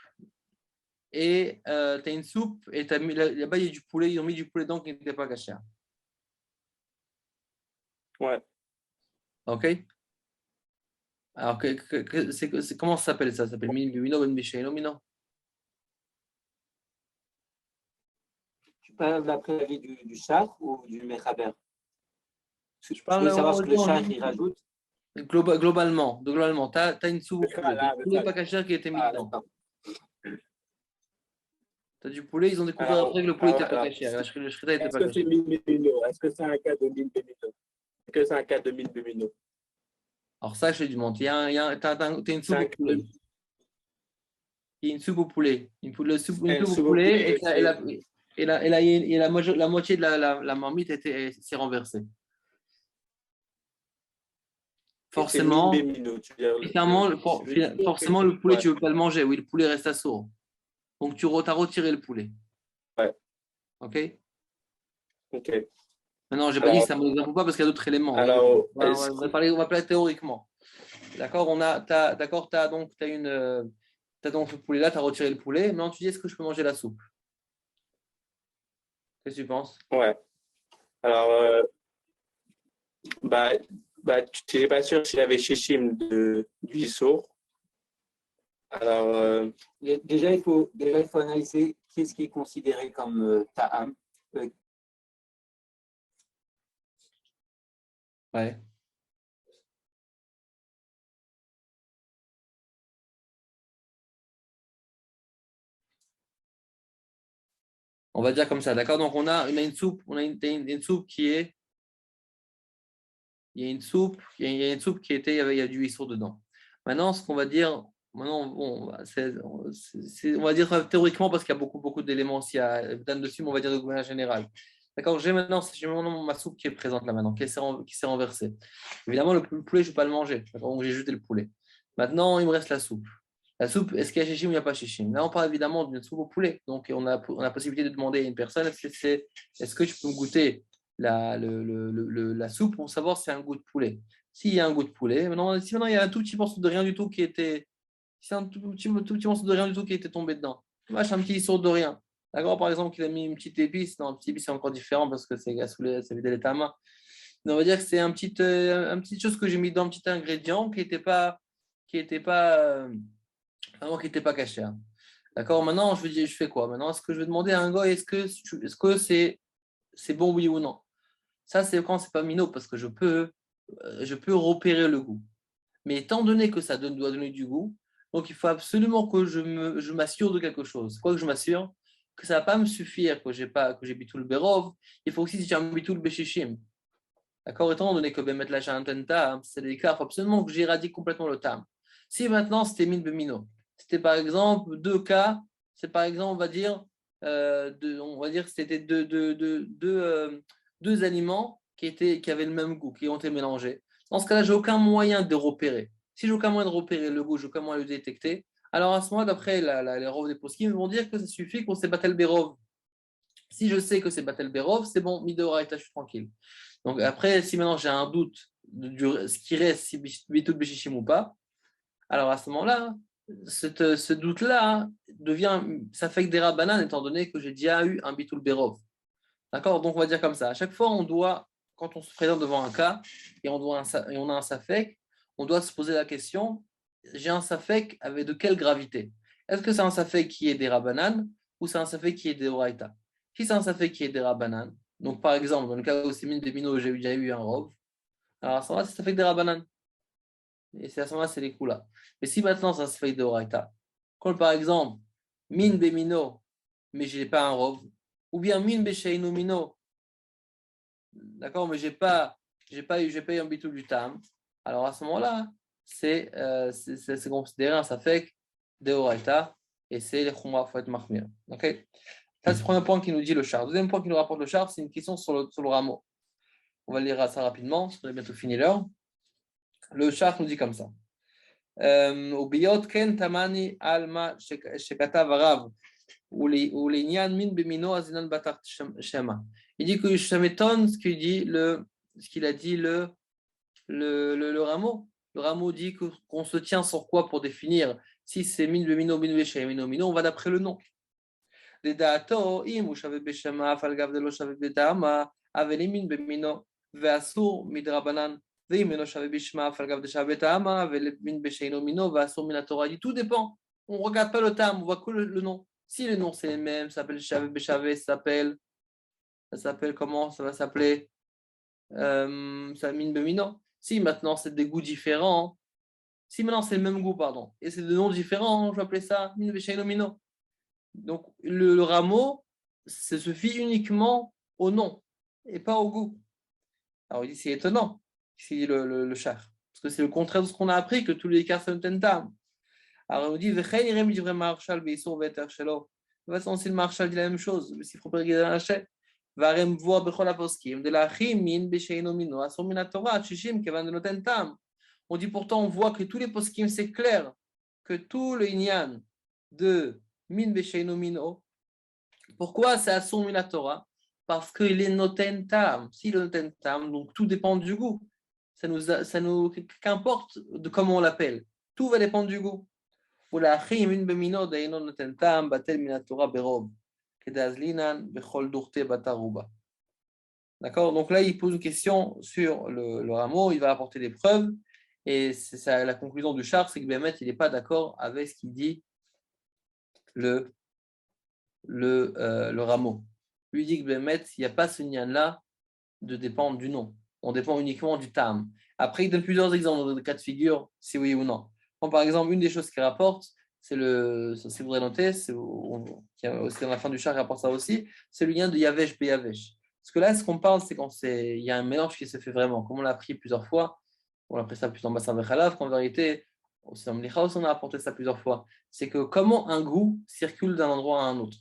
et là-bas, il y a du poulet, ils ont mis du poulet dedans qui n'était pas caché. ouais. Ok? Alors, comment ça s'appelle ça? Ça s'appelle Mino Ben Mishaino Mino? Tu parles d'après l'avis du char ou du Mechaber? Je Je parle veux savoir ce que le char il rajoute. globalement. Tu as une soupe au poulet. Là, Le poulet pas caché qui était mis dedans. D'accord. Tu as du poulet, ils ont découvert après que le poulet n'était pas caché. Le shrita n'était est-ce pas que c'est caché. Mine Bemino? Est-ce que c'est un cas de Mine Bemino? Est-ce que c'est un cas de Mine Bemino? Alors ça, je te demande. T'as une soupe au poulet. Il y a une soupe au poulet. Une soupe au poulet et la moitié de la marmite s'est renversée. Forcément, forcément, le poulet, tu ne veux pas le manger. Oui, le poulet reste assourd. Donc, tu as retiré le poulet. Ouais. OK? OK. Maintenant, je n'ai pas dit que ça ne m'exemple pas parce qu'il y a d'autres éléments. Alors, on va parler théoriquement. D'accord? T'as donc le poulet là, tu as retiré le poulet. Maintenant, tu dis, est-ce que je peux manger la soupe? Qu'est-ce que tu penses? ouais. Alors, tu n'es pas sûr s'il y avait Shishim du Issour. Alors, Déjà, il faut analyser qu'est-ce qui est considéré comme ta'am. Ouais. On va dire comme ça, d'accord? Donc, on a une soupe, une soupe qui est. Il y a une soupe qui était, il y a du issour dedans. Maintenant, ce qu'on va dire, maintenant, bon, on va dire théoriquement parce qu'il y a beaucoup d'éléments aussi à donner dessus, mais on va dire de manière générale. D'accord, j'ai maintenant ma soupe qui est présente là maintenant, qui s'est renversée. Évidemment, le poulet, je ne vais pas le manger. Donc, j'ai jeté le poulet. Maintenant, il me reste la soupe. La soupe, est-ce qu'il y a chichim ou il n'y a pas chichim? Là, on parle évidemment d'une soupe au poulet. Donc, on a la possibilité de demander à une personne est-ce que tu peux me goûter la soupe pour savoir si c'est un goût de poulet? S'il y a un goût de poulet, si maintenant il y a un tout petit morceau de rien du tout qui était. Si c'est un tout petit morceau de rien du tout qui était tombé dedans, vache, un petit saut de rien. D'accord, par exemple, qu'il a mis une petite épice. Non, une petite épice, c'est encore différent parce que c'est gasoulé, ça vidé ta main. Mais on va dire que c'est un petit chose que j'ai mis dans un petit ingrédient qui n'était pas. Vraiment qui n'était pas caché. Hein. D'accord, maintenant, je fais quoi? Maintenant, est-ce que je vais demander à un gars, est-ce que c'est bon, oui ou non? Ça, c'est quand c'est pas minot, parce que je peux repérer le goût. Mais étant donné que ça doit donner du goût, donc il faut absolument que je m'assure de quelque chose. Quoi que je m'assure? Que ça ne va pas me suffire que j'ai bitul berov. Il faut aussi que j'ai un bitul beshishim. D'accord? Étant donné que Bemet la Shantenta, c'est des cas, il faut absolument que j'éradique complètement le tam. Si maintenant c'était min bemino, c'était par exemple deux cas, c'est par exemple, on va dire que c'était deux aliments qui avaient le même goût, qui ont été mélangés. Dans ce cas-là, j'ai aucun moyen de repérer. Si j'ai aucun moyen de repérer le goût, j'ai aucun moyen de le détecter. Alors à ce moment-là, d'après les rov des poskim, ils vont dire que ça suffit qu'on s'est batel berov. Si je sais que c'est batel berov, c'est bon, midoraita, je suis tranquille. Donc après, si maintenant j'ai un doute de ce qui reste, si bitul beshishim ou pas, alors à ce moment-là, ce doute-là ça fait que des rabanan, étant donné que j'ai déjà eu un bitul berov. D'accord? Donc on va dire comme ça. À chaque fois, quand on se présente devant un cas et on a un safek, on doit se poser la question, j'ai un safek avec de quelle gravité? Est-ce que c'est un safek qui est des rabanan ou c'est un safek qui est des oraita? Si c'est un safek qui est des rabanan, donc par exemple, dans le cas où c'est mine des mino, j'ai déjà eu un rov, alors à ce moment-là, c'est safek des rabanan. Et c'est à ce moment-là, c'est les coups là. Mais si maintenant ça se fait de oraita, quand par exemple, mine bemino, mais je n'ai pas un rov, ou bien mine besheinu mino, d'accord, mais j'ai pas eu un bitou du tam, alors à ce moment-là, c'est considéré un safek de oraita et c'est les Khumra, il faut être mahmir. Okay, ça, c'est le premier point qui nous dit le char. Deuxième point qui nous rapporte le char, c'est une question sur le rameau. On va lire ça rapidement, parce qu'on a bientôt fini l'heure. Le char nous dit comme ça. Ubiyot ken tamani alma shekatav arav ulinyan min bemino azinan batar shema. Il dit que ça m'étonne ce qu'il a dit le rameau. Le rameau dit qu'on se tient sur quoi pour définir si c'est min bemino min beshem mino mino, on va d'après le nom. לדעתו, אם הוא שווה בשמה, אף על גב דלא שווה בטעמה, אבל אם מין במינו, ואסור מדרבנן, ואם אינו שווה בשמה, אף על גב דשווה בטעמה, אבל מין בשאינו מינו, ואסור מן התורה. Tout dépend. On ne regarde pas le tam, on voit que le nom. Si le nom c'est le même, ça s'appelle shave beshave, ça s'appelle comment? Ça va s'appeler ça min bemino. Si maintenant c'est des goûts différents, si maintenant c'est le même goût, pardon, et c'est des noms différents, je vais appeler ça min beshaino mino. Donc, le rameau, ça se fie uniquement au nom et pas au goût. Alors, il dit c'est étonnant, ici le char, parce que c'est le contraire de ce qu'on a appris, que tous les cas sont tentam. Alors, il dit de toute façon, si le Marshal dit la même chose, s'il faut pas regarder la chèque, on dit pourtant, on voit que tous les poskim, c'est clair, que tout le inyan de min besheino mino. Pourquoi c'est assourd min Torah? Parce qu'il est noten tam. S'il est noten tam, donc tout dépend du goût. Qu'importe de comment on l'appelle, tout va dépendre du goût. ולאחים min bemino deino noten tam batel min Torah berob kedazlinan bechol durte bataruba. D'accord? Donc là, il pose une question sur le rameau, il va apporter des preuves, et c'est ça, la conclusion du char, c'est que Bémet, il n'est pas d'accord avec ce qu'il dit le rameau. Lui dit que Bémet, il n'y a pas ce lien-là de dépendre du nom. On dépend uniquement du tam. Après, il donne plusieurs exemples de cas de figure, si oui ou non. Bon, par exemple, une des choses qu'il rapporte, c'est si vous voudrez noter, qui est aussi dans la fin du char, il rapporte ça aussi, c'est le lien de Yavesh Beyavesh. Parce que là, ce qu'on parle, c'est il y a un mélange qui se fait vraiment. Comme on l'a appris plusieurs fois, on l'a appris ça plus en Basar Bechalav, qu'en vérité, aussi dans Mlicha, on a apporté ça plusieurs fois. C'est que comment un goût circule d'un endroit à un autre.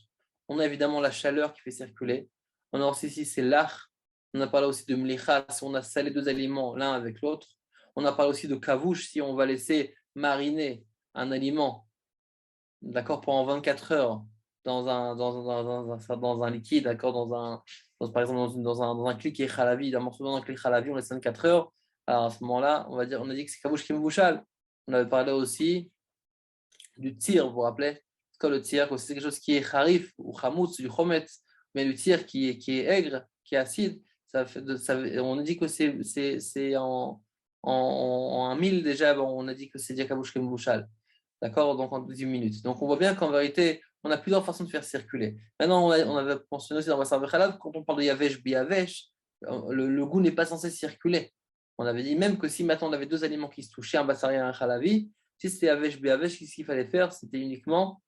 On a évidemment la chaleur qui fait circuler. On a aussi ici, c'est l'ach. On a parlé aussi de Mlicha, si on a salé deux aliments l'un avec l'autre. On a parlé aussi de kavouche, si on va laisser mariner un aliment, d'accord, pendant 24 heures dans un liquide, d'accord, par exemple dans un cli qui est chalavi, un morceau dans un cli chalavi, on laisse 24 heures. Alors à ce moment-là, on a dit que c'est kavouche qui me bouchal. On avait parlé aussi du tir, vous vous rappelez? Quand le tir, c'est quelque chose qui est harif ou chamoutz, du chomet, mais le tir qui est aigre, qui est acide, on a dit que c'est en un mille déjà, on a dit que c'est diakabouche kembouchal. D'accord? Donc en 10 minutes. Donc on voit bien qu'en vérité, on a plusieurs façons de faire circuler. Maintenant, on avait mentionné aussi dans Bassar Bechalav, quand on parle de Yavesh Biyavesh, le goût n'est pas censé circuler. On avait dit même que si maintenant on avait deux aliments qui se touchaient, un Bassar et un Chalavi, si c'était Yavesh Biyavesh, ce qu'il fallait faire, c'était uniquement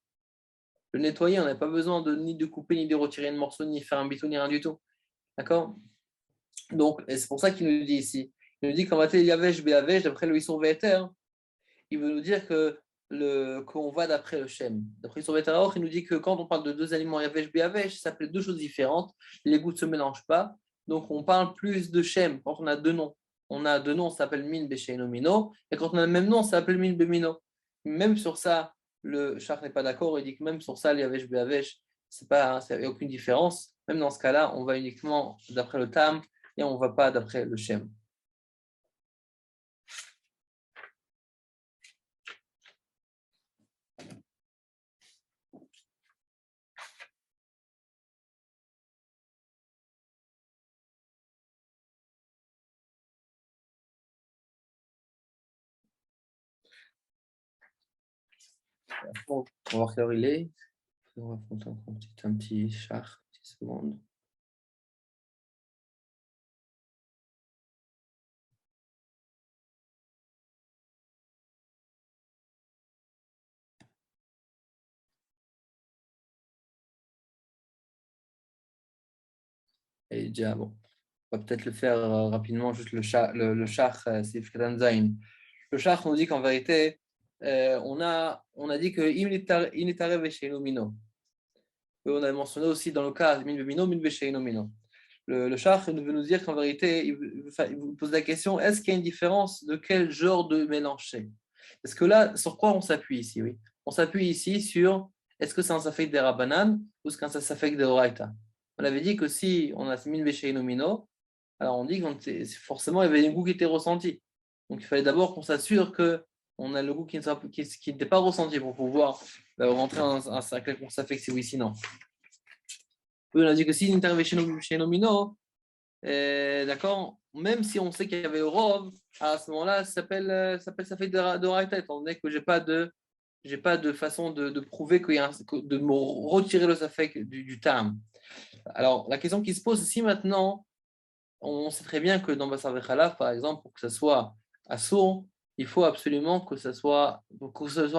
le nettoyer. On n'avait pas besoin ni de couper, ni de retirer un morceau, ni faire un bitou, ni rien du tout. D'accord? Donc, et c'est pour ça qu'il nous dit ici. Il nous dit qu'en vérité, Yavesh Biyavesh, d'après le Issour Ve'eter, il veut nous dire qu'on va d'après le Shem. D'après le Ve'eter, il nous dit que quand on parle de deux aliments Yavesh Biyavesh, ça s'appelle deux choses différentes. Les goûts ne se mélangent pas. Donc, on parle plus de Shem quand on a deux noms. On a deux noms, ça s'appelle Min Besheino Mino. Et quand on a le même nom, ça s'appelle Min Bemino. Même sur ça, le Char n'est pas d'accord. Il dit que même sur ça, le Yavesh Biyavesh, il n'y a aucune différence. Même dans ce cas-là, on va uniquement d'après le Tam et on ne va pas d'après le Shem. On va voir quelle heure il est. On va prendre un petit char, 10 secondes. Et déjà, bon, on va peut-être le faire rapidement, juste le char, Sif Katan Zain. Le char, on dit qu'en vérité, on a dit que Initare Vesheino Mino. On a mentionné aussi dans le cas Min Mino, Min Vesheino Mino. Le Shach veut nous dire qu'en vérité, il vous pose la question, est-ce qu'il y a une différence de quel genre de mélanger? Parce que là, sur quoi on s'appuie ici? Oui, on s'appuie ici sur, est-ce que c'est un safek de Rabbanan ou est-ce que c'est un safek de Oraita? On avait dit que si on a Min Vesheino Mino, alors on dit que forcément il y avait un goût qui était ressenti. Donc il fallait d'abord qu'on s'assure qu'on a le goût qui n'était pas ressenti pour pouvoir rentrer dans un cercle qu'on safek, c'est oui, sinon. On a dit que si l'intervention chez Nomino, d'accord, même si on sait qu'il y avait le Rov, à ce moment-là, ça fait de Raïta, étant donné que je n'ai pas de façon de prouver de me retirer le Safek du Tam. Alors, la question qui se pose, si maintenant, on sait très bien que dans Bassar Vechalaf, par exemple, pour que ça soit assourd, il faut absolument que ça soit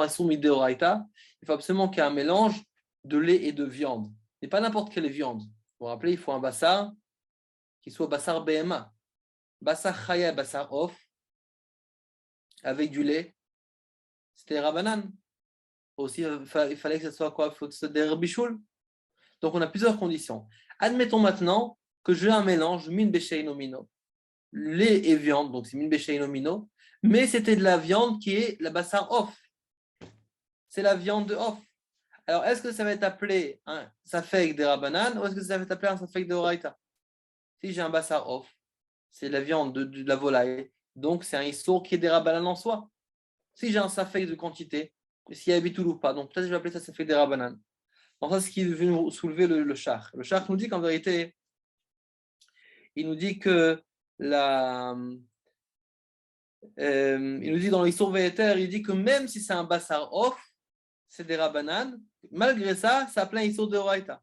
assourd midéoraïta, il faut absolument qu'il y ait un mélange de lait et de viande. Et pas n'importe quelle viande. Vous vous rappelez, il faut un bassar qui soit bassar BMA. Bassar chaya, bassar off, avec du lait, c'était rabanan. Aussi, il fallait que ce soit quoi? Il faut que ce soit des herbichoul. Donc, on a plusieurs conditions. Admettons maintenant que j'ai un mélange min besheino mino, lait et viande, donc c'est min besheino mino, mais c'était de la viande qui est la bassar off. C'est la viande de off. Alors, est-ce que ça va être appelé un safek de Rabbanan ou est-ce que ça va être appelé un safek de Horaïta? Si j'ai un bassar off, c'est la viande de la volaille, donc c'est un issour qui est des Rabbanan en soi. Si j'ai un safek de quantité, s'il y a bitoul ou pas, donc peut-être que je vais appeler ça safek de Rabbanan. Donc, ça, c'est ce qui est venu soulever le char. Le char nous dit qu'en vérité, il nous dit que il nous dit dans l'histoire Véter, il dit que même si c'est un bassar off, c'est des Rabbanan, malgré ça, ça appelle un issour de Horaïta.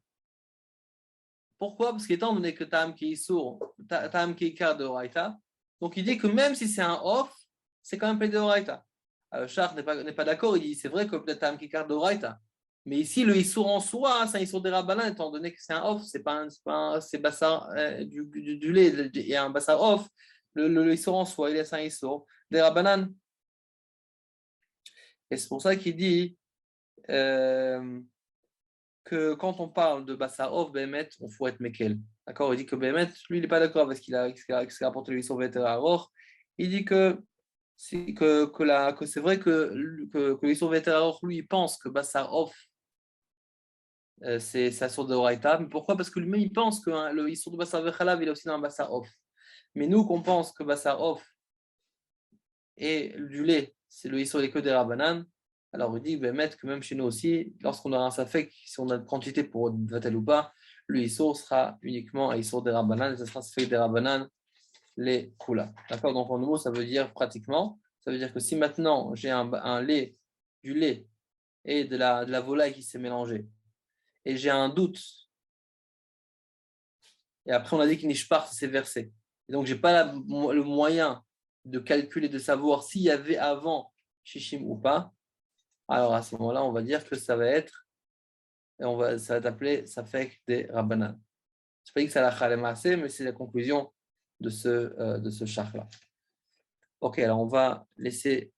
Pourquoi? Parce qu'étant donné que Tam qui est sourd, Tam qui est quart de Horaïta, donc il dit que même si c'est un off, c'est quand même plein de Horaïta. Alors Char n'est pas d'accord, il dit c'est vrai que peut-être Tam qui est quart de Horaïta. Mais ici, le issour en soi, c'est un issour de Rabbanan, étant donné que c'est un off, c'est bassar du lait, il y a un bassar off, le issour en soi, il est un issour des Rabbanan. Et c'est pour ça qu'il dit que quand on parle de Bassar Off, Behemet, on faut être Mekel. D'accord? Il dit que Behemet, lui, il n'est pas d'accord avec ce qu'il a rapporté le Yisrof et Aror. Il dit que c'est vrai que le Yisrof et Aror, lui, il pense que Bassar Off, c'est sa source de Horaïta. Mais pourquoi? Parce que lui-même, il pense que le Yisrof de Bassar Vechalav, il est aussi dans un Bassar Off. Mais nous, qu'on pense que Bassar Off et du lait, c'est le Yisrof que des Rabbanan. Alors, il dit que même chez nous aussi, lorsqu'on a un safek, si on a de quantité pour vatel ou pas, le issour sera uniquement un issour des Rabbanan, et ce sera safek des Rabbanan, les kula. D'accord? Donc, en nouveau, ça veut dire pratiquement, ça veut dire que si maintenant j'ai du lait et de la volaille qui s'est mélangé, et j'ai un doute, et après on a dit qu'Nishpar s'est versé, et donc j'ai pas le moyen de calculer, de savoir s'il y avait avant Shishim ou pas. Alors à ce moment-là, on va dire que ça va être appelé Safek des Rabbanan. Je ne sais pas que c'est la Khalemassé, mais c'est la conclusion de ce char-là. Ok, alors on va laisser